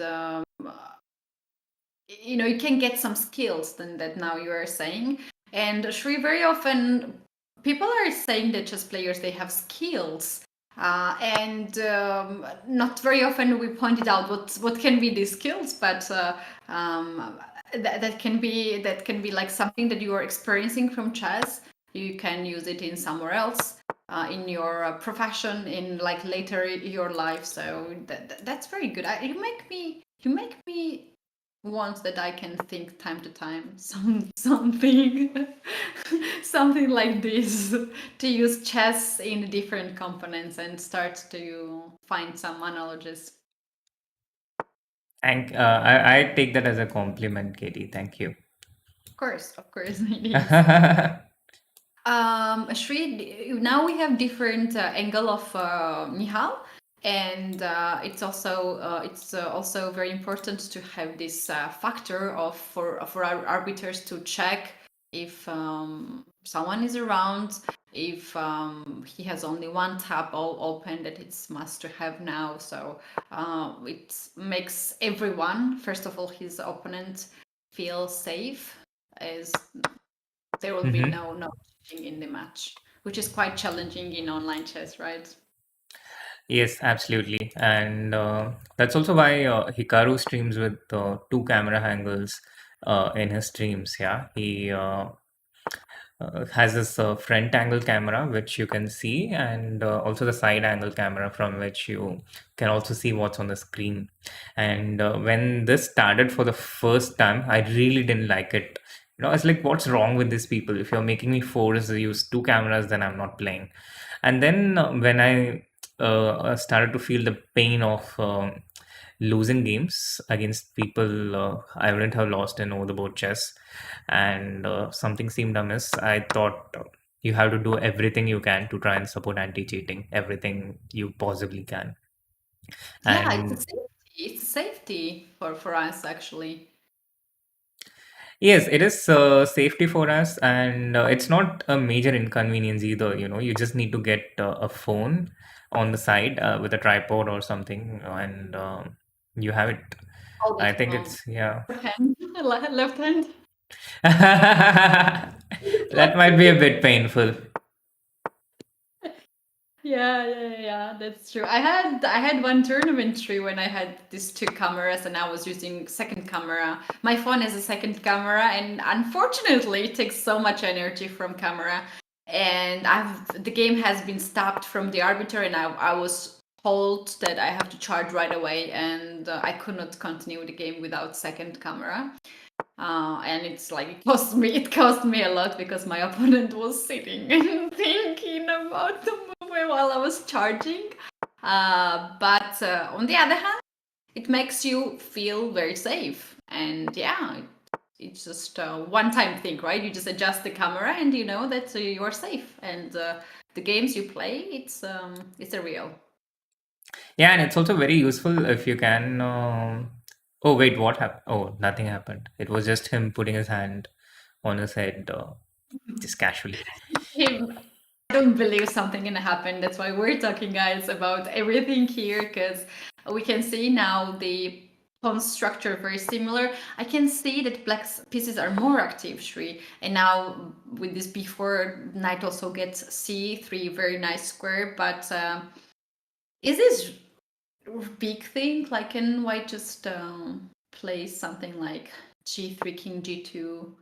you can get some skills than that now you are saying. And Shri, very often people are saying that chess players they have skills, and not very often we pointed out what can be these skills, but that can be like something that you are experiencing from chess. You can use it in somewhere else, in your profession, in like later your life. So that's very good. You make me want that I can think time to time something something like this, to use chess in different components and start to find some analogies. I take that as a compliment, Katie. Thank you. Of course it is. Shri, now we have different angle of Nihal, and it's also very important to have this factor of for our arbiters to check if someone is around, if he has only one tab all open, that it's must to have now. So it makes everyone, first of all, his opponent, feel safe, as there will be Mhm. no cheating in the match, which is quite challenging in online chess, right? Yes, absolutely. And that's also why Hikaru streams with two camera angles in his streams. Yeah, he has this front angle camera which you can see, and also the side angle camera from which you can also see what's on the screen. And when this started for the first time, I really didn't like it. It's like, what's wrong with these people? If you're making me force to use two cameras, then I'm not playing. And then when I started to feel the pain of losing games against people I wouldn't have lost in over the board chess, and something seemed amiss. I thought you have to do everything you can to try and support anti-cheating, everything you possibly can. Yeah, it's a And safety. It's a safety for us actually. yes, it is safety for us, and it's not a major inconvenience either. You just need to get a phone on the side with a tripod or something, and you have it. Hold I it think from it's, yeah. left hand, left hand. That might be a bit painful. Yeah, that's true. I had one tournament tree when I had these two cameras and I was using second camera. My phone has a second camera and unfortunately it takes so much energy from camera. And the game has been stopped from the arbiter and I was told that I have to charge right away and I could not continue the game without second camera. And it's like it cost me a lot because my opponent was sitting and thinking about the movie while I was charging. But on the other hand, it makes you feel very safe. And yeah, it's just a one-time thing, right? You just adjust the camera and you know that you are safe. And the games you play, it's a real. Yeah, and it's also very useful if you can. Oh wait, what happened? Oh, nothing happened. It was just him putting his hand on his head, just casually. Him. I don't believe something gonna happen. That's why we're talking, guys, about everything here because we can see now the pawn structure very similar. I can see that black's pieces are more active, Shri, and now with this b4, knight also gets c3, very nice square. But is this big thing? Like, can white just play something like g3, king g2?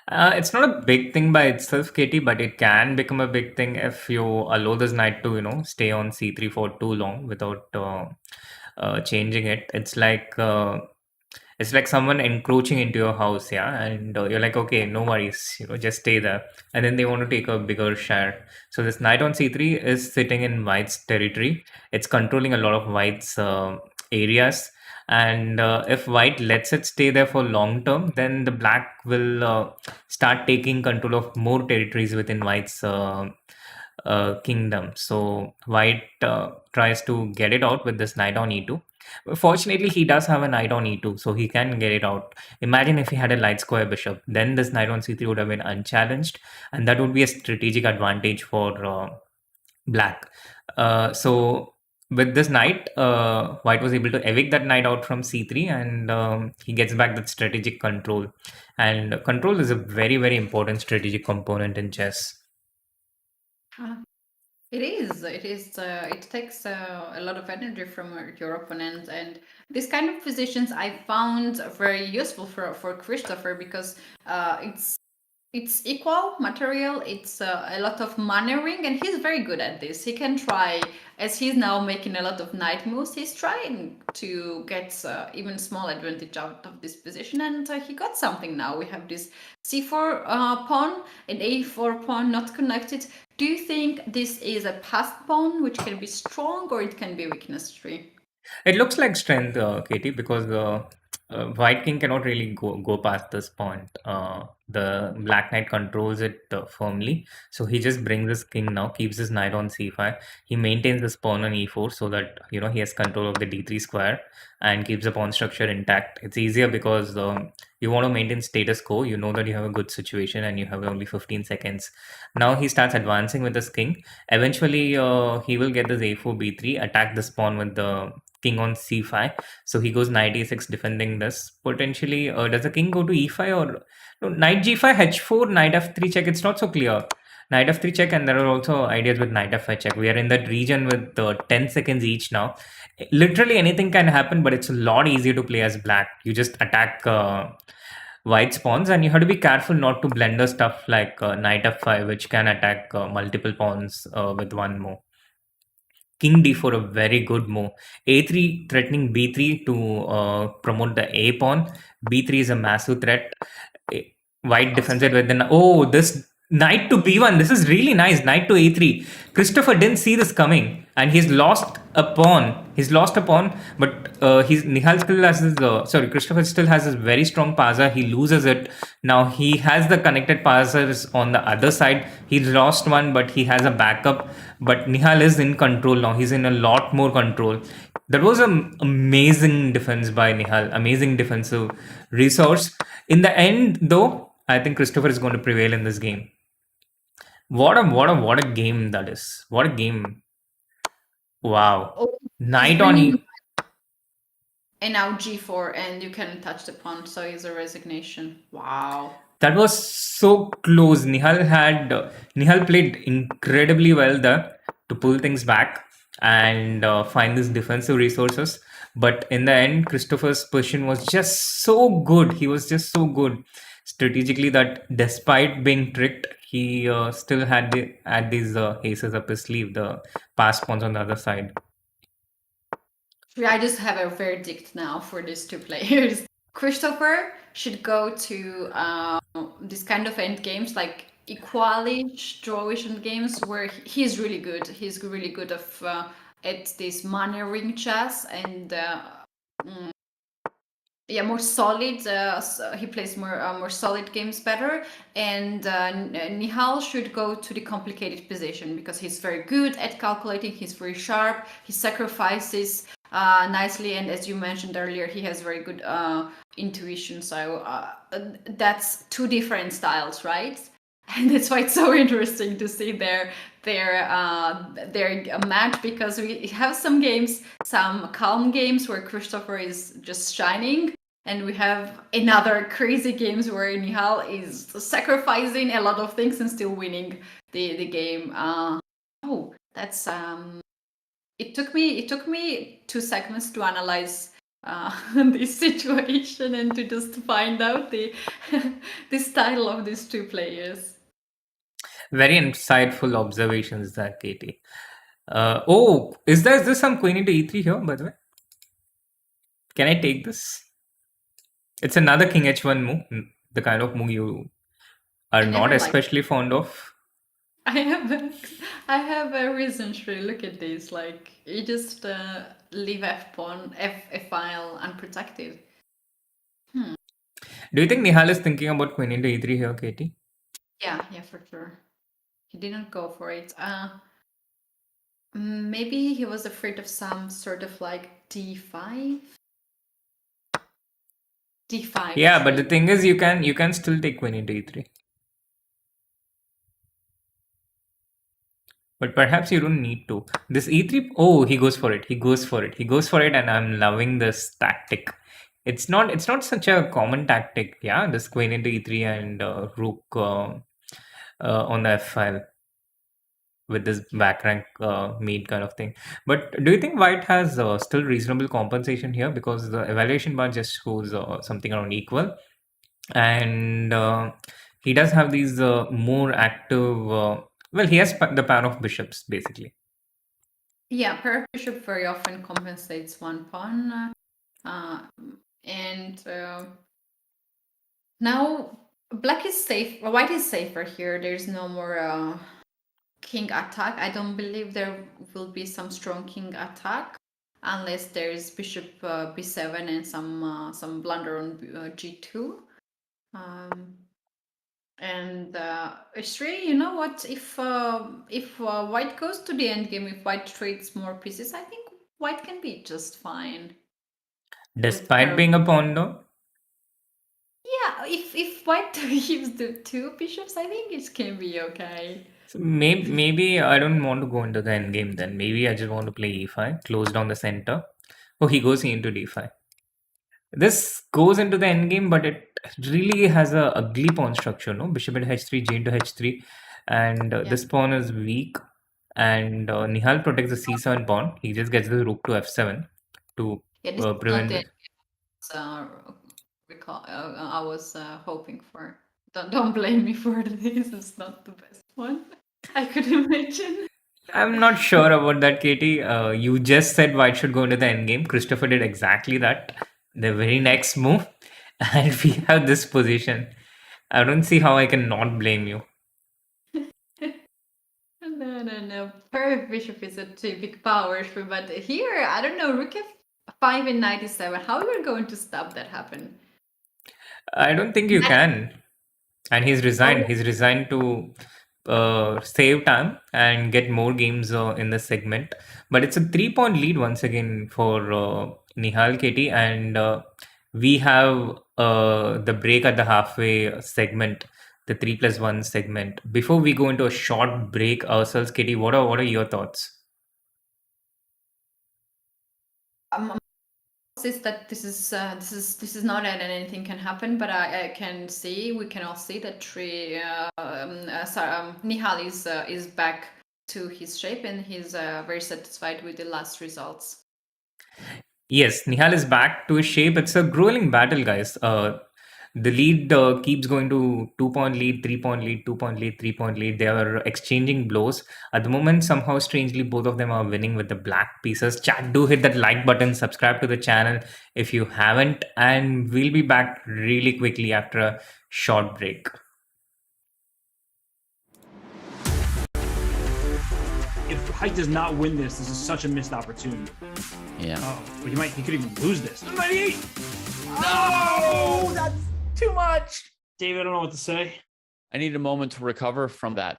It's not a big thing by itself, Katie, but it can become a big thing if you allow this knight to, stay on c3 for too long without changing it. It's like someone encroaching into your house, yeah, and you're like, okay, no worries, just stay there, and then they want to take a bigger share. So this knight on c3 is sitting in white's territory. It's controlling a lot of white's areas, and if white lets it stay there for long term, then the black will start taking control of more territories within white's kingdom. So white tries to get it out with this knight on e2. Fortunately, he does have a knight on e2, so he can get it out. Imagine if he had a light square bishop, then this knight on c3 would have been unchallenged, and that would be a strategic advantage for black. So with this knight, white was able to evict that knight out from c3, and he gets back that strategic control. And control is a very, very important strategic component in chess. It is. It is. It takes a lot of energy from your opponent, and these kind of positions I found very useful for Christopher because it's equal material. It's a lot of maneuvering, and he's very good at this. He can try, as he's now making a lot of knight moves. He's trying to get even small advantage out of this position, and he got something now. We have this c4 pawn and a4 pawn not connected. Do you think this is a passed pawn, which can be strong, or it can be weakness tree? It looks like strength, Katie, because white king cannot really go past this point. The black knight controls it firmly, so he just brings his king now, keeps his knight on c5. He maintains this pawn on e4 so that he has control of the d3 square and keeps the pawn structure intact. It's easier because you want to maintain status quo. You know that you have a good situation and you have only 15 seconds. Now he starts advancing with his king. Eventually, he will get this a4 b3, attack this pawn with the king on c5. So he goes knight a6 defending this. Potentially, does the king go to e5 or no, knight g5, h4, knight f3 check? It's not so clear. Knight f3 check, and there are also ideas with knight f5 check. We are in that region with 10 seconds each now. Literally anything can happen, but it's a lot easier to play as black. You just attack white pawns, and you have to be careful not to blunder stuff like knight f5, which can attack multiple pawns with one move. King d4, a very good move. A3 threatening b3 to promote the a pawn. b3 is a massive threat. White defends it with this knight to b1. This is really nice. Knight to a3. Christopher didn't see this coming, and he's lost a pawn. But Nihal still has his. Christopher still has his very strong parser. He loses it. Now he has the connected parsers on the other side. He's lost one, but he has a backup. But Nihal is in control now. He's in a lot more control. That was an amazing defense by Nihal. Amazing defensive resource. In the end, though, I think Christopher is going to prevail in this game. What a game that is. What a game. Wow. Oh, Knight on e. And now g4, and you can touch the pawn, so it's a resignation. Wow. That was so close. Nihal played incredibly well there. to pull things back and find these defensive resources. But in the end, Christopher's position was just so good. He was just so good strategically that despite being tricked, he still had these aces up his sleeve, the pass pawns on the other side. I just have a verdict now for these two players. Christopher should go to this kind of end games, like equalish, drawish end games, where he's really good. He's really good at this maneuver chess and yeah, more solid. He plays more solid games better. And Nihal should go to the complicated position because he's very good at calculating. He's very sharp. He sacrifices nicely, and as you mentioned earlier, he has very good intuition. So that's two different styles, right? And that's why it's so interesting to see their match, because we have some games, some calm games where Christopher is just shining, and we have another crazy games where Nihal is sacrificing a lot of things and still winning the game. Oh, that's it took me 2 segments to analyze this situation and to just find out the style of these two players. Very insightful observations there, Keti. Oh, is there some queen into e3 here, by the way? Can I take this? It's another king h1 move, the kind of move you are not especially fond of. I have a reason to look at this. Like, you just leave f pawn, f file unprotected. Do you think Nihal is thinking about queen into e3 here, Keti? Yeah, for sure. He didn't go for it. Maybe he was afraid of some sort of like d5. d5. Yeah, but the thing is, you can still take queen into e3. But perhaps you don't need to. This e3. Oh, he goes for it. He goes for it, and I'm loving this tactic. It's not such a common tactic. Yeah, this queen into e3 and rook on the f file with this back rank mate kind of thing. But do you think white has still reasonable compensation here, because the evaluation bar just shows something around equal, and he does have these more active well, he has the pair of bishops basically. Yeah, pair of bishop very often compensates one pawn, and now black is safe. White is safer here. There's no more king attack. I don't believe there will be some strong king attack unless there's bishop b7 and some blunder on g2. And Shri, you know what? If white goes to the endgame, if white trades more pieces, I think white can be just fine. Despite being a pawn, though. Yeah, if white gives the 2 bishops, I think it can be okay. So maybe I don't want to go into the endgame then. Maybe I just want to play e5, close down the center. Oh, he goes into d5. This goes into the endgame, but it really has a ugly pawn structure, no? Bishop into h3, g into h3, and this pawn is weak. And Nihal protects the c7 pawn. He just gets the rook to f7 to prevent it. I was hoping for. Don't blame me for this. It's not the best one I could imagine. I'm not sure about that, Katie. You just said white should go into the endgame. Christopher did exactly that. The very next move, and we have this position. I don't see how I can not blame you. No. Pair of bishop is a too big power, but here, I don't know, rook f5 in 97. How are we going to stop that happen? I don't think you can. And he's resigned. He's resigned to save time and get more games in the segment. But it's a 3-point lead once again for Nihal, Keti, and we have the break at the halfway segment, the 3+1 segment. Before we go into a short break ourselves, Keti, what are your thoughts? Is that this is not that anything can happen, but we can all see that Nihal is back to his shape and he's very satisfied with the last results. Yes, Nihal is back to his shape. It's a grueling battle, guys. The lead keeps going to 2 point lead, 3 point lead, 2 point lead, 3 point lead. They are exchanging blows. At the moment, somehow, strangely, both of them are winning with the black pieces. Chat, do hit that like button, subscribe to the channel if you haven't, and we'll be back really quickly after a short break. If Height does not win this is such a missed opportunity. Yeah. Oh, but he could even lose this. 98! No, that's too much. David, I don't know what to say. I need a moment to recover from that.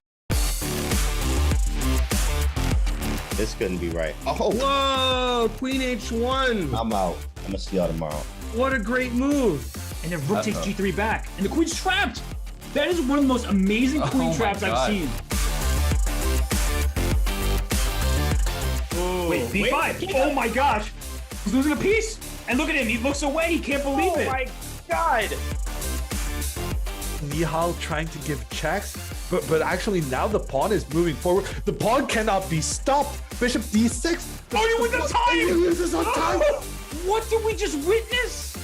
This couldn't be right. Oh, Whoa, Queen H1. I'm out. I'm gonna see y'all tomorrow. What a great move. And then Rook takes G3 back, and the queen's trapped. That is one of the most amazing queen my traps I've God. seen. Wait, B5. Oh my gosh. He's losing a piece. And look at him. He looks away. He can't believe Oh it. my god. Nihal trying to give checks, but actually now the pawn is moving forward. The pawn cannot be stopped. Bishop D6. Oh, you win the time! He loses on time. What did we just witness?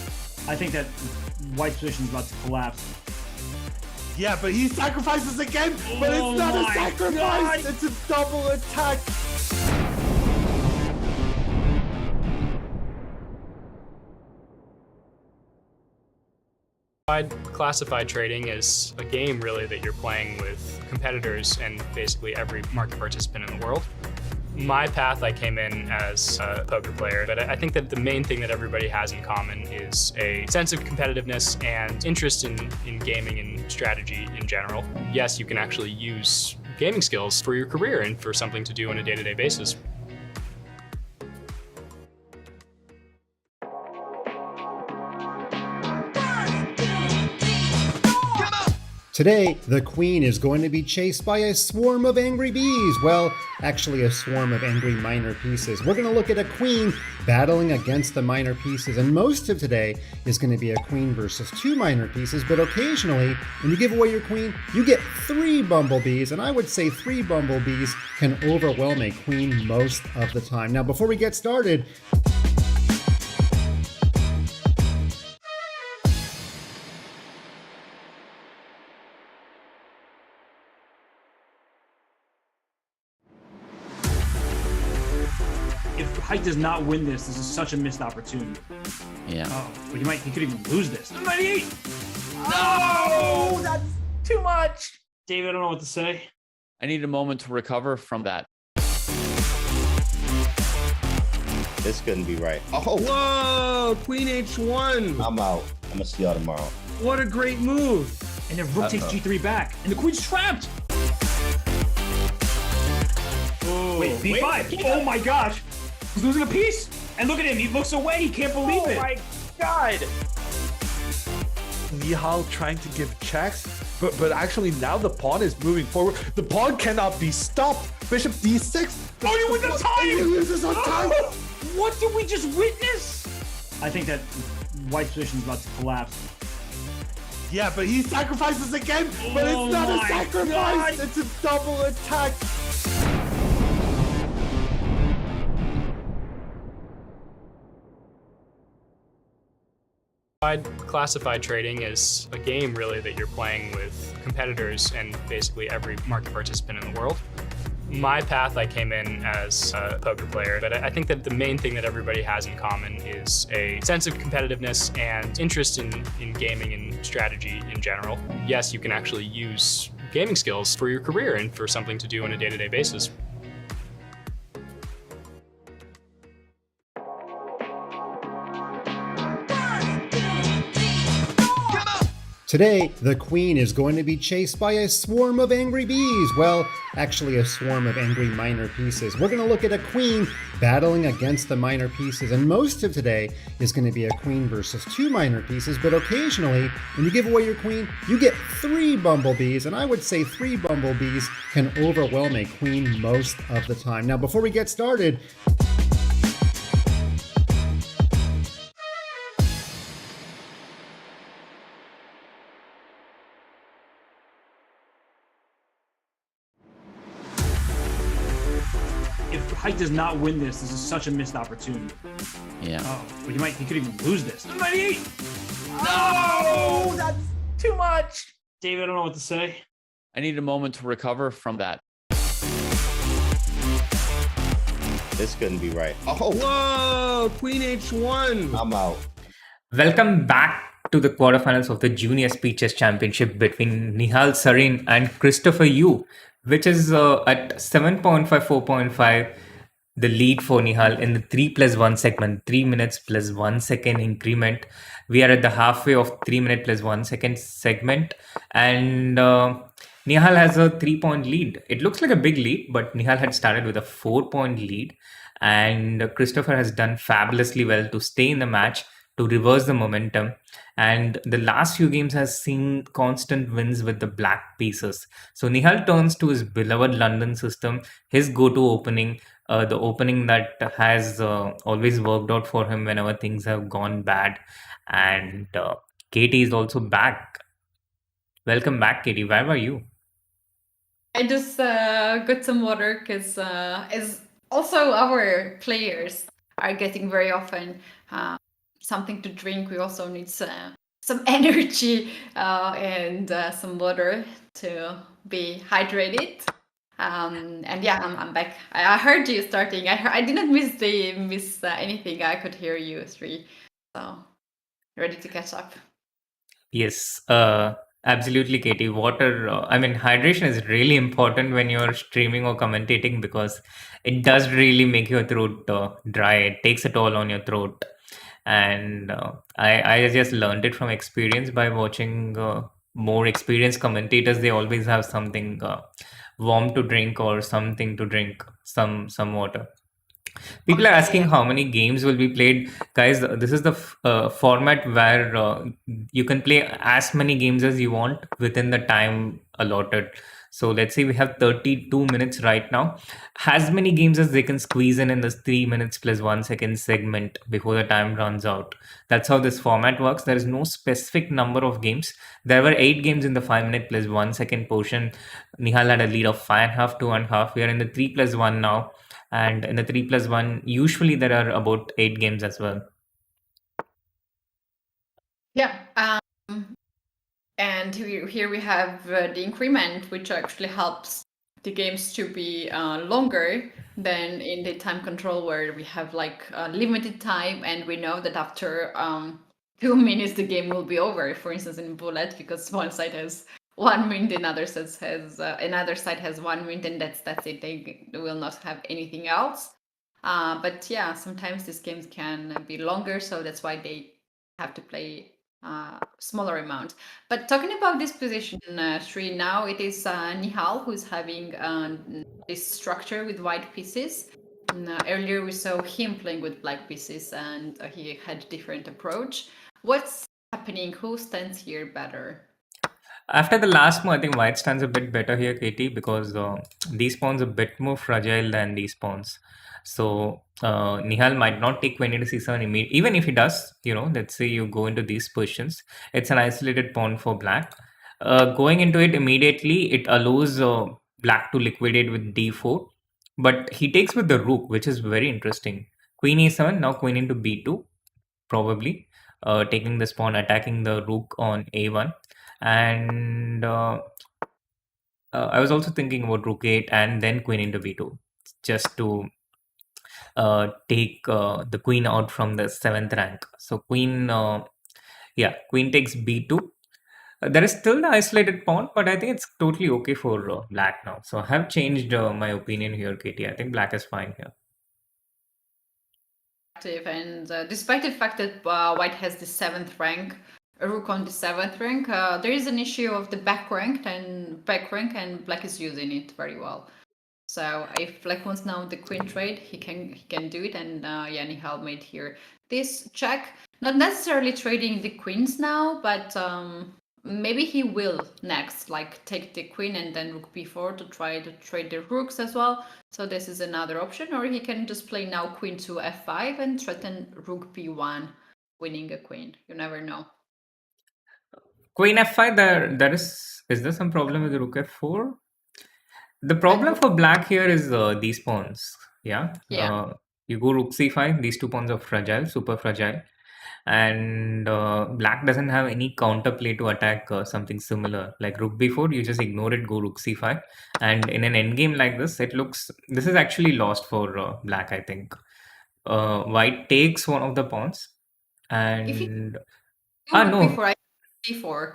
I think that White's position is about to collapse. Yeah, but he sacrifices again, but Oh it's not a my sacrifice. God. It's a double attack. Classified trading is a game really that you're playing with competitors and basically every market participant in the world. My path, I came in as a poker player, but I think that the main thing that everybody has in common is a sense of competitiveness and interest in gaming and strategy in general. Yes, you can actually use gaming skills for your career and for something to do on a day-to-day basis. Today, the queen is going to be chased by a swarm of angry bees. Well, actually a swarm of angry minor pieces. We're going to look at a queen battling against the minor pieces, and most of today is going to be a queen versus 2 minor pieces, but occasionally, when you give away your queen, you get 3 bumblebees, and I would say 3 bumblebees can overwhelm a queen most of the time. Now, before we get started, If Height does not win this is such a missed opportunity. Yeah. Oh, but he could even lose this. 98! No, that's too much. David, I don't know what to say. I need a moment to recover from that. This couldn't be right. Oh, Whoa, Queen H1. I'm out. I'm gonna see y'all tomorrow. What a great move. And then Rook takes G3 back, and the queen's trapped. Wait, B5. Oh my gosh. He's losing a piece. And look at him. He looks away. He can't believe Oh it. my god. Nihal trying to give checks, but actually now the pawn is moving forward. The pawn cannot be stopped. Bishop D6. Oh, you win the time! He loses on time. What did we just witness? I think that White's position is about to collapse. Yeah, but he sacrifices again, but Oh it's not a my sacrifice. God. It's a double attack. Classified trading is a game really that you're playing with competitors and basically every market participant in the world. My path, I came in as a poker player, but I think that the main thing that everybody has in common is a sense of competitiveness and interest in gaming and strategy in general. Yes, you can actually use gaming skills for your career and for something to do on a day-to-day basis. today, the queen is going to be chased by a swarm of angry bees. Well, actually a swarm of angry minor pieces. We're going to look at a queen battling against the minor pieces, and most of today is going to be a queen versus 2 minor pieces, but occasionally, when you give away your queen, you get 3 bumblebees, and I would say 3 bumblebees can overwhelm a queen most of the time. Now, before we get started, Kite does not win this. This is such a missed opportunity. Yeah. Oh, but he could even lose this. 98! No, that's too much. David, I don't know what to say. I need a moment to recover from that. This couldn't be right. Oh, Whoa, Queen H1. I'm out. Welcome back to the quarterfinals of the Junior Speed Chess Championship between Nihal Sarin and Christopher Yu, which is at 7.5, 4.5, the lead for Nihal in the 3+1 segment, 3 minutes plus 1 second increment. We are at the halfway of 3 minute plus 1 second segment, and Nihal has a 3-point lead. It looks like a big lead, but Nihal had started with a 4-point lead, and Christopher has done fabulously well to stay in the match, to reverse the momentum. And the last few games has seen constant wins with the black pieces. So Nihal turns to his beloved London system, his go-to opening, the opening that has always worked out for him whenever things have gone bad. And Keti is also back. Welcome back, Keti. Where were you? I just got some water because as also our players are getting very often something to drink. We also need some energy and some water to be hydrated. And yeah, I'm back. I heard you starting. I didn't miss anything. I could hear you three. So ready to catch up. Yes, absolutely, Katie. Water, hydration is really important when you're streaming or commentating because it does really make your throat dry. It takes a toll on your throat. And I just learned it from experience by watching more experienced commentators. They always have something warm to drink or something to drink, some water. People are asking how many games will be played. Guys, this is the format where you can play as many games as you want within the time allotted. So let's say we have 32 minutes right now. As many games as they can squeeze in this 3 minutes plus 1 second segment before the time runs out. That's how this format works. There is no specific number of games. There were 8 games in the 5 minute plus 1 second portion. Nihal had a lead of 5.5, 2.5. We are in the 3+1 now. And in the 3+1, usually there are about 8 games as well. Yeah. And here we have the increment, which actually helps the games to be longer than in the time control, where we have like limited time, and we know that after 2 minutes the game will be over. For instance, in Bullet, because one side has 1 minute, another side has 1 minute, and that's it. They will not have anything else. But yeah, sometimes these games can be longer, so that's why they have to play smaller amount. But talking about this position 3, now it is Nihal who's having this structure with white pieces. Earlier we saw him playing with black pieces, and he had a different approach. What's happening? Who stands here better? After the last move, I think white stands a bit better here, Katie, because these pawns are a bit more fragile than these pawns. So Nihal might not take queen into c7 immediately. Even if he does, let's say you go into these positions, it's an isolated pawn for black. Going into it immediately, it allows black to liquidate with d4. But he takes with the rook, which is very interesting. Queen e7, now queen into b2, probably. Taking this pawn, attacking the rook on a1. And I was also thinking about rook 8 and then queen into b2, just to take the queen out from the 7th rank. So queen takes b2. There is still the isolated pawn, but I think it's totally okay for black now. So I have changed my opinion here, Katie. I think black is fine here. And despite the fact that white has the 7th rank, a rook on the 7th rank, there is an issue of the back rank, and black is using it very well. So if black wants now the queen trade, he can do it, and Nihal made here this check. Not necessarily trading the queens now, but maybe he will next, like take the queen and then rook b4 to try to trade the rooks as well. So this is another option, or he can just play now queen to f5 and threaten rook b1, winning a queen. You never know. Queen f5, there is there some problem with the rook f4? The problem for black here is these pawns. Yeah. Yeah. You go rook c5. These 2 pawns are fragile, super fragile. And black doesn't have any counterplay to attack something similar. Like rook b4, you just ignore it, go rook c5. And in an endgame like this, this is actually lost for black, I think. White takes one of the pawns. If you And... do rook no. b4, I take d4.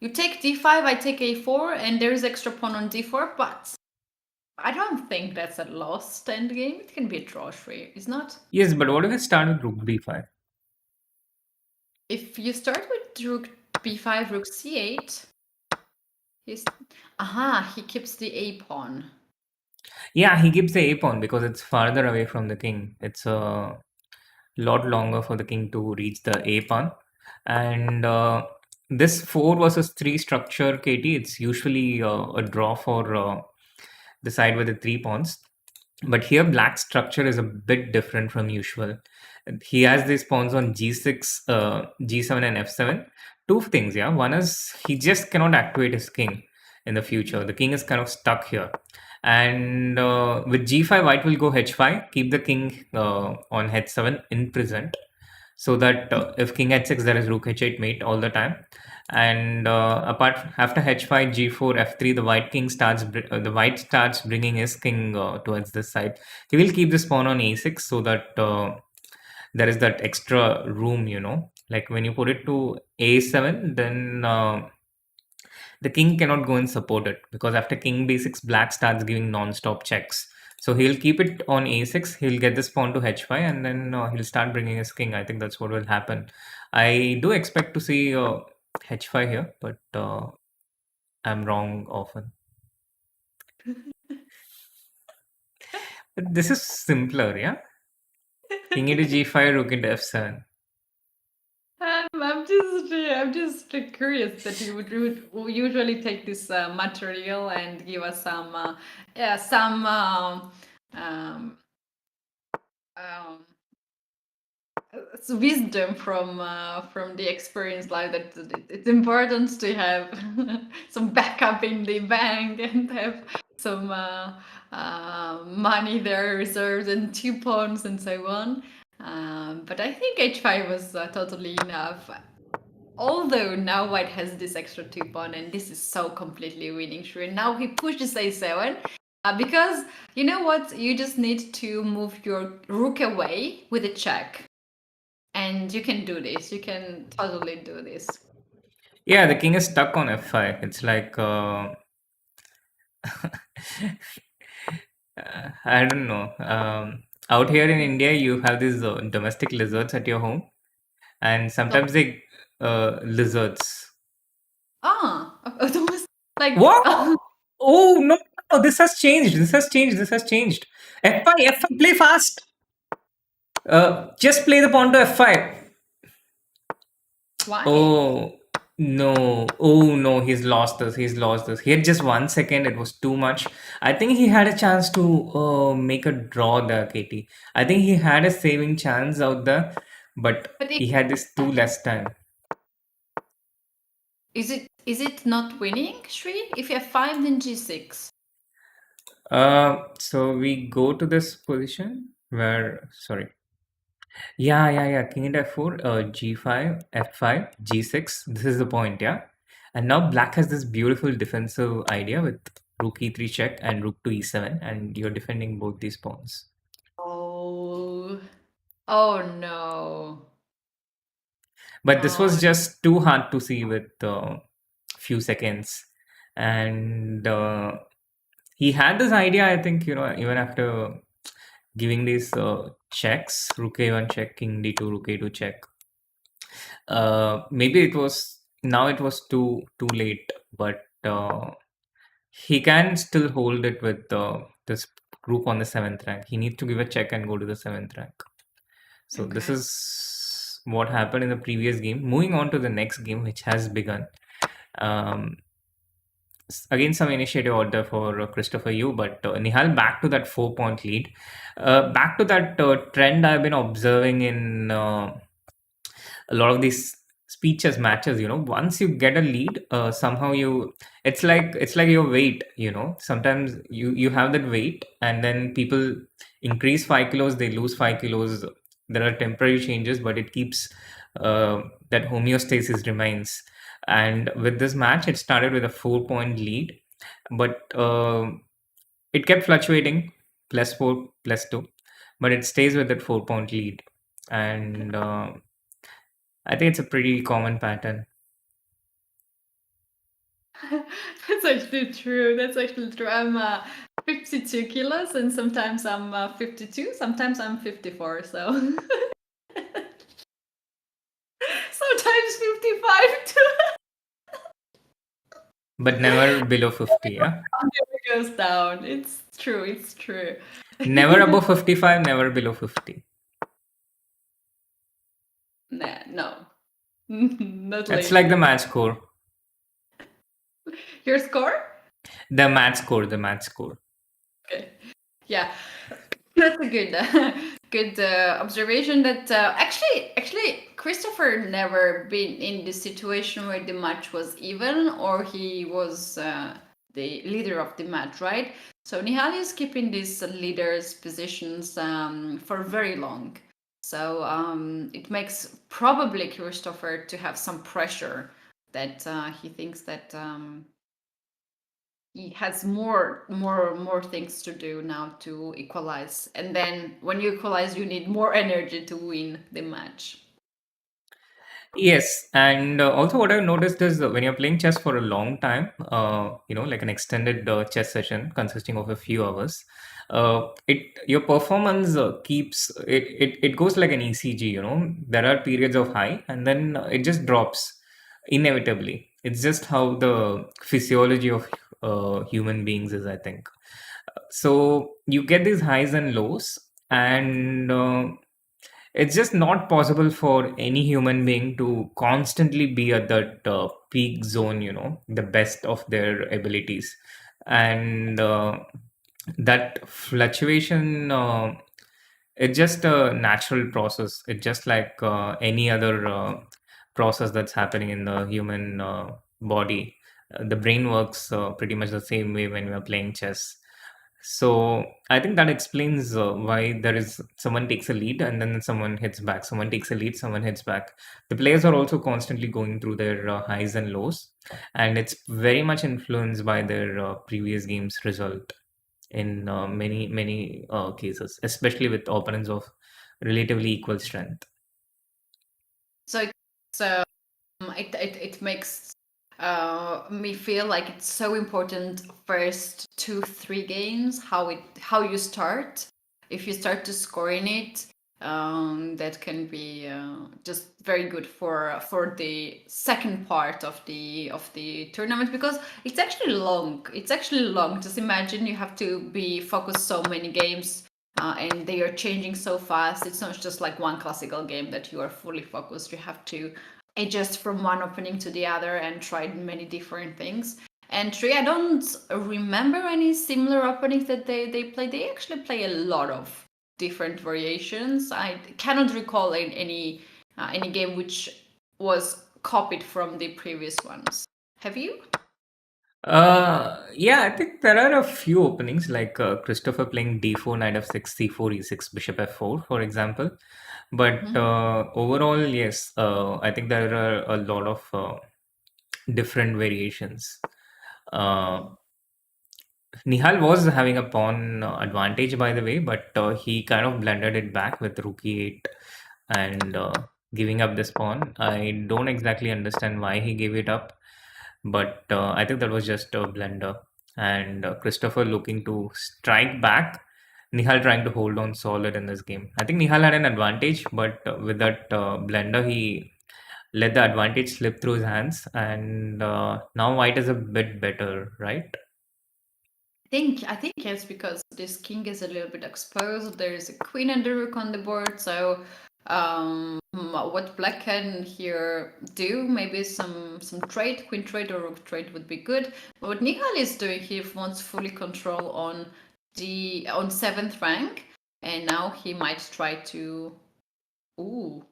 You take d5, I take a4, and there is extra pawn on d4, but I don't think that's a lost endgame. It can be a draw tree, is not? Yes, but what if I start with rook b5? If you start with rook b5, rook c8, he keeps the a pawn. Yeah, he keeps the a pawn because it's farther away from the king. It's a lot longer for the king to reach the a pawn. And this 4 versus 3 structure, Katie, it's usually a draw for the side with the 3 pawns. But here, black's structure is a bit different from usual. He has these pawns on g6, g7, and f7. Two things, yeah. One is he just cannot activate his king in the future. The king is kind of stuck here. And with g5, white will go h5, keep the king on h7 in present, so that if king h6, there is rook h8 mate all the time. And after h5, g4, f3, the white starts bringing his king towards this side. He will keep this pawn on a6 so that there is that extra room, like when you put it to a7, then the king cannot go and support it, because after king b6, black starts giving non-stop checks. So he'll keep it on a6, he'll get this pawn to h5, and then he'll start bringing his king. I think that's what will happen. I do expect to see h5 here, but I'm wrong often. But this is simpler, yeah? King into g5, rook into f7. I'm just curious that you would usually take this material and give us some wisdom from the experience life, that it's important to have some backup in the bank and have some money there reserved and 2 pawns and so on. But I think h5 was totally enough. Although now white has this extra 2 pawn, and this is so completely winning Shri. Now he pushes a7 because you know what? You just need to move your rook away with a check. And you can do this. You can totally do this. Yeah, the king is stuck on f5. It's like I don't know. Out here in India, you have these domestic lizards at your home, and sometimes they lizards. Like What? Oh no! No, this has changed. This has changed. This has changed. F5, F5, play fast. Just play the pawn to f5. Why? Oh no! Oh no! He's lost this. He's lost this. He had just 1 second. It was too much. I think he had a chance to make a draw there, Katie. I think he had a saving chance out there, but he had this too less time. Is it not winning, Shri? If you have 5, then g6. So we go to this position where, sorry. Yeah. King into f4, g5, f5, g6. This is the point, yeah. And now black has this beautiful defensive idea with rook e3 check and rook to e7, and you're defending both these pawns. Oh no. But this was just too hard to see with few seconds. And he had this idea, I think, even after giving these checks, rook a1 check, king d2, rook a2 check. Maybe it was too late, but he can still hold it with this group on the 7th rank. He needs to give a check and go to the 7th rank. So this is what happened in the previous game. Moving on to the next game, which has begun. Again, some initiative order for Christopher Yu, but Nihal back to that 4-point lead. Back to that trend I've been observing in a lot of these speed chess matches, once you get a lead, somehow it's like your weight, sometimes you have that weight, and then people increase 5 kilos, they lose 5 kilos. There are temporary changes, but it keeps that homeostasis remains. And with this match, it started with a 4-point lead, but it kept fluctuating, +4, +2, but it stays with that 4-point lead. And I think it's a pretty common pattern. That's actually true. That's actually true. I'm 52 kilos, and sometimes I'm 52, sometimes I'm 54. So sometimes 55 too. But never below 50, yeah? It goes down. It's true. It's true. Never above 55, never below 50. Nah, no. Not It's lately. like the match score. Your score? The match score. Okay. Yeah. That's a good good observation that actually Christopher never been in the situation where the match was even or he was the leader of the match, right? So Nihal is keeping these leaders positions for very long. So it makes probably Christopher to have some pressure that he thinks that he has more things to do now to equalize, and then when you equalize you need more energy to win the match. Yes, and also what I've noticed is when you're playing chess for a long time, like an extended chess session consisting of a few hours, it your performance it goes like an ECG. There are periods of high, and then it just drops inevitably. It's just how the physiology of human beings is, I think. So you get these highs and lows, and it's just not possible for any human being to constantly be at that peak zone, the best of their abilities. And that fluctuation, it's just a natural process. It's just like any other process that's happening in the human body. The brain works pretty much the same way when we're playing chess. So I think that explains why there is someone takes a lead and then someone hits back. Someone takes a lead, someone hits back. The players are also constantly going through their highs and lows, and it's very much influenced by their previous game's result in many cases, especially with opponents of relatively equal strength. So it makes me feel like it's so important first 2-3 games how you start. If you start to score in it, that can be just very good for the second part of the tournament, because it's actually long. It's actually long. Just imagine you have to be focused so many games. And they are changing so fast. It's not just like one classical game that you are fully focused. You have to adjust from one opening to the other and try many different things. And three, I don't remember any similar openings that they play. They actually play a lot of different variations. I cannot recall any game which was copied from the previous ones. Have you? Yeah, I think there are a few openings like Christopher playing d4, knight f6, c4, e6, bishop f4, for example. But overall, yes, I think there are a lot of different variations. Nihal was having a pawn advantage, by the way, but he kind of blended it back with rook e8 and giving up this pawn. I don't exactly understand why he gave it up, but I think that was just a blunder. And Christopher looking to strike back, Nihal trying to hold on solid in this game. I think Nihal had an advantage, but with that blunder, he let the advantage slip through his hands, and now white is a bit better, right? I think yes, because this king is a little bit exposed. There is a queen and a rook on the board, so what black can here do? Maybe some trade, queen trade or rook trade would be good. But what Nihal is doing, he wants fully control on 7th rank, and now he might try to. Ooh.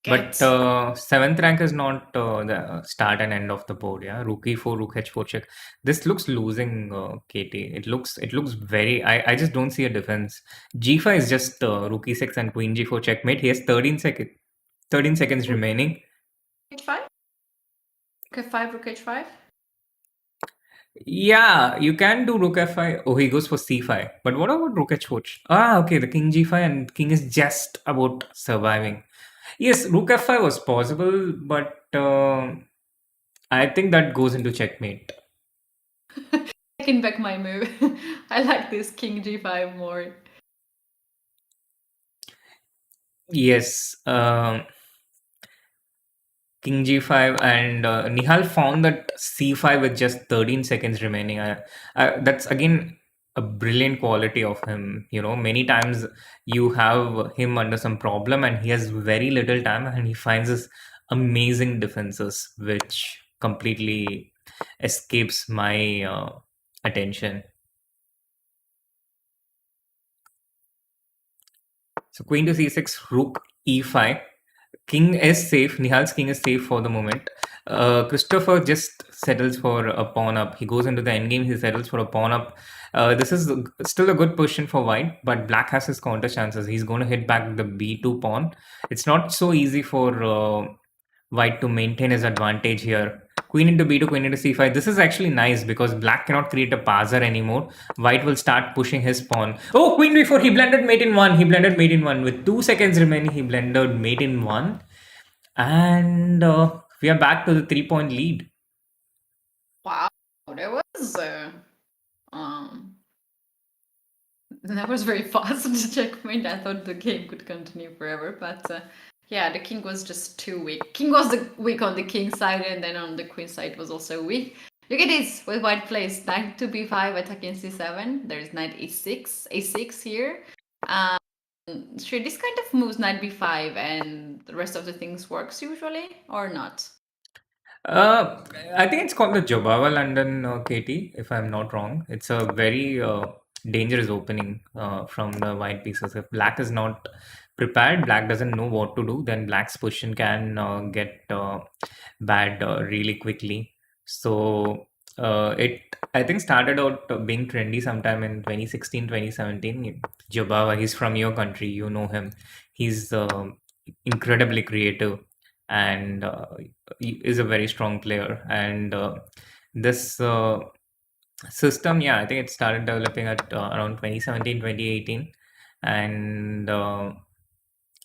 But Get. 7th rank is not the start and end of the board. Yeah, rook e4, rook h4 check. This looks losing, Katie. It looks very. I just don't see a defense. G5 is just rook e6 and queen g4 checkmate. He has 13 seconds remaining. H5? Rook F5, Rook H5? Yeah, you can do rook f5. Oh, he goes for c5. But what about rook h4? Okay, the king g5 and king is just about surviving. Yes, rook f5 was possible, but I think that goes into checkmate. Taking back my move. I like this king g5 more. Yes, king g5 and Nihal found that c5 with just 13 seconds remaining. That's again a brilliant quality of him. You know, many times you have him under some problem and he has very little time and he finds this amazing defenses which completely escapes my attention. So queen to c6, rook e5. King is safe. Nihal's king is safe for the moment. Christopher just settles for a pawn up. He goes into the endgame. He settles for a pawn up. This is still a good position for white, but black has his counter chances. He's going to hit back the b2 pawn. It's not so easy for white to maintain his advantage here. Queen into b2, queen into c5. This is actually nice because black cannot create a passer anymore. White will start pushing his pawn. Oh, queen b4. He blended mate in one. He blended mate in one. With 2 seconds remaining, he blended mate in one. And we are back to the 3-point lead. Wow, that was very fast checkmate. I thought the game could continue forever, but yeah, the king was just too weak. King was weak on the king side, and then on the queen side was also weak. Look at this with white plays knight to b5 attacking c7. There's knight a6 here. Sure, this kind of moves knight b5 and the rest of the things works usually or not? I think it's called the Jobava London, Katie, if I'm not wrong. It's a very dangerous opening from the white pieces. If black is not prepared, black doesn't know what to do, then black's position can get bad really quickly. So it, I think, started out being trendy sometime in 2016, 2017. Jobava, he's from your country, you know him. He's incredibly creative and is a very strong player. And this system, yeah, I think it started developing at around 2017, 2018. And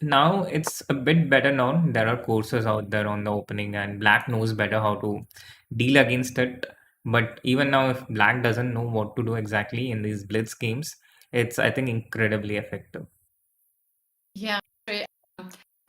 now it's a bit better known. There are courses out there on the opening, and black knows better how to deal against it. But even now, if black doesn't know what to do exactly in these blitz games, it's, I think, incredibly effective. Yeah,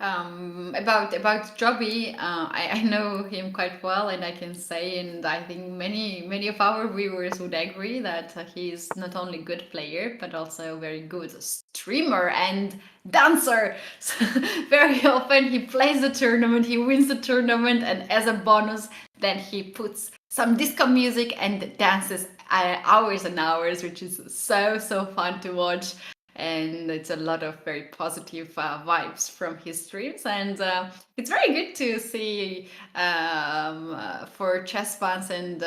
about Joby, I know him quite well, and I can say, and I think many of our viewers would agree that he's not only a good player but also a very good streamer and dancer. So very often he plays the tournament, he wins the tournament, and as a bonus, then he puts some disco music and dances hours and hours, which is so fun to watch. And it's a lot of very positive vibes from his streams, and it's very good to see for chess fans and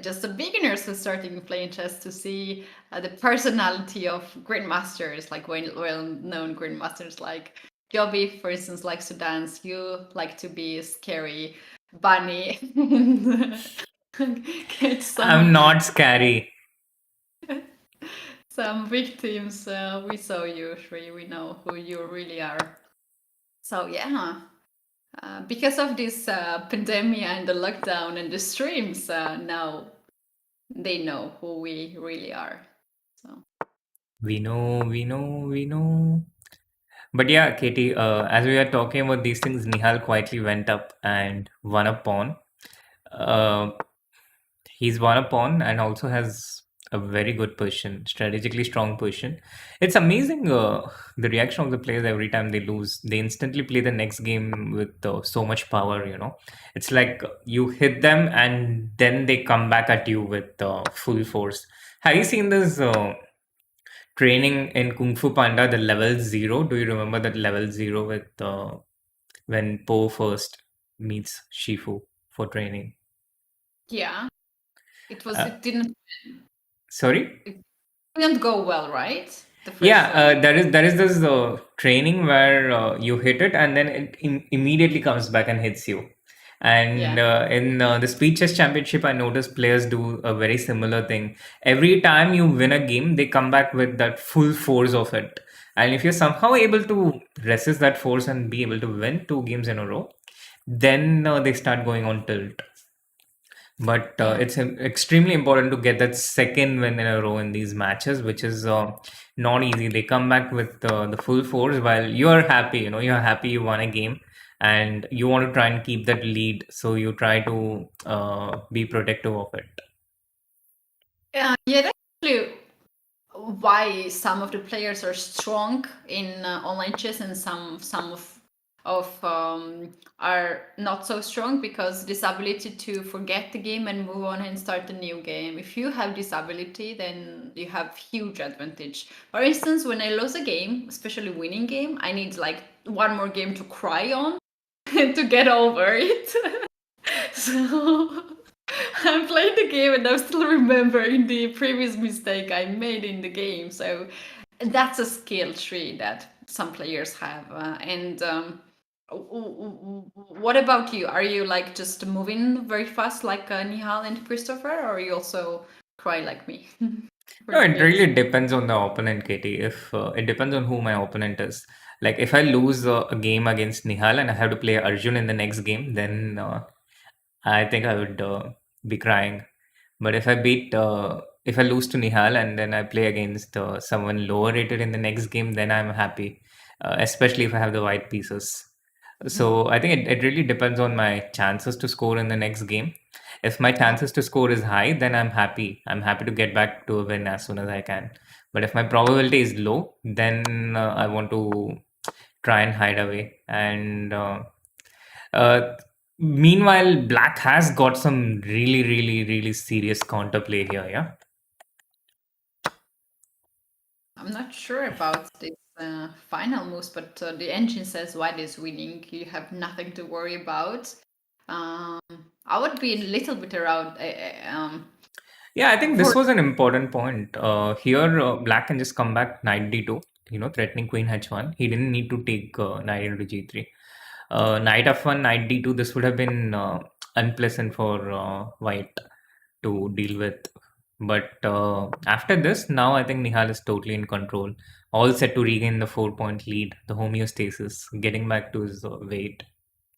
just the beginners who starting playing chess to see the personality of grandmasters, like well-known grandmasters like Joby, for instance, likes to dance. You like to be a scary bunny. I'm not scary. Some victims. We saw you, Shri. We know who you really are. So yeah, because of this pandemic and the lockdown and the streams, now they know who we really are. So We know. But yeah, Katie, as we are talking about these things, Nihal quietly went up and won a pawn. He's won a pawn and also has a very good position, strategically strong position. It's amazing the reaction of the players every time they lose. They instantly play the next game with so much power, you know. It's like you hit them and then they come back at you with full force. Have you seen this training in Kung Fu Panda, the level 0? Do you remember that level 0 with when Po first meets Shifu for training. Yeah. It Uh, didn't Sorry? go well, right? The first Yeah, one. there is this training where you hit it and then it immediately comes back and hits you. And Yeah. in the Speed Chess Championship, I noticed players do a very similar thing. Every time you win a game, they come back with that full force of it. And if you're somehow able to resist that force and be able to win 2 games in a row, then they start going on tilt. But Yeah. it's extremely important to get that second win in a row in these matches, which is not easy. They come back with the full force while you're happy. You're happy you won a game, and you want to try and keep that lead. So you try to be protective of it. Yeah, that's actually why some of the players are strong in online chess and some of are not so strong, because this ability to forget the game and move on and start a new game. If you have this ability, then you have huge advantage. For instance, when I lose a game, especially winning game, I need like one more game to cry on to get over it. So I'm playing the game and I'm still remembering the previous mistake I made in the game. So that's a skill tree that some players have. And what about you? Are you like just moving very fast like Nihal and Christopher, or are you also cry like me? No, it really depends on the opponent, Katie. If it depends on who my opponent is. Like if I lose a game against Nihal and I have to play Arjun in the next game, then I think I would be crying. But if I lose to Nihal and then I play against someone lower rated in the next game, then I'm happy, especially if I have the white pieces. So I think it really depends on my chances to score in the next game. If my chances to score is high, then I'm happy. I'm happy to get back to a win as soon as I can. But if my probability is low, then I want to try and hide away. And uh, meanwhile, Black has got some really, really, really serious counterplay here. Yeah. I'm not sure about this final moves, but the engine says white is winning. You have nothing to worry about. Um, I would be a little bit around. Yeah, I think this was an important point. Here, Black can just come back knight d2, threatening queen h1. He didn't need to take knight into g3. Knight f1, knight d2, this would have been unpleasant for white to deal with. But after this, now I think Nihal is totally in control. All set to regain the 4-point lead, the homeostasis, getting back to his weight,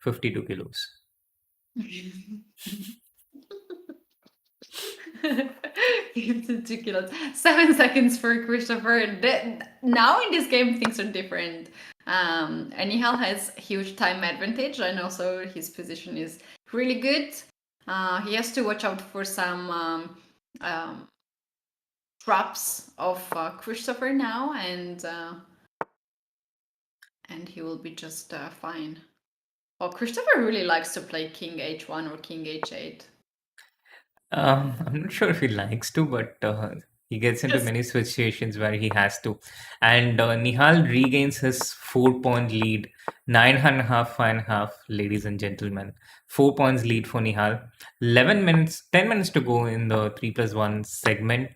52 kilos. It's ridiculous. 7 seconds for Christopher. Now in this game, things are different. And Nihal has huge time advantage, and also his position is really good. He has to watch out for some traps of Christopher now, and he will be just fine. Well, Christopher really likes to play King H1 or King H8. I'm not sure if he likes to, but he gets into many situations where he has to. And Nihal regains his 4-point lead, 9.5, 5.5, ladies and gentlemen. 4 points lead for Nihal. 11 minutes, 10 minutes to go in the 3+1 segment.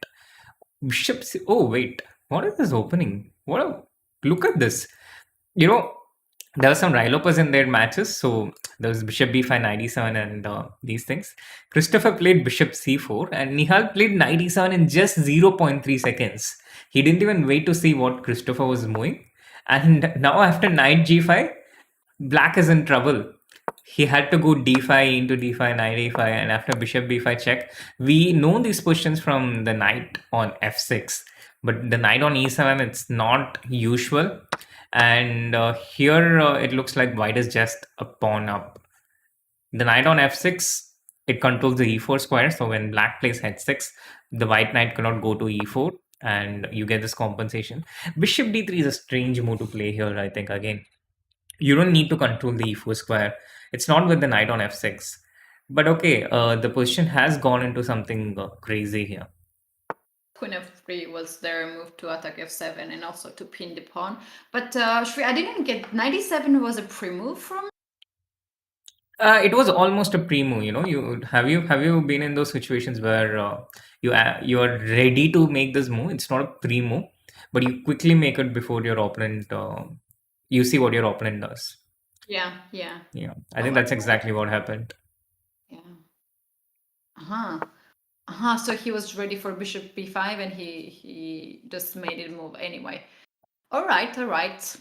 Oh, wait. What is this opening? Look at this. There were some Rylopers in their matches. So there was Bishop b5, knight e7 and these things. Christopher played Bishop c4 and Nihal played knight e7 in just 0.3 seconds. He didn't even wait to see what Christopher was moving. And now after knight g5, Black is in trouble. He had to go d5 into d5, knight a5, and after bishop b5 check. We know these positions from the knight on f6, but the knight on e7, it's not usual. And here it looks like white is just a pawn up. The knight on f6, it controls the e4 square. So when black plays h6, the white knight cannot go to e4 and you get this compensation. Bishop d3 is a strange move to play here, I think. Again, you don't need to control the e4 square. It's not with the knight on f6. But okay, the position has gone into something crazy here. Queen f3 was their move to attack f7 and also to pin the pawn. But Shri, I didn't get 97 was a pre-move from It was almost a pre-move, you know. You have you been in those situations where you are ready to make this move. It's not a pre-move, but you quickly make it before your opponent. You see what your opponent does. Yeah, yeah, Yeah, I think that's exactly what happened. yeah. Uh-huh. Uh-huh. So he was ready for bishop b5 and he just made it move anyway. All right, all right.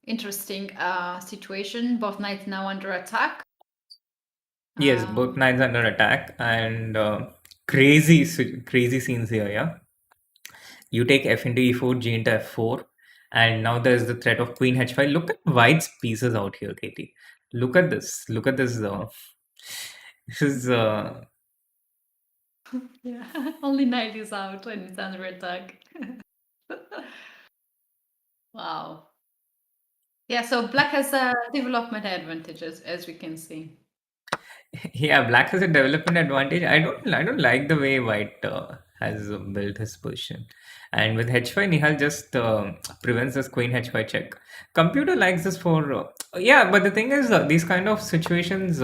Interesting situation. Both knights now under attack. Yes, both knights under attack and crazy scenes here. Yeah, you take f into e4, g into f4, and now there's the threat of queen h5. Look at white's pieces out here, Katie. Look at this. Look at this. This is Yeah, only knight is out and it's under attack. Wow. Yeah, so black has development advantages, as we can see. yeah, black has a development advantage. I don't like the way white has built his position. And with h5, Nihal just prevents this queen h5 check. Computer likes this for yeah, but the thing is, these kind of situations,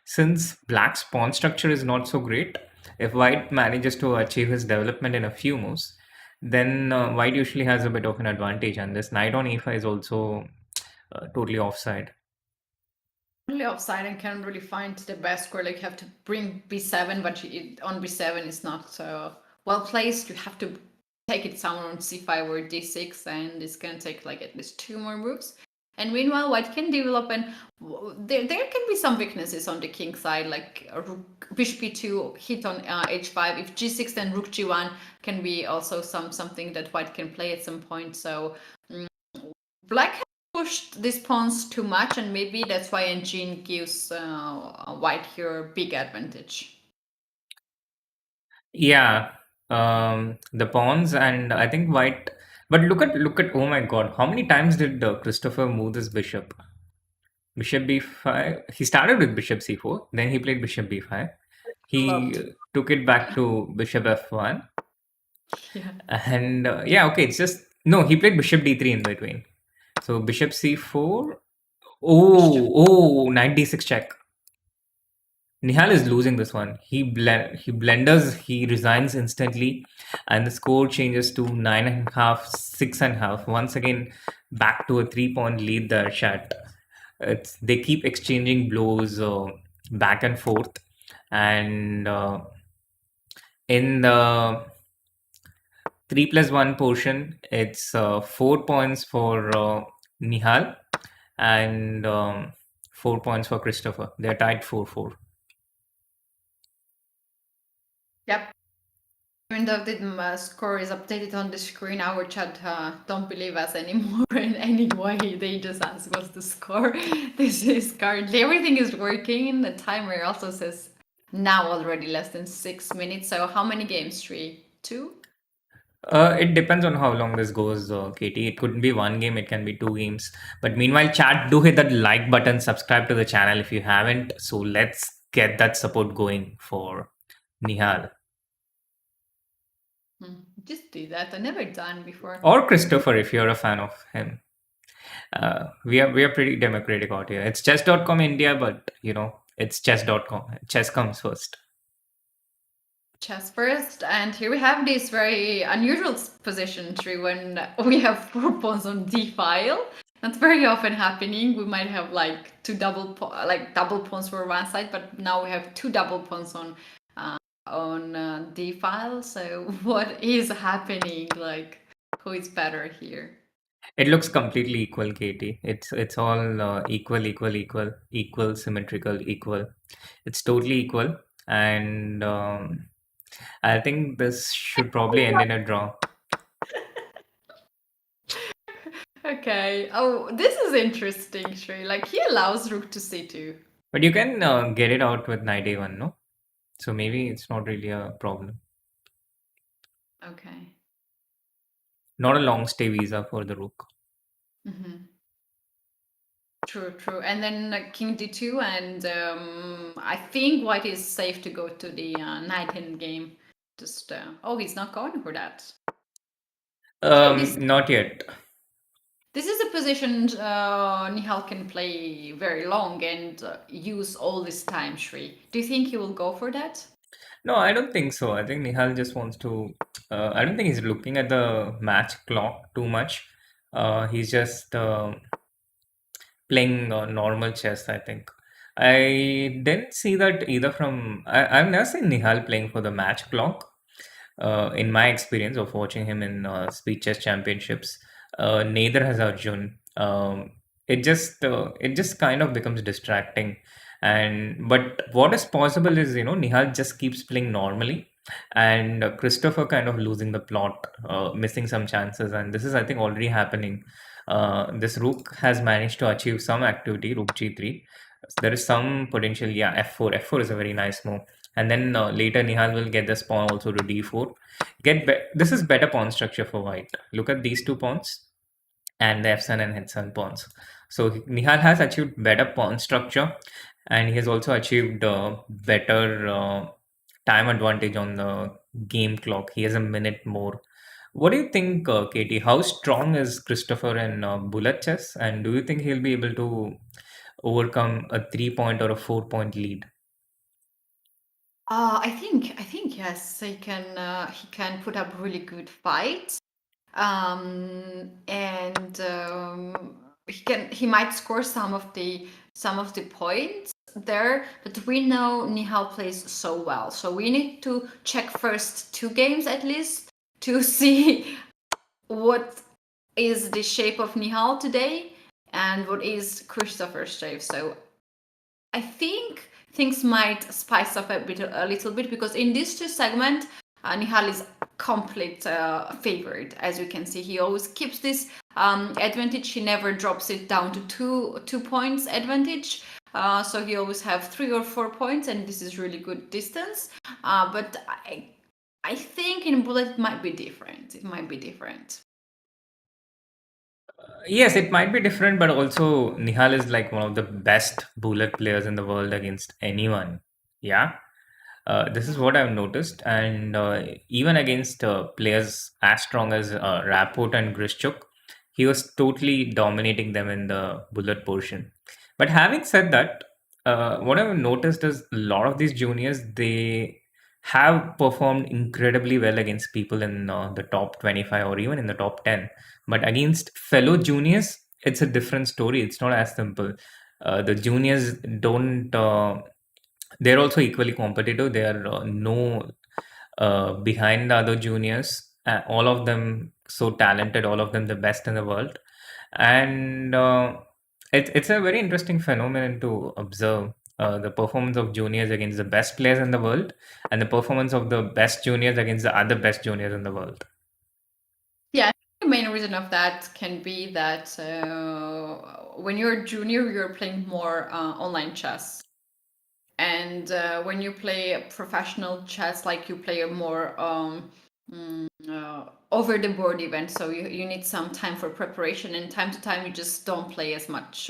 since black's pawn structure is not so great, if white manages to achieve his development in a few moves, then white usually has a bit of an advantage. And this knight on e5 is also totally offside. Only offside and can't really find the best square. Like you have to bring b7, but on b7 is not well placed. You have to take it somewhere on c5 or d6, and it's gonna take like at least 2 more moves. And meanwhile, white can develop, and there can be some weaknesses on the king side, like bishop b2 hit on h5. If g6, then rook g1 can be also something that white can play at some point. So black has pushed these pawns too much, and maybe that's why engine gives white here a big advantage. Yeah, the pawns, and I think white. But look at oh my god, how many times did Christopher move this bishop? Bishop b5. He started with bishop c4, then he played bishop b5. He took it back to bishop f1, Yeah. and yeah, okay, it's just no. He played bishop d3 in between. So bishop c4. Oh, knight d6 check. Nihal is losing this one. He blunders, he resigns instantly, and the score changes to 9.5, 6.5. Once again, back to a 3-point lead there, chat. They keep exchanging blows back and forth, and in the 3+1 portion, it's 4 points for Nihal and 4 points for Christopher. They're tied 4-4. Yep. Even though the score is updated on the screen, our chat don't believe us anymore in any way. They just ask what's the score. This is currently everything is working. The timer also says now already less than 6 minutes. So how many games? 3, 2? It depends on how long this goes, Katie. It couldn't be one game, it can be 2 games. But meanwhile, chat, do hit that like button, subscribe to the channel if you haven't. So let's get that support going for Nihal. Just do that. I never done before. Or Christopher if you're a fan of him. We are pretty democratic out here. It's chess.com India, but you know, it's chess.com. Chess comes first. Chess first, and here we have this very unusual position tree when we have 4 pawns on d file. That's very often happening. We might have like double pawns for one side, but now we have 2 double pawns on d file. So what is happening? Like, who is better here? It looks completely equal, Katie. It's all equal, symmetrical, equal. It's totally equal, and I think this should probably end in a draw. Okay. Oh, this is interesting, Shri. Like, he allows rook to c2. But you can get it out with knight a1, no? So maybe it's not really a problem. Okay. Not a long stay visa for the rook. True, true. And then king d2, and I think white is safe to go to the knight in game. Just oh, he's not going for that. Not yet. This is a position Nihal can play very long and use all this time, Shri. Do you think he will go for that? No, I don't think so. I think Nihal just wants to. I don't think he's looking at the match clock too much. He's just playing normal chess, I think. I didn't see that either from. I've never seen Nihal playing for the match clock. In my experience of watching him in speed chess championships, neither has Arjun. It just kind of becomes distracting. And but what is possible is Nihal just keeps playing normally, and Christopher kind of losing the plot, missing some chances, and this is I think already happening. This rook has managed to achieve some activity, rook g3. There is some potential, yeah, f4. F4 is a very nice move. And then later Nihal will get this pawn also to d4. This is better pawn structure for white. Look at these two pawns and the f7 and h7 pawns. So Nihal has achieved better pawn structure, and he has also achieved better time advantage on the game clock. He has a minute more. What do you think, Katie? How strong is Christopher in bullet chess, and do you think he'll be able to overcome a 3-point or a 4-point lead? I think yes, he can put up really good fights, and he might score some of the points there. But we know Nihal plays so well, so we need to check first 2 games at least to see what is the shape of Nihal today and what is Christopher's shape. So I think things might spice up a little bit, because in these 2 segments, Nihal is complete favorite. As you can see, he always keeps this advantage. He never drops it down to 2 points advantage. So he always have 3 or 4 points, and this is really good distance. But I think in bullet it might be different. It might be different. Yes, it might be different, but also Nihal is like one of the best bullet players in the world against anyone. Yeah. This is what I've noticed, and even against players as strong as Rapport and Grishchuk, he was totally dominating them in the bullet portion. But having said that, what I've noticed is a lot of these juniors, they have performed incredibly well against people in the top 25 or even in the top 10. But against fellow juniors, it's a different story. It's not as simple. The juniors don't. They're also equally competitive. They are no behind the other juniors. All of them so talented. All of them the best in the world, and it's a very interesting phenomenon to observe. The performance of juniors against the best players in the world, and the performance of the best juniors against the other best juniors in the world. Yeah, the main reason of that can be that when you're a junior, you're playing more online chess. And when you play professional chess, like you play a more over the board event, so you need some time for preparation, and time to time you just don't play as much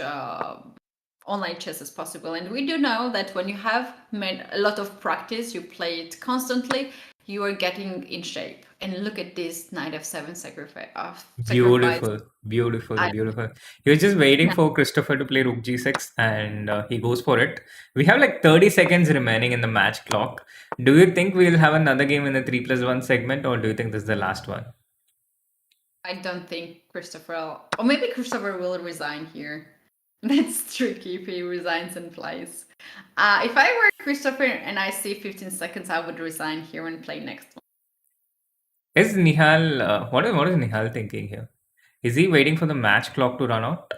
online chess as possible. And we do know that when you have made a lot of practice, you play it constantly, you are getting in shape. And look at this knight f7 sacrifice. Beautiful. He was just waiting for Christopher to play rook g6, and he goes for it. We have like 30 seconds remaining in the match clock. Do you think we'll have another game in the 3+1 segment, or do you think this is the last one? I don't think Christopher, or maybe Christopher will resign here. That's tricky if he resigns and plays. If I were Christopher and I see 15 seconds, I would resign here and play next one. Is Nihal, what is Nihal thinking here? Is he waiting for the match clock to run out?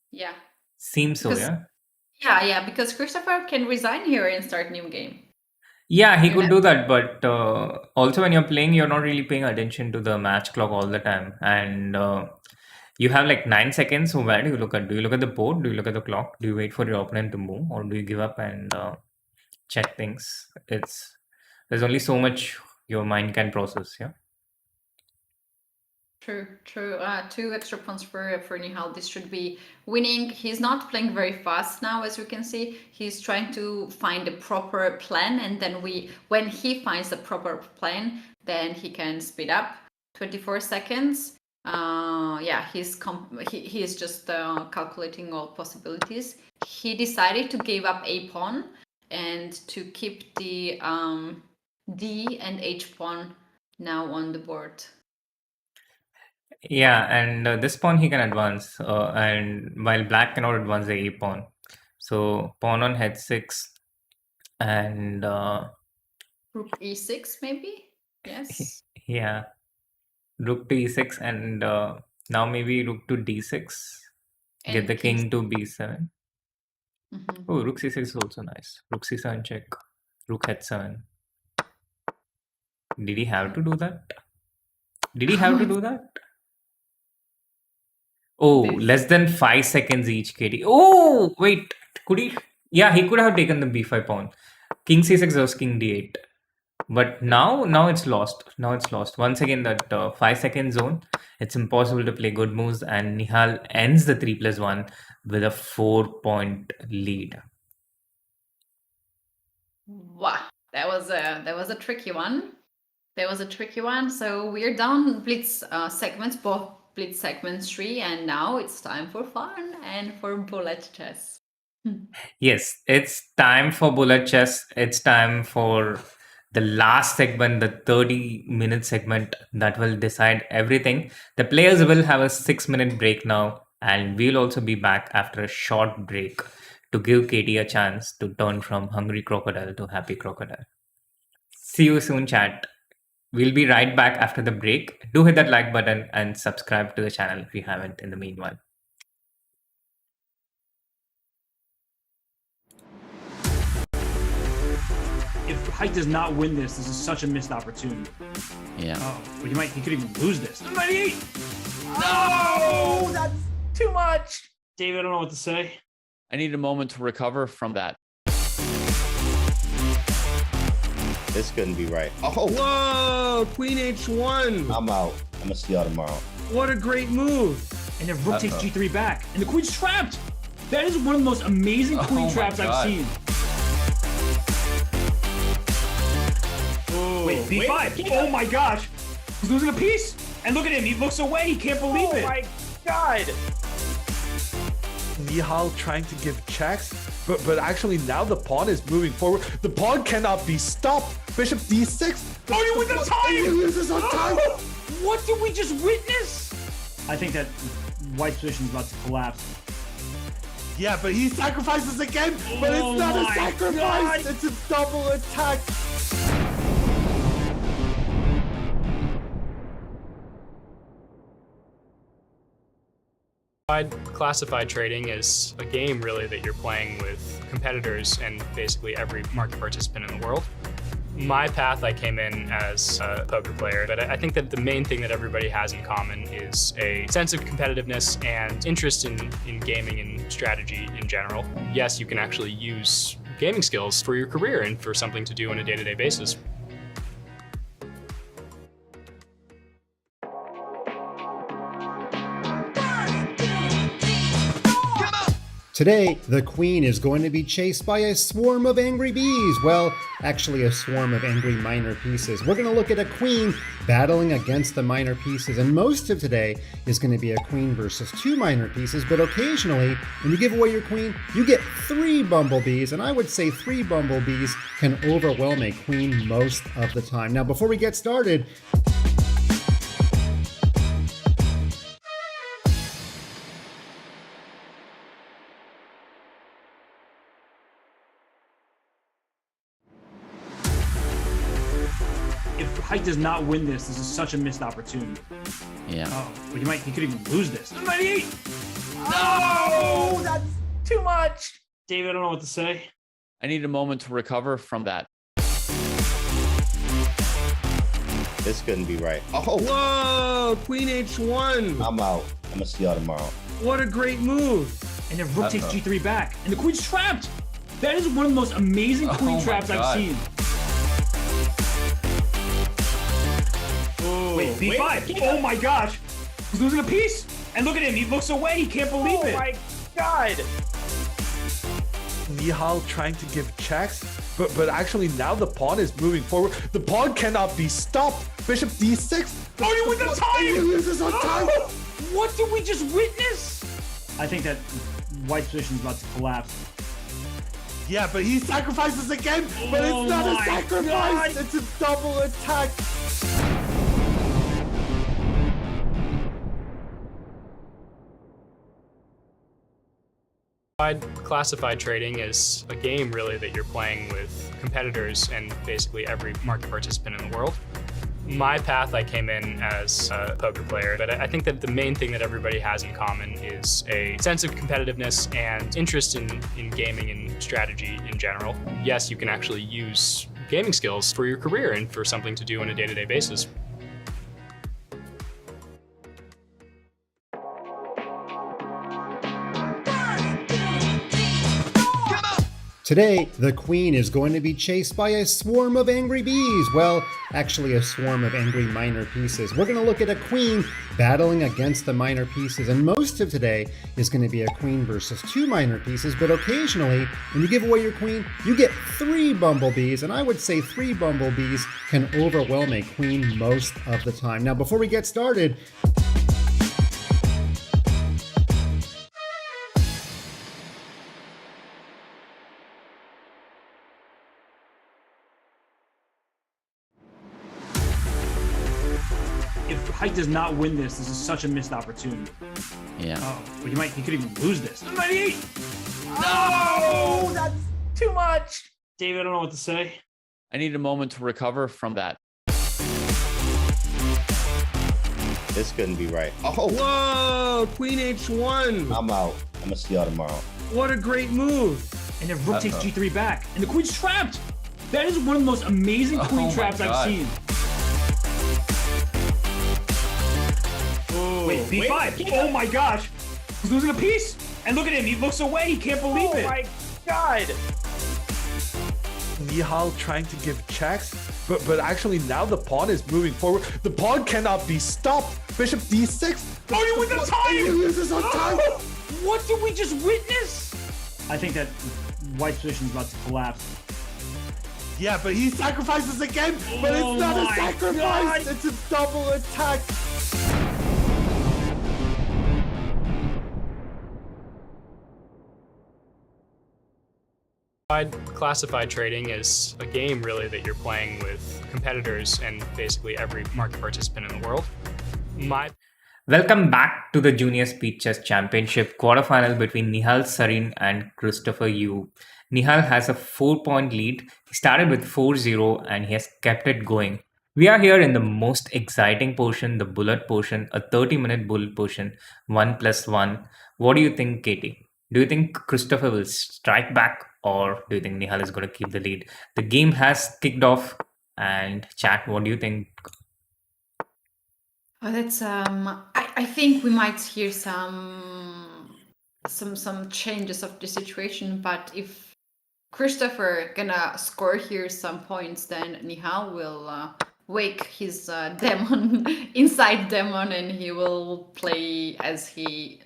Yeah. Seems so, yeah? Yeah, because Christopher can resign here and start new game. Yeah, he could do that, but also when you're playing, you're not really paying attention to the match clock all the time. And you have like 9 seconds, so where do you look at? Do you look at the board? Do you look at the clock? Do you wait for your opponent to move? Or do you give up and check things? There's only so much your mind can process, yeah? True. 2 extra points for Nihal. This should be winning. He's not playing very fast now, as you can see. He's trying to find a proper plan, and then when he finds the proper plan, then he can speed up. 24 seconds. Yeah, he is just calculating all possibilities. He decided to give up a pawn and to keep the D and H pawn now on the board. Yeah, and this pawn he can advance, and while black cannot advance the a pawn. So pawn on h6 and Rook E6 maybe? Yes. yeah, rook to e6 and now maybe rook to d6. Get And the king to b7. Mhm. Oh, rook c6 is also nice. Rook c7 check. Rook h7. Did he have to do that? Did he have to do that? Oh, This- less than 5 seconds each, Keti. Oh, wait. Could he? Yeah, he could have taken the b5 pawn. King c6 versus king d8. But now it's lost. Now it's lost. Once again, that 5-second zone, it's impossible to play good moves. And Nihal ends the 3+1 with a 4-point lead. Wow, that was a tricky one. That was a tricky one. So we're down blitz segments, both blitz segments 3, and now it's time for fun and for bullet chess. Yes, it's time for bullet chess. It's time for the last segment, the 30-minute segment that will decide everything. The players will have a 6-minute break now, and we'll also be back after a short break to give Katie a chance to turn from hungry crocodile to happy crocodile. See you soon, chat. We'll be right back after the break. Do hit that like button and subscribe to the channel if you haven't in the meanwhile. If Height does not win this is such a missed opportunity. Yeah. Oh, but he could even lose this. 98! No, that's too much. David, I don't know what to say. I need a moment to recover from that. This couldn't be right. Oh, Whoa, Queen H1. I'm out. I'm gonna see y'all tomorrow. What a great move. And then Rook takes G3 back. And the queen's trapped! That is one of the most amazing queen my traps I've God. seen. Wait, B5. Oh my gosh. He's losing a piece. And look at him. He looks away. He can't believe it. Oh my god. Nihal trying to give checks, but actually now the pawn is moving forward. The pawn cannot be stopped. Bishop d6. Oh, you win the time! He loses on time. What did we just witness? I think that White's position is about to collapse. Yeah, but he sacrifices again, but Oh it's not a my sacrifice. God. It's a double attack. Classified trading is a game really that you're playing with competitors and basically every market participant in the world. My path, I came in as a poker player, but I think that the main thing that everybody has in common is a sense of competitiveness and interest in gaming and strategy in general. Yes, you can actually use gaming skills for your career and for something to do on a day-to-day basis. Today, the queen is going to be chased by a swarm of angry bees. Well, actually a swarm of angry minor pieces. We're going to look at a queen battling against the minor pieces, and most of today is going to be a queen versus 2 minor pieces, but occasionally, when you give away your queen, you get 3 bumblebees, and I would say 3 bumblebees can overwhelm a queen most of the time. Now, before we get started, If Height does not win this is such a missed opportunity. Yeah. Oh, but he could even lose this. 98! No, that's too much. David, I don't know what to say. I need a moment to recover from that. This couldn't be right. Oh, Whoa, Queen H1. I'm out. I'm gonna see y'all tomorrow. What a great move. And then Rook takes G3 back. And the queen's trapped! That is one of the most amazing queen my traps I've God. seen. Wait, B5. Oh my gosh. He's losing a piece. And look at him. He looks away. He can't believe Oh it. my god. Nihal trying to give checks, but actually now the pawn is moving forward. The pawn cannot be stopped. Bishop d6. Oh, you win the time! He loses on time. What did we just witness? I think that white's position is about to collapse. Yeah, but he sacrifices again. But Oh it's not a my sacrifice. God. It's a double attack. Classified trading is a game really that you're playing with competitors and basically every market participant in the world. My path, I came in as a poker player, but I think that the main thing that everybody has in common is a sense of competitiveness and interest in gaming and strategy in general. Yes, you can actually use gaming skills for your career and for something to do on a day-to-day basis. Today, the queen is going to be chased by a swarm of angry bees. Well, actually a swarm of angry minor pieces. We're going to look at a queen battling against the minor pieces, and most of today is going to be a queen versus two minor pieces, but occasionally, when you give away your queen, you get 3 bumblebees, and I would say 3 bumblebees can overwhelm a queen most of the time. Now, before we get started, If Height does not win this is such a missed opportunity. Yeah. Oh, but he could even lose this. 98! No, that's too much. David, I don't know what to say. I need a moment to recover from that. This couldn't be right. Oh, Whoa, Queen H1. I'm out. I'm gonna see y'all tomorrow. What a great move. And then Rook takes G3 back, and the queen's trapped. That is one of the most amazing queen my traps I've God. seen. Wait, B5. Oh my gosh. He's losing a piece. And look at him. He looks away. He can't believe it. Oh my God. Nihal trying to give checks, but actually now the pawn is moving forward. The pawn cannot be stopped. Bishop d6. Oh, you win the time! He loses on time. What did we just witness? I think that white's position is about to collapse. Yeah, but he sacrifices again. But Oh it's not a my sacrifice. God. It's a double attack. Classified trading is a game really that you're playing with competitors and basically every market participant in the world. Welcome back to the Junior Speed Chess Championship quarterfinal between Nihal Sarin and Christopher Yu. Nihal has a 4-point lead. He started with 4-0 and he has kept it going. We are here in the most exciting portion, the bullet portion, a 30-minute bullet portion, 1+1. What do you think, Keti? Do you think Christopher will strike back, or do you think Nihal is going to keep the lead? The game has kicked off, and chat, what do you think? Oh, that's I think we might hear some changes of the situation, but if Christopher gonna score here some points, then Nihal will wake his demon, inside demon, and he will play as he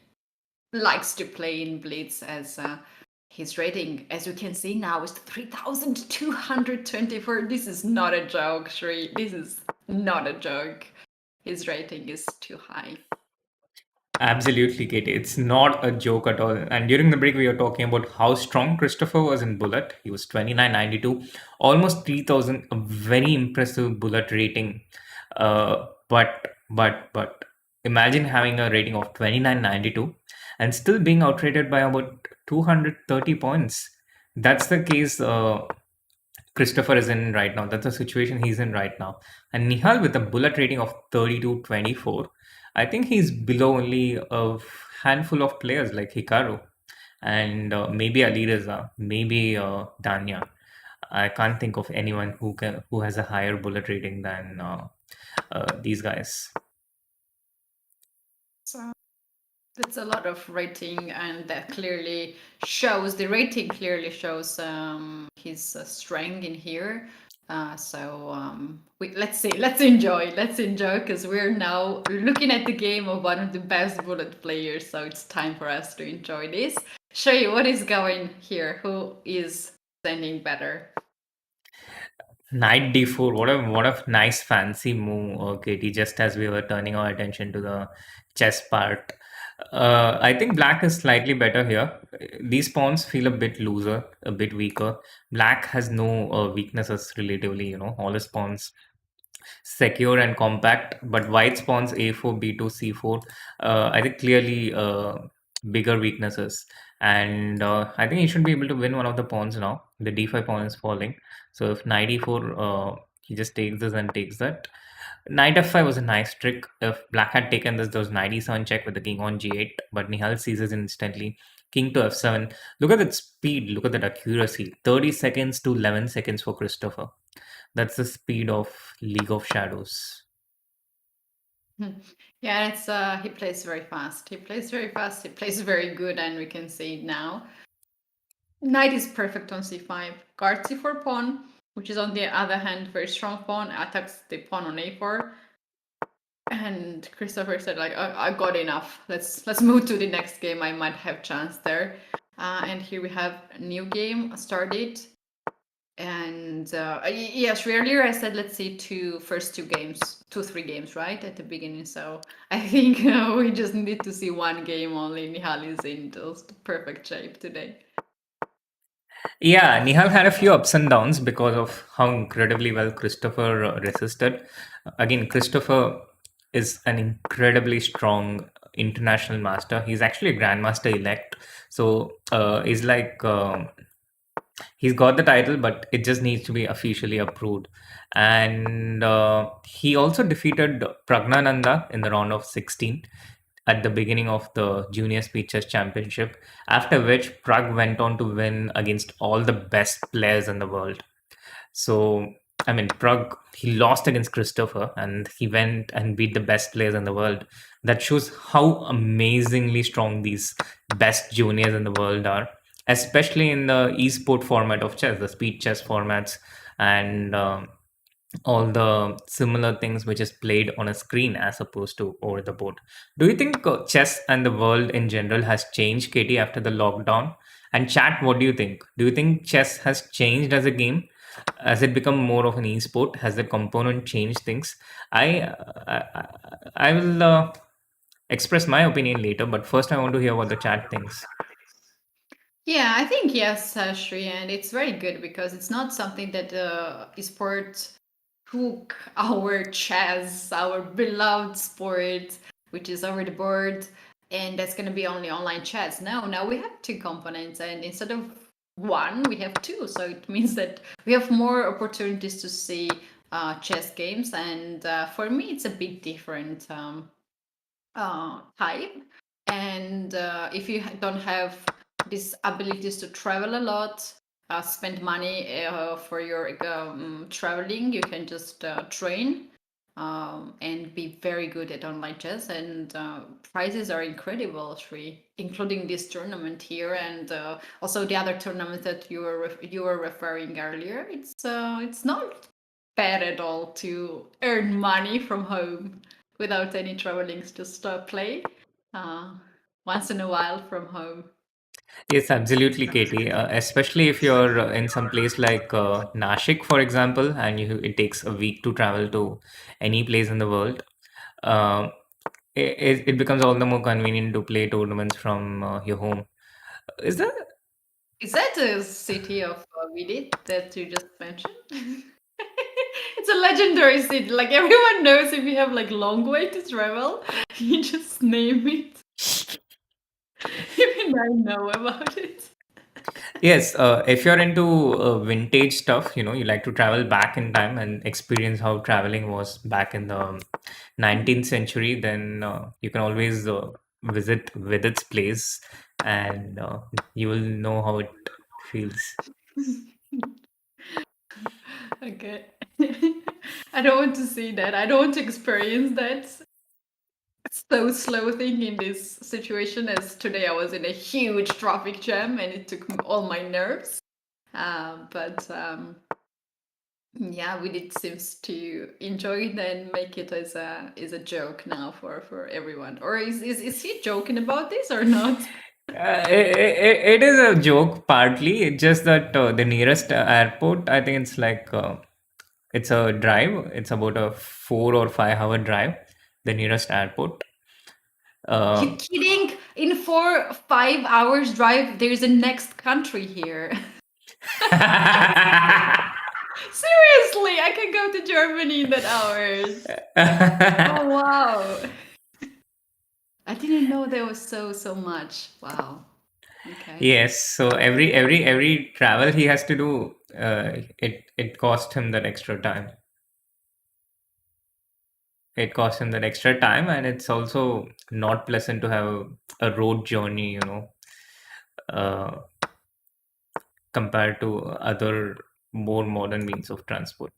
likes to play in Blitz, as his rating, as you can see now, is 3,224. This is not a joke, Shri. This is not a joke. His rating is too high. Absolutely, Katie. It's not a joke at all. And during the break, we were talking about how strong Christopher was in bullet. He was 2992, almost 3,000, a very impressive bullet rating. But imagine having a rating of 2992 and still being outrated by about 230 points. That's the case Christopher is in right now. That's the situation he's in right now. And Nihal with a bullet rating of 3224. I think he's below only a handful of players like Hikaru and maybe Alireza, maybe Danya. I can't think of anyone who has a higher bullet rating than these guys. So that's a lot of rating, and that clearly shows, the rating clearly shows his strength in here. Let's see, let's enjoy, because we're now looking at the game of one of the best bullet players, so it's time for us to enjoy this. Show you what is going here, who is standing better. Knight d4. What a nice fancy move, Katie. Just as we were turning our attention to the chess part, I think black is slightly better here. These pawns feel a bit looser, a bit weaker. Black has no weaknesses relatively. All his pawns secure and compact. But white spawns a4, b2, c4. I think clearly bigger weaknesses. And I think he should be able to win one of the pawns now. The d5 pawn is falling. So if knight e4, he just takes this and takes that. Knight f5 was a nice trick. If black had taken this, there was knight e7 check with the king on g8. But Nihal seizes instantly. King to f7. Look at that speed. Look at that accuracy. 30 seconds to 11 seconds for Christopher. That's the speed of League of Shadows. Yeah, it's he plays very fast. He plays very fast. He plays very good, and we can see it now. Knight is perfect on c5. Guard c4 pawn, which is on the other hand very strong pawn, attacks the pawn on a4. And Christopher said, like, I got enough. Let's move to the next game. I might have chance there. And here we have a new game started. And yes, earlier I said let's see first 3 games, right, at the beginning. So I think we just need to see one game only. Nihal is in just perfect shape today. Yeah, Nihal had a few ups and downs because of how incredibly well Christopher resisted. Again, Christopher is an incredibly strong international master. He's actually a grandmaster elect. So he's like he's got the title, but it just needs to be officially approved. And he also defeated Pragnananda in the round of 16 at the beginning of the Junior Speed Chess Championship, after which Prag went on to win against all the best players in the world. So, I mean, Prag, he lost against Christopher and he went and beat the best players in the world. That shows how amazingly strong these best juniors in the world are, especially in the esport format of chess, the speed chess formats, and all the similar things which is played on a screen as opposed to over the board. Do you think chess and the world in general has changed, Katie, after the lockdown? And chat, what do you think? Do you think chess has changed as a game? Has it become more of an esport? Has the component changed things? I will express my opinion later, but first I want to hear what the chat thinks. Yeah, I think yes, Shri, and it's very good because it's not something that esports took our chess, our beloved sport, which is over the board, and that's going to be only online chess. No, now we have 2 components, and instead of 1, we have 2. So it means that we have more opportunities to see chess games, and for me, it's a bit different type. And if you don't have these abilities to travel a lot, spend money for your traveling, you can just train and be very good at online chess. And prizes are incredible, Shri, including this tournament here, and also the other tournament that you were referring earlier. It's not bad at all to earn money from home without any travelings, just play once in a while from home. Yes, absolutely, Katie. Especially if you're in some place like Nashik, for example, and it takes a week to travel to any place in the world. Uh, it becomes all the more convenient to play tournaments from your home. Is that? Is that a city of Vidit that you just mentioned? It's a legendary city. Like everyone knows, if you have like long way to travel, you just name it. Even I know about it. Yes, if you're into vintage stuff, you like to travel back in time and experience how traveling was back in the 19th century, then you can always visit Vidit's place and you will know how it feels. Okay. I don't want to see that. I don't want to experience that. So slow thing in this situation, as today I was in a huge traffic jam and it took all my nerves. But yeah, Vidit seems to enjoy it and make it as a joke now for everyone. Or is he joking about this or not? It is a joke partly. It's just that the nearest airport, I think it's like It's a drive. It's about a 4 or 5 hour drive, the nearest airport. You kidding? In 4 or 5 hours drive, there's a next country here. Seriously, I can go to Germany in that hours. Oh wow. I didn't know there was so much. Wow. Okay. Yes, so every travel he has to do, it cost him that extra time. It costs him that extra time, and it's also not pleasant to have a road journey, uh, compared to other more modern means of transport.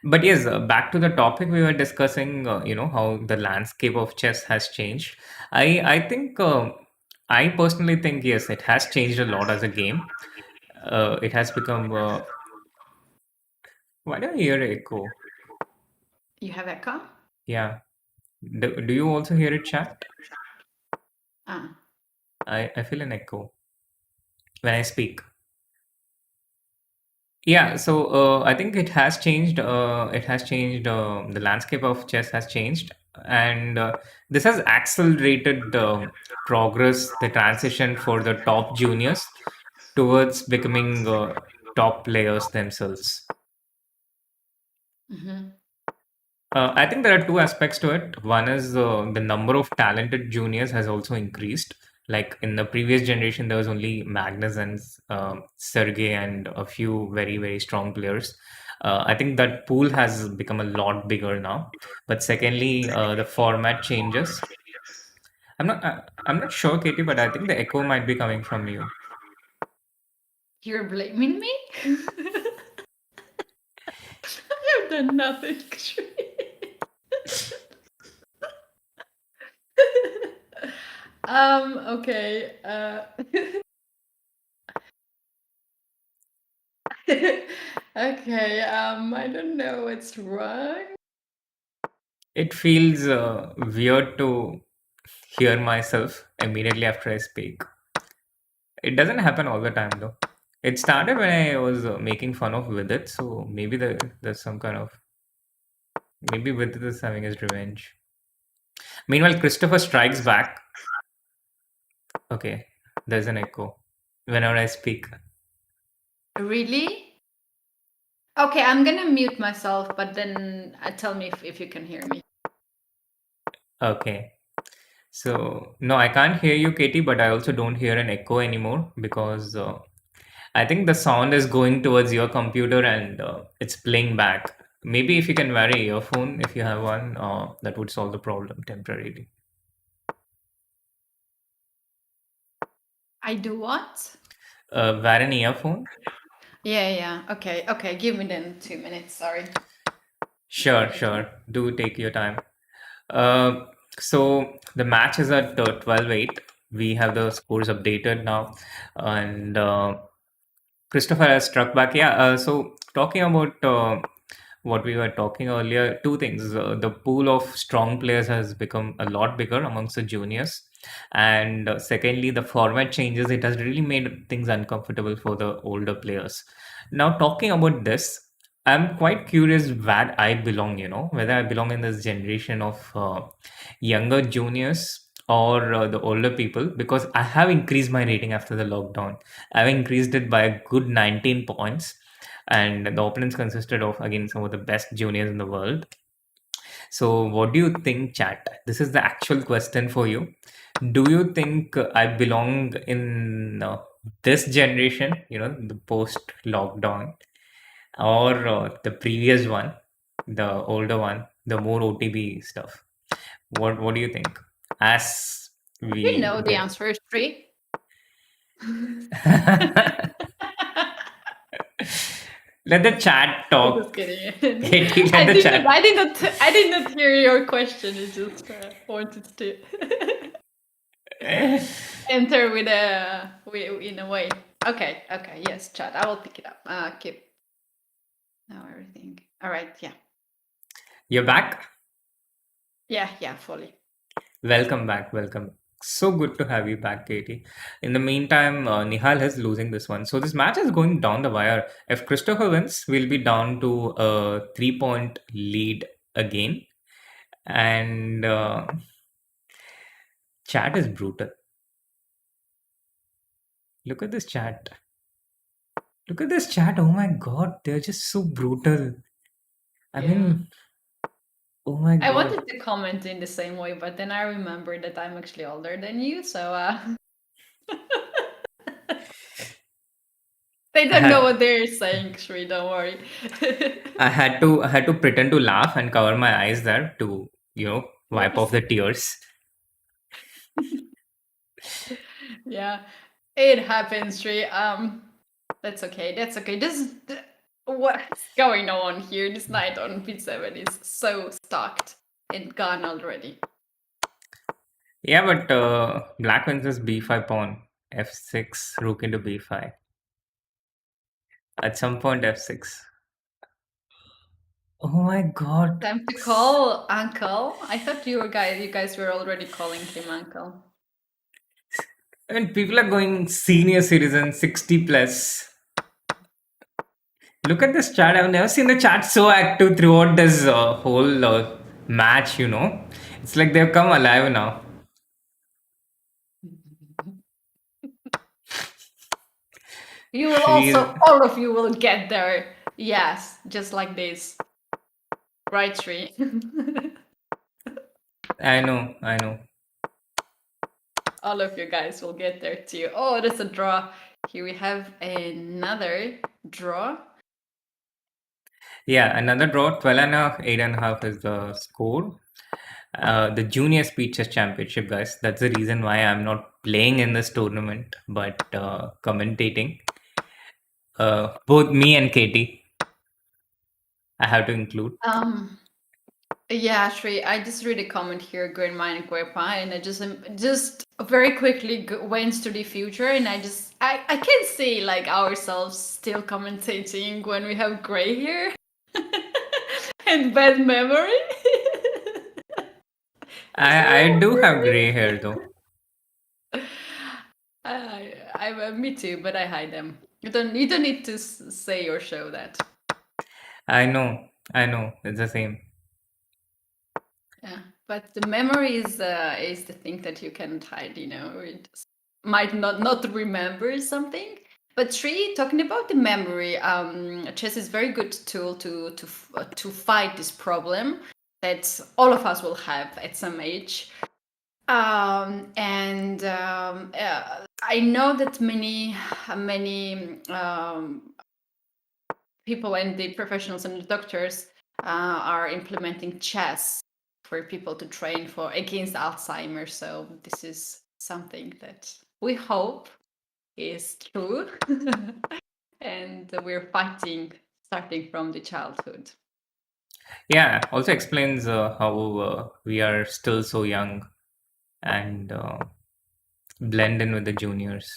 But yes, back to the topic we were discussing, how the landscape of chess has changed. I think I personally think yes, it has changed a lot as a game. It has become. Why do I hear echo? You have echo? Yeah. Do you also hear it, chat? Ah. I feel an echo when I speak. Yeah, so I think it has changed. It has changed. The landscape of chess has changed, and this has accelerated progress, the transition for the top juniors towards becoming top players themselves. Mm-hmm. I think there are two aspects to it. One is the number of talented juniors has also increased. Like in the previous generation, there was only Magnus and Sergey and a few very, very strong players. I think that pool has become a lot bigger now. But secondly, the format changes. I'm not sure, Katie, but I think the echo might be coming from you. You're blaming me? I've done nothing. Okay. Okay, I don't know what's wrong. It feels weird to hear myself immediately after I speak. It doesn't happen all the time though. It started when I was making fun of Vidit, so maybe there's some kind of maybe Vidit is having his revenge. Meanwhile, Christopher strikes back. Okay, there's an echo whenever I speak. Really? Okay, I'm gonna mute myself, but then tell me if you can hear me. Okay. So, no, I can't hear you, Katie, but I also don't hear an echo anymore because I think the sound is going towards your computer and it's playing back. Maybe if you can vary your phone, if you have one, that would solve the problem temporarily. I do what? Wear an earphone? Yeah. Okay. Give me then 2 minutes. Sorry. Sure. Do take your time. So the match is at 12-8. We have the scores updated now, and Christopher has struck back. Yeah. So talking about what we were talking earlier, two things. The pool of strong players has become a lot bigger amongst the juniors, and secondly, the format changes. It has really made things uncomfortable for the older players. Now, talking about this, I'm quite curious where I belong. Whether I belong in this generation of younger juniors or the older people, because I have increased my rating after the lockdown. I've increased it by a good 19 points, and the opponents consisted of again some of the best juniors in the world. So, what do you think, chat? This is the actual question for you. Do you think I belong in this generation, the post lockdown, or the previous one, the older one, the more OTB stuff? What do you think? As You we know the get answer is 3. let the chat talk. Just kidding. Katie, let I the did chat. not. I did not hear your question. I just wanted to enter with in a way. Okay. Yes, chat. I will pick it up. Keep now everything. All right. Yeah. You're back. Yeah. Fully. Welcome back. Welcome. So good to have you back, Katie. In the meantime, Nihal is losing this one. So this match is going down the wire. If Christopher wins, we'll be down to a 3-point lead again. And chat is brutal. Look at this chat. Look at this chat. Oh my god, they're just so brutal. I mean, oh my god. I wanted to comment in the same way, but then I remembered that I'm actually older than you, so they don't know what they're saying, Shri, don't worry. I had to pretend to laugh and cover my eyes there to, wipe off the tears. Yeah, it happens, Shri. That's okay. That's okay. What's going on here? This knight on b7 is so stocked and gone already. Yeah, but black wins this b5 pawn, f6, rook into b5. At some point, f6. Oh my god. Time to call uncle. I thought you guys were already calling him uncle. I mean, people are going senior citizen, 60 plus. Look at this chat. I've never seen the chat so active throughout this whole match, It's like they've come alive now. You will also, all of you will get there. Yes, just like this. Right, Shri? I know. All of you guys will get there too. Oh, that's a draw. Here we have another draw. Yeah, another draw. 12.5, 8.5 is the score. The Junior Speed Chess Championship, guys. That's the reason why I'm not playing in this tournament, but commentating. Both me and Katie, I have to include. Yeah, Shri, I just read a comment here, Grand Mine and Guepa, and I just very quickly went to the future, and I can see like ourselves still commentating when we have gray hair and bad memory. I do have gray hair though. Me too, but I hide them. You don't need to say or show that. I know, it's the same. Yeah, but the memory is the thing that you can't hide. It might not remember something. But Shri, talking about the memory, chess is a very good tool to fight this problem that all of us will have at some age. I know that many people and the professionals and the doctors are implementing chess for people to train for against Alzheimer's. So this is something that we hope is true, and we're fighting starting from the childhood. Yeah, also explains how we are still so young and blend in with the juniors.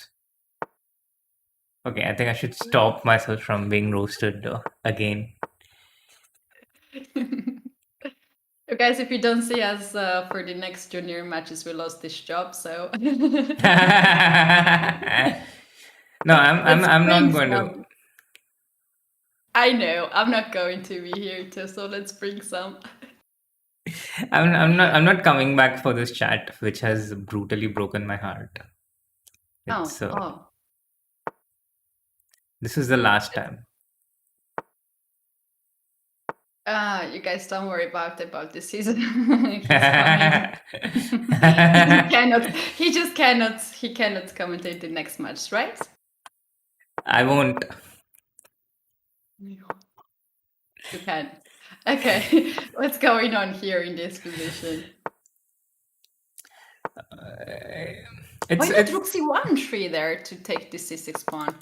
Okay, I think I should stop myself from being roasted again. Guys, if you don't see us for the next junior matches, we lost this job. So no, I'm not going to. I know I'm not going to be here too. So let's bring some. I'm not coming back for this chat, which has brutally broken my heart. This is the last time. You guys don't worry about this season. He just cannot commentate the next match, right? I won't. You can. Okay, what's going on here in this position? Why did Rook C1 Shri there to take the C6 pawn?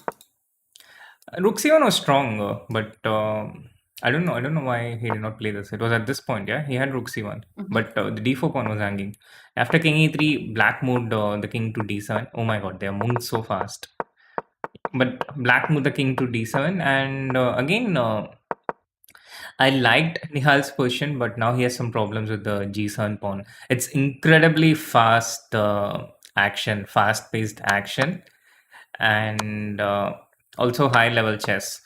Rook C1 was strong, but I don't know why he did not play this. It was at this point, yeah. He had Rook C1, but the D4 pawn was hanging. After King E3, Black moved the King to D7. Oh my God, they are moved so fast. But Black moved the King to D7, and again, I liked Nihal's position, but now he has some problems with the G7 pawn. It's incredibly fast action, fast-paced action, and also high-level chess.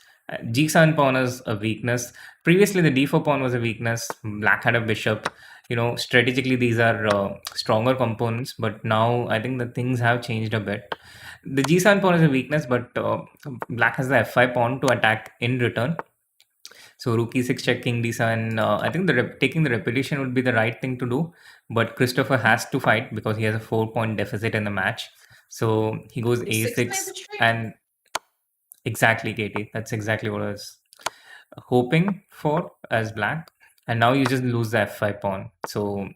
G7 pawn is a weakness. Previously, the D4 pawn was a weakness. Black had a bishop. Strategically, these are stronger components, but now I think the things have changed a bit. The G7 pawn is a weakness, but Black has the F5 pawn to attack in return. So rook e6 check king d7. I think taking the repetition would be the right thing to do, but Christopher has to fight because he has a 4-point deficit in the match. So he goes a6 and exactly, Katie. That's exactly what I was hoping for as black. And now you just lose the f5 pawn. So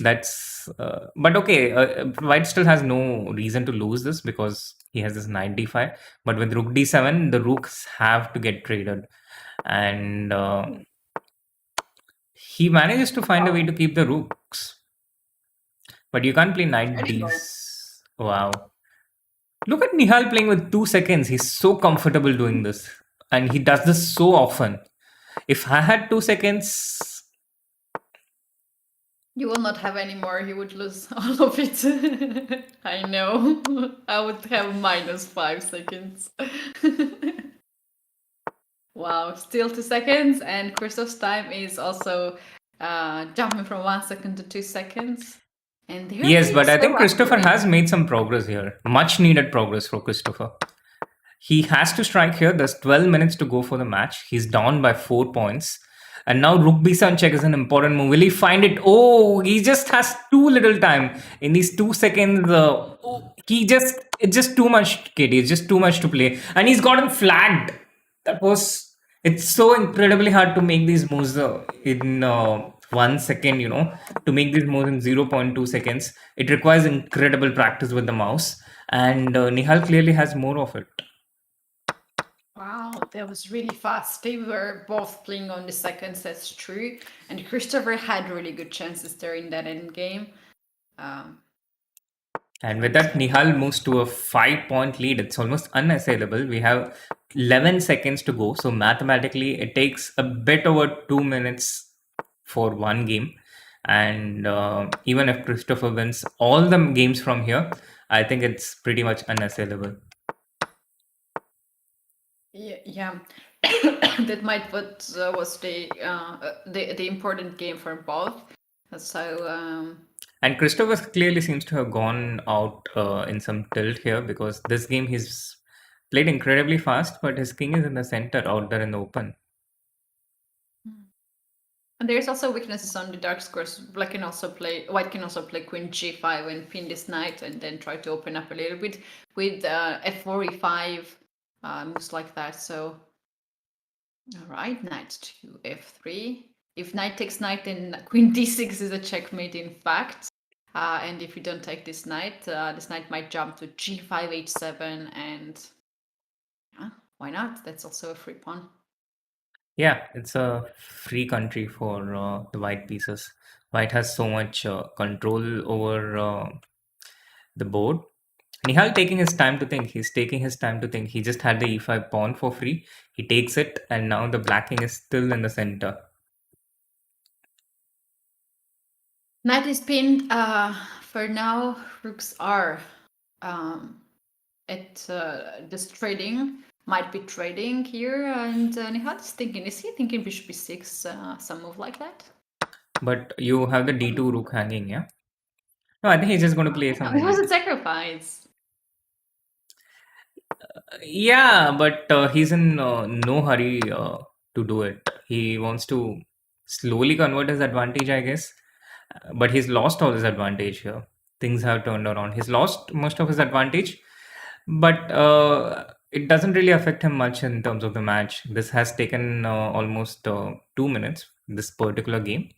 that's but okay. White still has no reason to lose this because he has this knight d5. But with rook d7, the rooks have to get traded, and he manages to find a way to keep the rooks. But you can't play knight d. Wow. Look at Nihal playing with 2 seconds. He's so comfortable doing this. And he does this so often. If I had 2 seconds... You will not have any more. You would lose all of it. I know. I would have -5 seconds. Wow, still 2 seconds. And Christoph's time is also jumping from 1 second to 2 seconds. And yes, but I think Christopher has made some progress here. Much needed progress for Christopher. He has to strike here. There's 12 minutes to go for the match. He's down by 4 points. And now rook b7 check is an important move. Will he find it? Oh, he just has too little time. In these 2 seconds, it's just too much, Katie. It's just too much to play. And he's gotten flagged. It's so incredibly hard to make these moves in 1 second, to make these moves in 0.2 seconds. It requires incredible practice with the mouse. And Nihal clearly has more of it. Wow, that was really fast. They were both playing on the seconds, that's true. And Christopher had really good chances there in that end game. And with that, Nihal moves to a 5-point lead. It's almost unassailable. We have 11 seconds to go. So mathematically, it takes a bit over 2 minutes for one game. And even if Christopher wins all the games from here, I think it's pretty much unassailable. Yeah. That might what was the important game for both. So and Christopher clearly seems to have gone out in some tilt here because this game he's played incredibly fast, but his king is in the center out there in the open. And there's also weaknesses on the dark squares. White can also play queen g5 and pin this knight, and then try to open up a little bit with f4 e5 moves like that. So, all right, knight to f3. If knight takes knight, then queen d6 is a checkmate, in fact. And if you don't take this knight might jump to g5 h7, and why not? That's also a free pawn. Yeah, it's a free country for the white pieces. White has so much control over the board. Nihal taking his time to think. He's taking his time to think. He just had the e5 pawn for free. He takes it, and now the black king is still in the center. Knight is pinned. For now, rooks are at this trading. Might be trading here, and Nihal is thinking. Is he thinking bishop b6, some move like that? But you have the d2 rook hanging, yeah? No, I think he's just going to play something. It was a sacrifice. Yeah, but he's in no hurry to do it. He wants to slowly convert his advantage, I guess. But he's lost all his advantage here. Things have turned around. He's lost most of his advantage, but it doesn't really affect him much in terms of the match. This has taken almost 2 minutes, this particular game.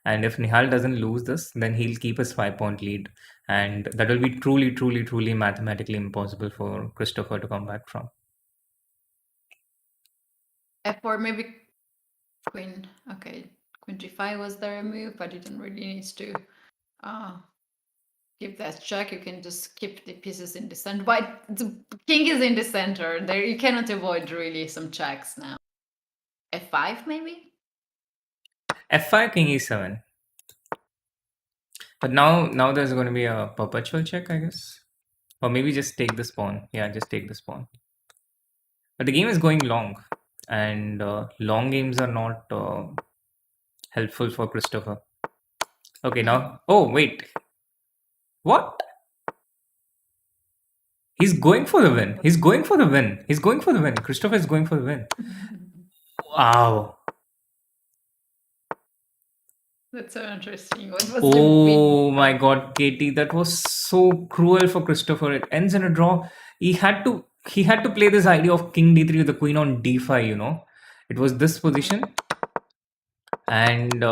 And if Nihal doesn't lose this, then he'll keep his 5-point lead. And that will be truly mathematically impossible for Christopher to come back from. F4, maybe queen. Okay, queen g5 was there a move, but you didn't really need to give that check. You can just keep the pieces in the center. But the king is in the center. There, you cannot avoid really some checks now. F5 maybe? F5 king e7. But now there's going to be a perpetual check, I guess. Or maybe just take this pawn. Yeah, just take this pawn. But the game is going long, and long games are not helpful for Christopher. Okay, now. Oh, wait. What? He's going for the win. He's going for the win. He's going for the win. Christopher is going for the win. Wow. That's so interesting. What was the Oh win? my god, Katie, that was so cruel for Christopher. It ends in a draw. He had to play this idea of king d3 with the queen on d5, you know. It was this position, and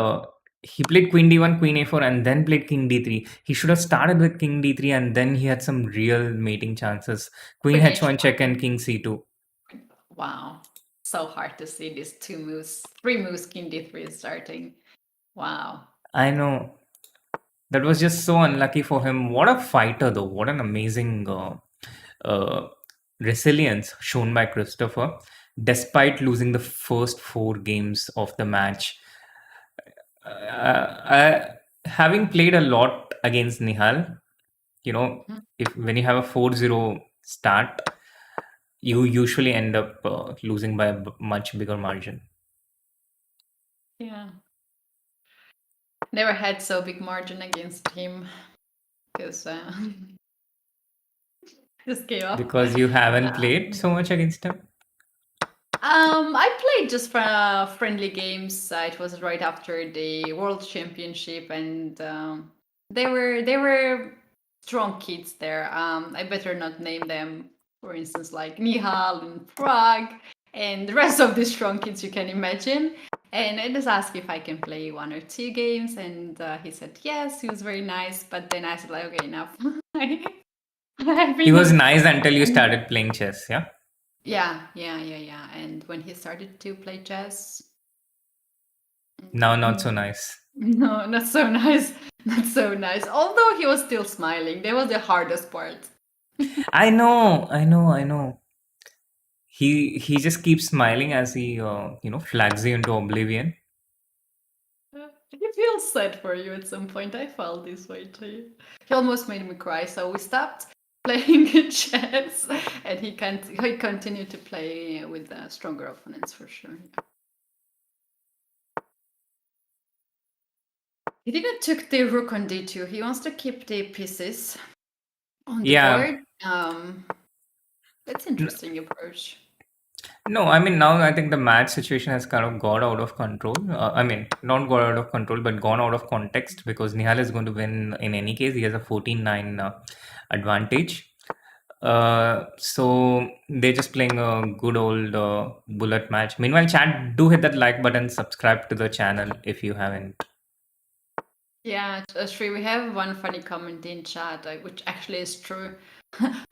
he played queen d1, queen a4, and then played king d3. He should have started with king d3, and then he had some real mating chances. Queen Queen h1 check and king c2. Wow. So hard to see these 3 moves, king d3 is starting. Wow. I know. That was just so unlucky for him. What a fighter, though. What an amazing resilience shown by Christopher, despite losing the first 4 games of the match. Having played a lot against Nihal, you know, when you have a 4-0 start, you usually end up losing by a much bigger margin. Yeah. Never had so big margin against him because this came up. Because you haven't played so much against him? I played just for friendly games. It was right after the World Championship, and they were strong kids there. I better not name them. For instance, like Nihal and Prague, and the rest of the strong kids you can imagine. And I just asked if I can play 1 or 2 games, and he said yes. He was very nice, but then I said like, okay, enough. He was nice until you started playing chess, yeah? Yeah. And when he started to play chess, Now not so nice. no, not so nice. Not so nice. Although he was still smiling. That was the hardest part. I know. He just keeps smiling as he flags you into oblivion. He feels sad for you at some point. I felt this way too. He almost made me cry, so we stopped playing chess, and he continued to play with stronger opponents for sure. He didn't took the rook on d2. He wants to keep the pieces on the board. That's interesting approach. No, I mean, now I think the match situation has kind of got out of control. I mean, not got out of control, but gone out of context, because Nihal is going to win in any case. He has a 14-9 advantage. So they're just playing a good old bullet match. Meanwhile, chat, do hit that like button, subscribe to the channel if you haven't. Yeah, Shri, we have one funny comment in chat, which actually is true.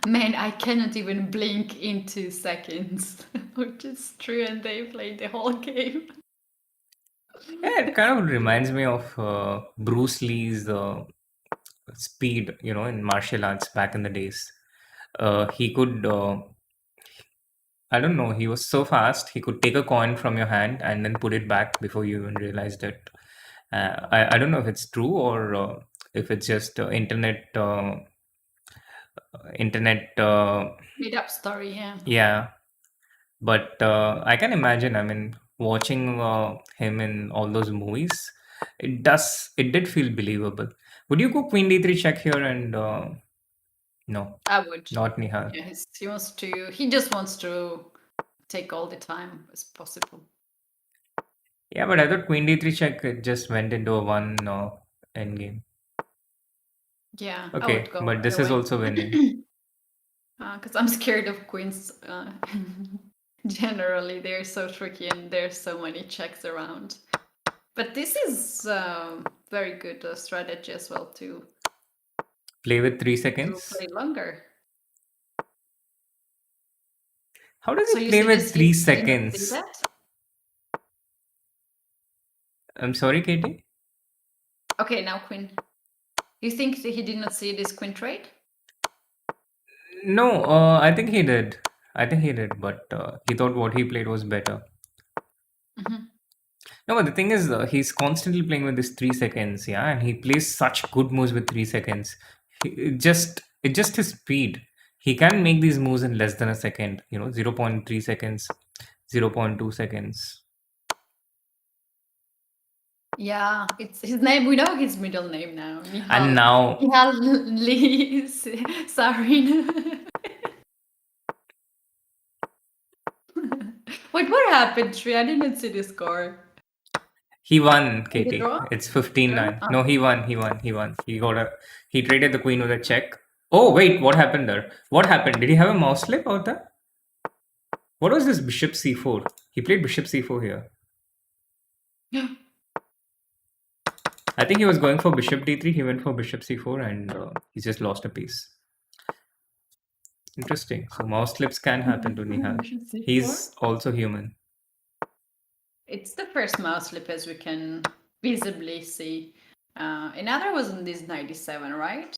Man, I cannot even blink in 2 seconds, which is true, and they played the whole game. Yeah, it kind of reminds me of Bruce Lee's speed, in martial arts back in the days. He could, I don't know, he was so fast, he could take a coin from your hand and then put it back before you even realized it. I don't know if it's true or if it's just internet Made up story, yeah. Yeah, but I can imagine. I mean, watching him in all those movies, it did feel believable. Would you go queen d3 check here and no, I would. not Nihal? Yeah, he just wants to take all the time as possible. Yeah, but I thought queen d3 check it just went into a 1 endgame. Yeah. I Okay, would go but this right is away. also winning. Because I'm scared of queens. Generally, they're so tricky and there's so many checks around. But this is very good strategy as well to Play with 3 seconds. play longer. How does So he you play with suggest 3 he didn't see seconds? that? I'm sorry, Katie. Okay, now queen. You think that he did not see this queen trade? No, I think he did. But he thought what he played was better. No, but the thing is, he's constantly playing with this 3 seconds, yeah, and he plays such good moves with 3 seconds. It's just his speed. He can make these moves in less than a second. 0.3 seconds, 0.2 seconds. Yeah, it's his name. We know his middle name now. And now, Nihal Sarin. Wait, what happened, Shri? I didn't see the score. he won, Did he Katie. draw? It's 15-9. Draw? No, he won. He traded the queen with a check. Oh, wait, what happened there? What happened? Did he have a mouse slip out there? What was this bishop c4? He played bishop c4 here. I think he was going for bishop d3. He went for bishop c4 and he just lost a piece. Interesting. So mouse slips can happen to Nihal. Bishop c4? He's also human. It's the first mouse slip as we can visibly see. Another was in this 97, right?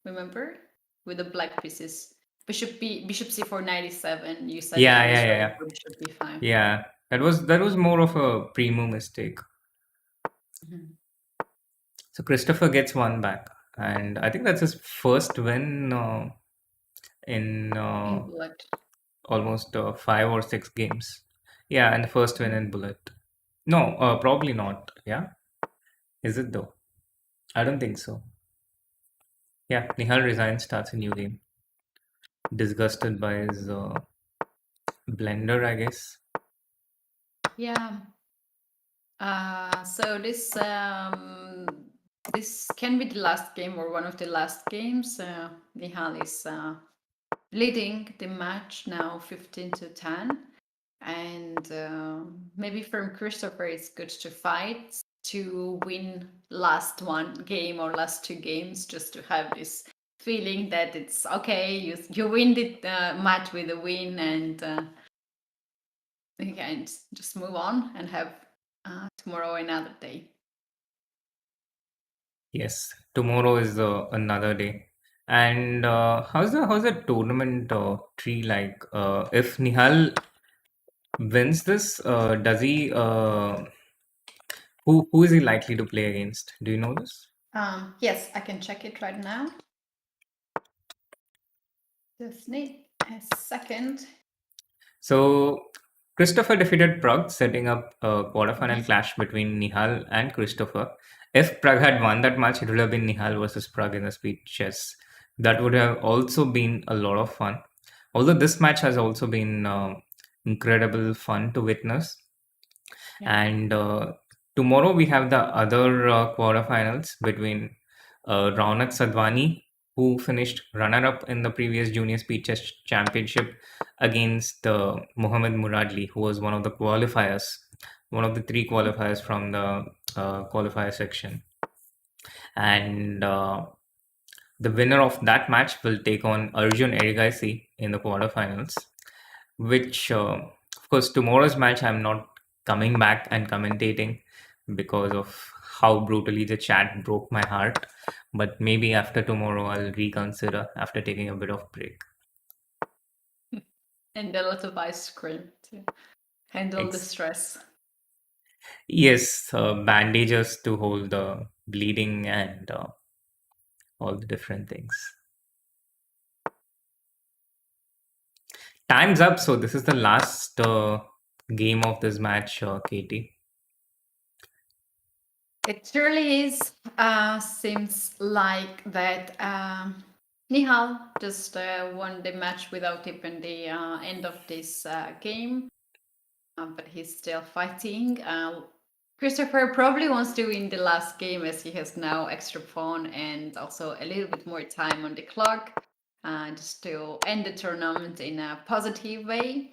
Remember? With the black pieces. Bishop c4 97. You said Yeah, that was yeah, ready yeah. for bishop b5. Yeah, that was more of a pre-move mistake. Mhm. So Christopher gets one back, and I think that's his first win in In bullet. almost 5 or 6 games. Yeah, and the first win in bullet. No, probably not. Yeah, is it though? I don't think so. Yeah, Nihal resigns, starts a new game. Disgusted by his blender, I guess. Yeah. So this can be the last game or one of the last games. Nihal is leading the match now 15-10. And maybe from Christopher, it's good to fight to win last one game or last 2 games, just to have this feeling that it's okay. You win the match with a win, and you can just move on and have tomorrow another day. Yes, tomorrow is another day. And how's the tournament tree like? If Nihal wins this, does he? Who is he likely to play against? Do you know this? Yes, I can check it right now. Just need a second. So Christopher defeated Prague, setting up a quarterfinal clash between Nihal and Christopher. If Prague had won that match, it would have been Nihal versus Prague in the speed chess. That would have also been a lot of fun. Although this match has also been incredible fun to witness. Yeah. And tomorrow we have the other quarterfinals between Raunak Sadhwani, who finished runner-up in the previous Junior Speed Chess Championship, against Mohammad Muradli, who was one of the qualifiers, one of the 3 qualifiers from the qualifier section. And the winner of that match will take on Arjun Erigaisi in the quarterfinals, which, of course, tomorrow's match I'm not coming back and commentating because of how brutally the chat broke my heart. But maybe after tomorrow, I'll reconsider after taking a bit of break. And a lot of ice cream to handle the stress. Yes, bandages to hold the bleeding and all the different things. Time's up. So this is the last game of this match, Katie. It surely is. Seems like that Nihal just won the match without even the end of this game, but he's still fighting. Christopher probably wants to win the last game as he has now extra pawn and also a little bit more time on the clock, just to end the tournament in a positive way.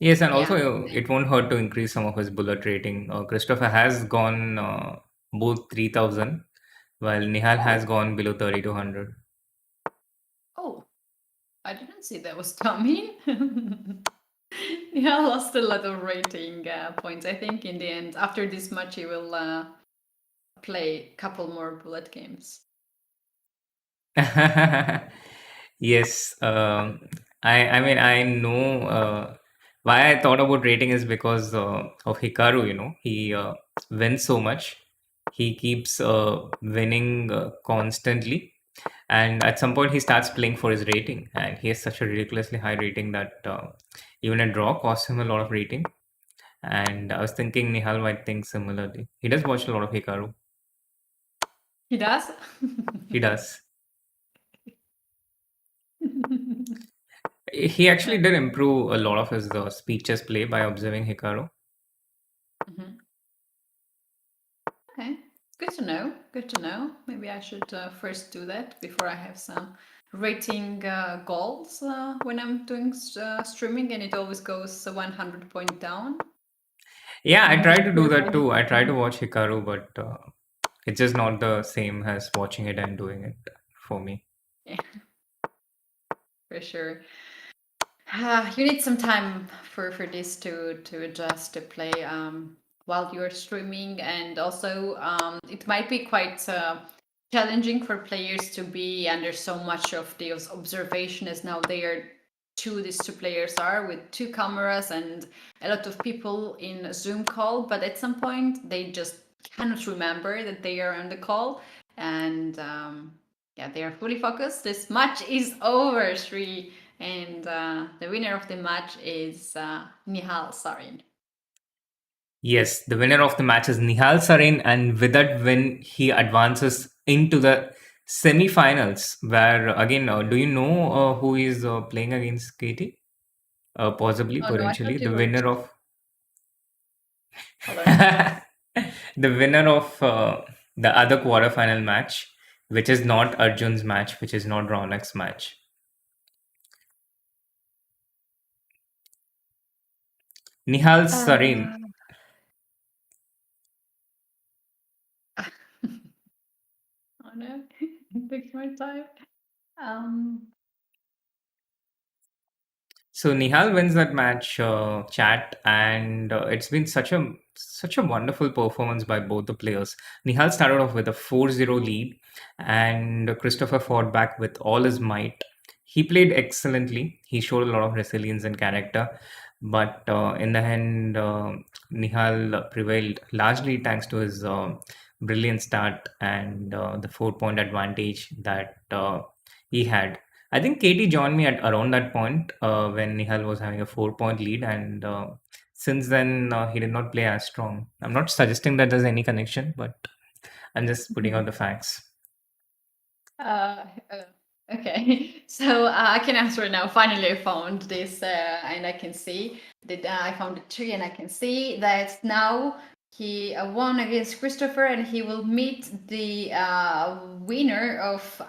Yes, and Yeah. also it won't hurt to increase some of his bullet rating. Christopher has gone both 3000, while Nihal has gone below 3200. Oh, I didn't see that was coming. Yeah, lost a lot of rating points. I think in the end, after this match, he will play a couple more bullet games. Yes, I mean I know Why I thought about rating is because of Hikaru. He wins so much. He keeps winning constantly, and at some point he starts playing for his rating, and he has such a ridiculously high rating that even a draw costs him a lot of rating. And I was thinking Nihal might think similarly. He does watch a lot of Hikaru. He does? He does. He actually did improve a lot of his speeches play by observing Hikaru. Mhm. Okay, good to know. Good to know. Maybe I should first do that before I have some rating goals when I'm doing streaming, and it always goes 100 point down. Yeah, I I'm not try to do sure that how too. I try to you- watch Hikaru, but it's just not the same as watching it and doing it for me. Yeah, for sure. You need some time for this to adjust to play while you're streaming, and also it might be quite challenging for players to be under so much of the observation, as now they are these two players are with two cameras and a lot of people in a Zoom call, but at some point they just cannot remember that they are on the call, and yeah, they are fully focused. This match is over, Sri. And the winner of the match is Nihal Sarin. Yes, the winner of the match is Nihal Sarin, and with that win, he advances into the semi-finals. Where again, do you know who is playing against Keti? Possibly, Oh no, I potentially, thought the you were. winner of Hold on. the winner of the other quarterfinal match, which is not Arjun's match, which is not Ronak's match. Nihal Sarin. Oh no, it takes my time. Um, So Nihal wins that match, chat, and it's been such a wonderful performance by both the players. Nihal started off with a 4-0 lead, and Christopher fought back with all his might. He played excellently. He showed a lot of resilience and character, but in the end, Nihal prevailed largely thanks to his brilliant start and the 4 point advantage that he had. I think Katie joined me at around that point when Nihal was having a 4 point lead, and since then he did not play as strong. I'm not suggesting that there's any connection, but I'm just putting out the facts. uh, uh, okay, so I can answer now. Finally, I found this, and I can see that I found the tree, and I can see that now he won against Christopher, and he will meet the winner of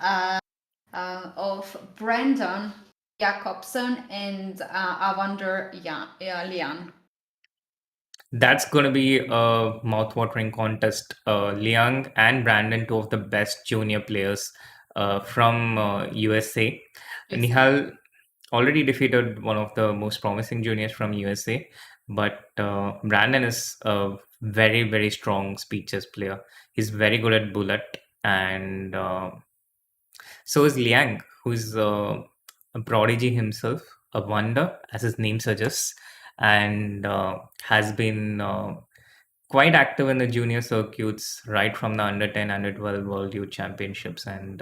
Brandon Jakobsen and Avander Lian. That's going to be a mouth-watering contest. Liang and Brandon, two of the best junior players from USA. Yes. Nihal already defeated one of the most promising juniors from USA, but Brandon is a very, very strong speeches player. He's very good at bullet, and so is Liang, who's a prodigy himself, a wonder, as his name suggests, and has been quite active in the junior circuits right from the under 10, under 12 World Youth Championships and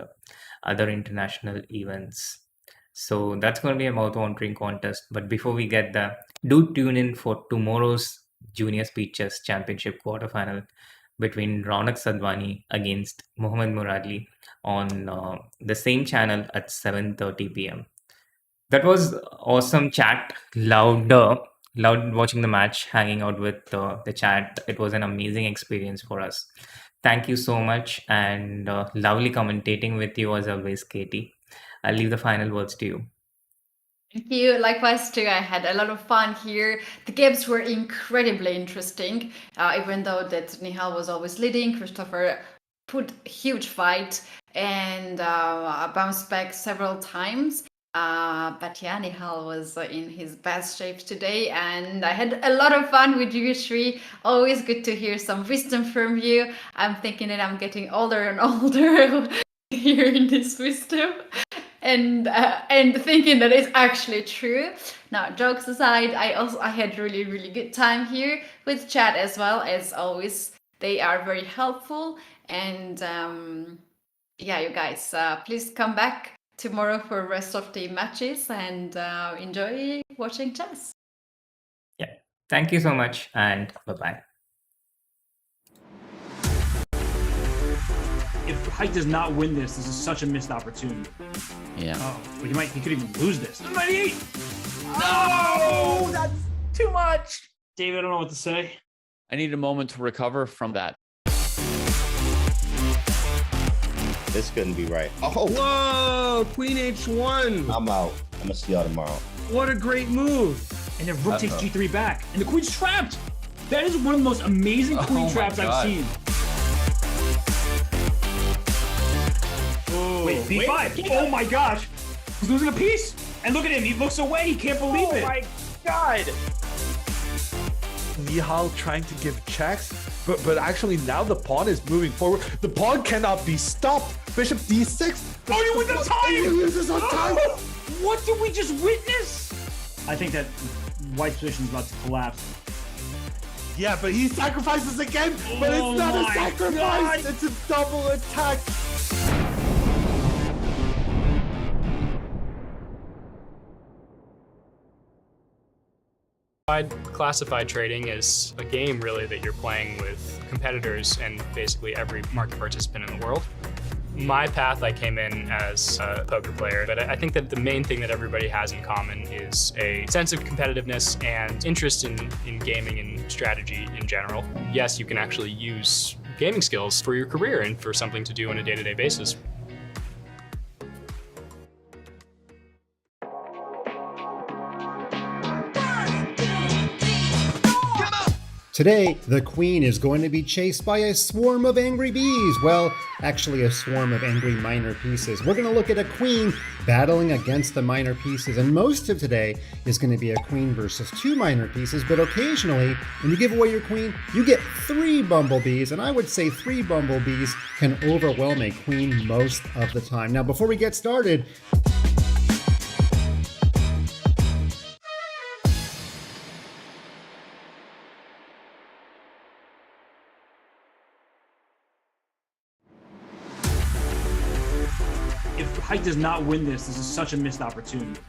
other international events. So that's going to be a mouth-watering contest. But before we get there, do tune in for tomorrow's Junior Speeches Championship quarterfinal between Ronak Sadhwani against Mohammad Muradli on the same channel at 7:30 p.m. That was awesome chat. Loud watching the match, hanging out with the chat. It was an amazing experience for us. Thank you so much, and lovely commentating with you as always, Katie. I'll leave the final words to you. Thank you. Likewise, too. I had a lot of fun here. The games were incredibly interesting, even though that Nihal was always leading. Christopher put a huge fight and bounced back several times. But yeah, Nihal was in his best shape today, and I had a lot of fun with you, Shri. Always good to hear some wisdom from you. I'm thinking that I'm getting older and older here in this wisdom. and thinking that it's actually true. Now, jokes aside, I had really good time here with chat as well. As always, they are very helpful. And yeah, you guys, please come back tomorrow for the rest of the matches and enjoy watching chess. Yeah. Thank you so much and bye-bye. If Height does not win this is such a missed opportunity. Yeah. Oh, but he could even lose this. 98! No, that's too much. David, I don't know what to say. I need a moment to recover from that. This couldn't be right. Oh, Whoa, Queen H1. I'm out. I'm gonna see y'all tomorrow. What a great move. And then Rook takes G3 back. And the queen's trapped! That is one of the most amazing queen my traps I've God. seen. Wait, B5. Oh my gosh. He's losing a piece. And look at him. He looks away. He can't believe it. Oh my god. Nihal trying to give checks, but actually now the pawn is moving forward. The pawn cannot be stopped. Bishop D6. Oh, you win the time! He loses on time. What did we just witness? I think that White's position is about to collapse. Yeah, but he sacrifices again, but Oh it's not a my sacrifice. God. It's a double attack. Classified trading is a game really that you're playing with competitors and basically every market participant in the world. My path, I came in as a poker player, but I think that the main thing that everybody has in common is a sense of competitiveness and interest in gaming and strategy in general. Yes, you can actually use gaming skills for your career and for something to do on a day-to-day basis. Today, the queen is going to be chased by a swarm of angry bees. Well, actually a swarm of angry minor pieces. We're going to look at a queen battling against the minor pieces, and most of today is going to be a queen versus 2 minor pieces, but occasionally, when you give away your queen, you get 3 bumblebees, and I would say 3 bumblebees can overwhelm a queen most of the time. Now, before we get started, If Height does not win this is such a missed opportunity.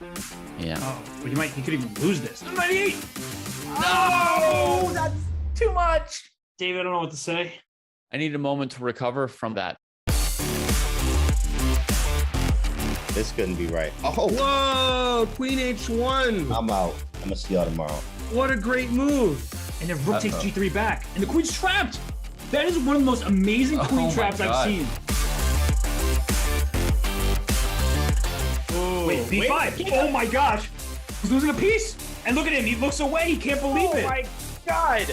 Yeah. Oh, but he could even lose this. 98! No, that's too much. David, I don't know what to say. I need a moment to recover from that. This couldn't be right. Oh, Whoa, Queen H1. I'm out. I'm gonna see y'all tomorrow. What a great move. And then Rook takes G3 back. And the queen's trapped! That is one of the most amazing queen my traps I've God. seen. Wait, B5. Oh my gosh. He's losing a piece. And look at him. He looks away. He can't believe Oh it. my god.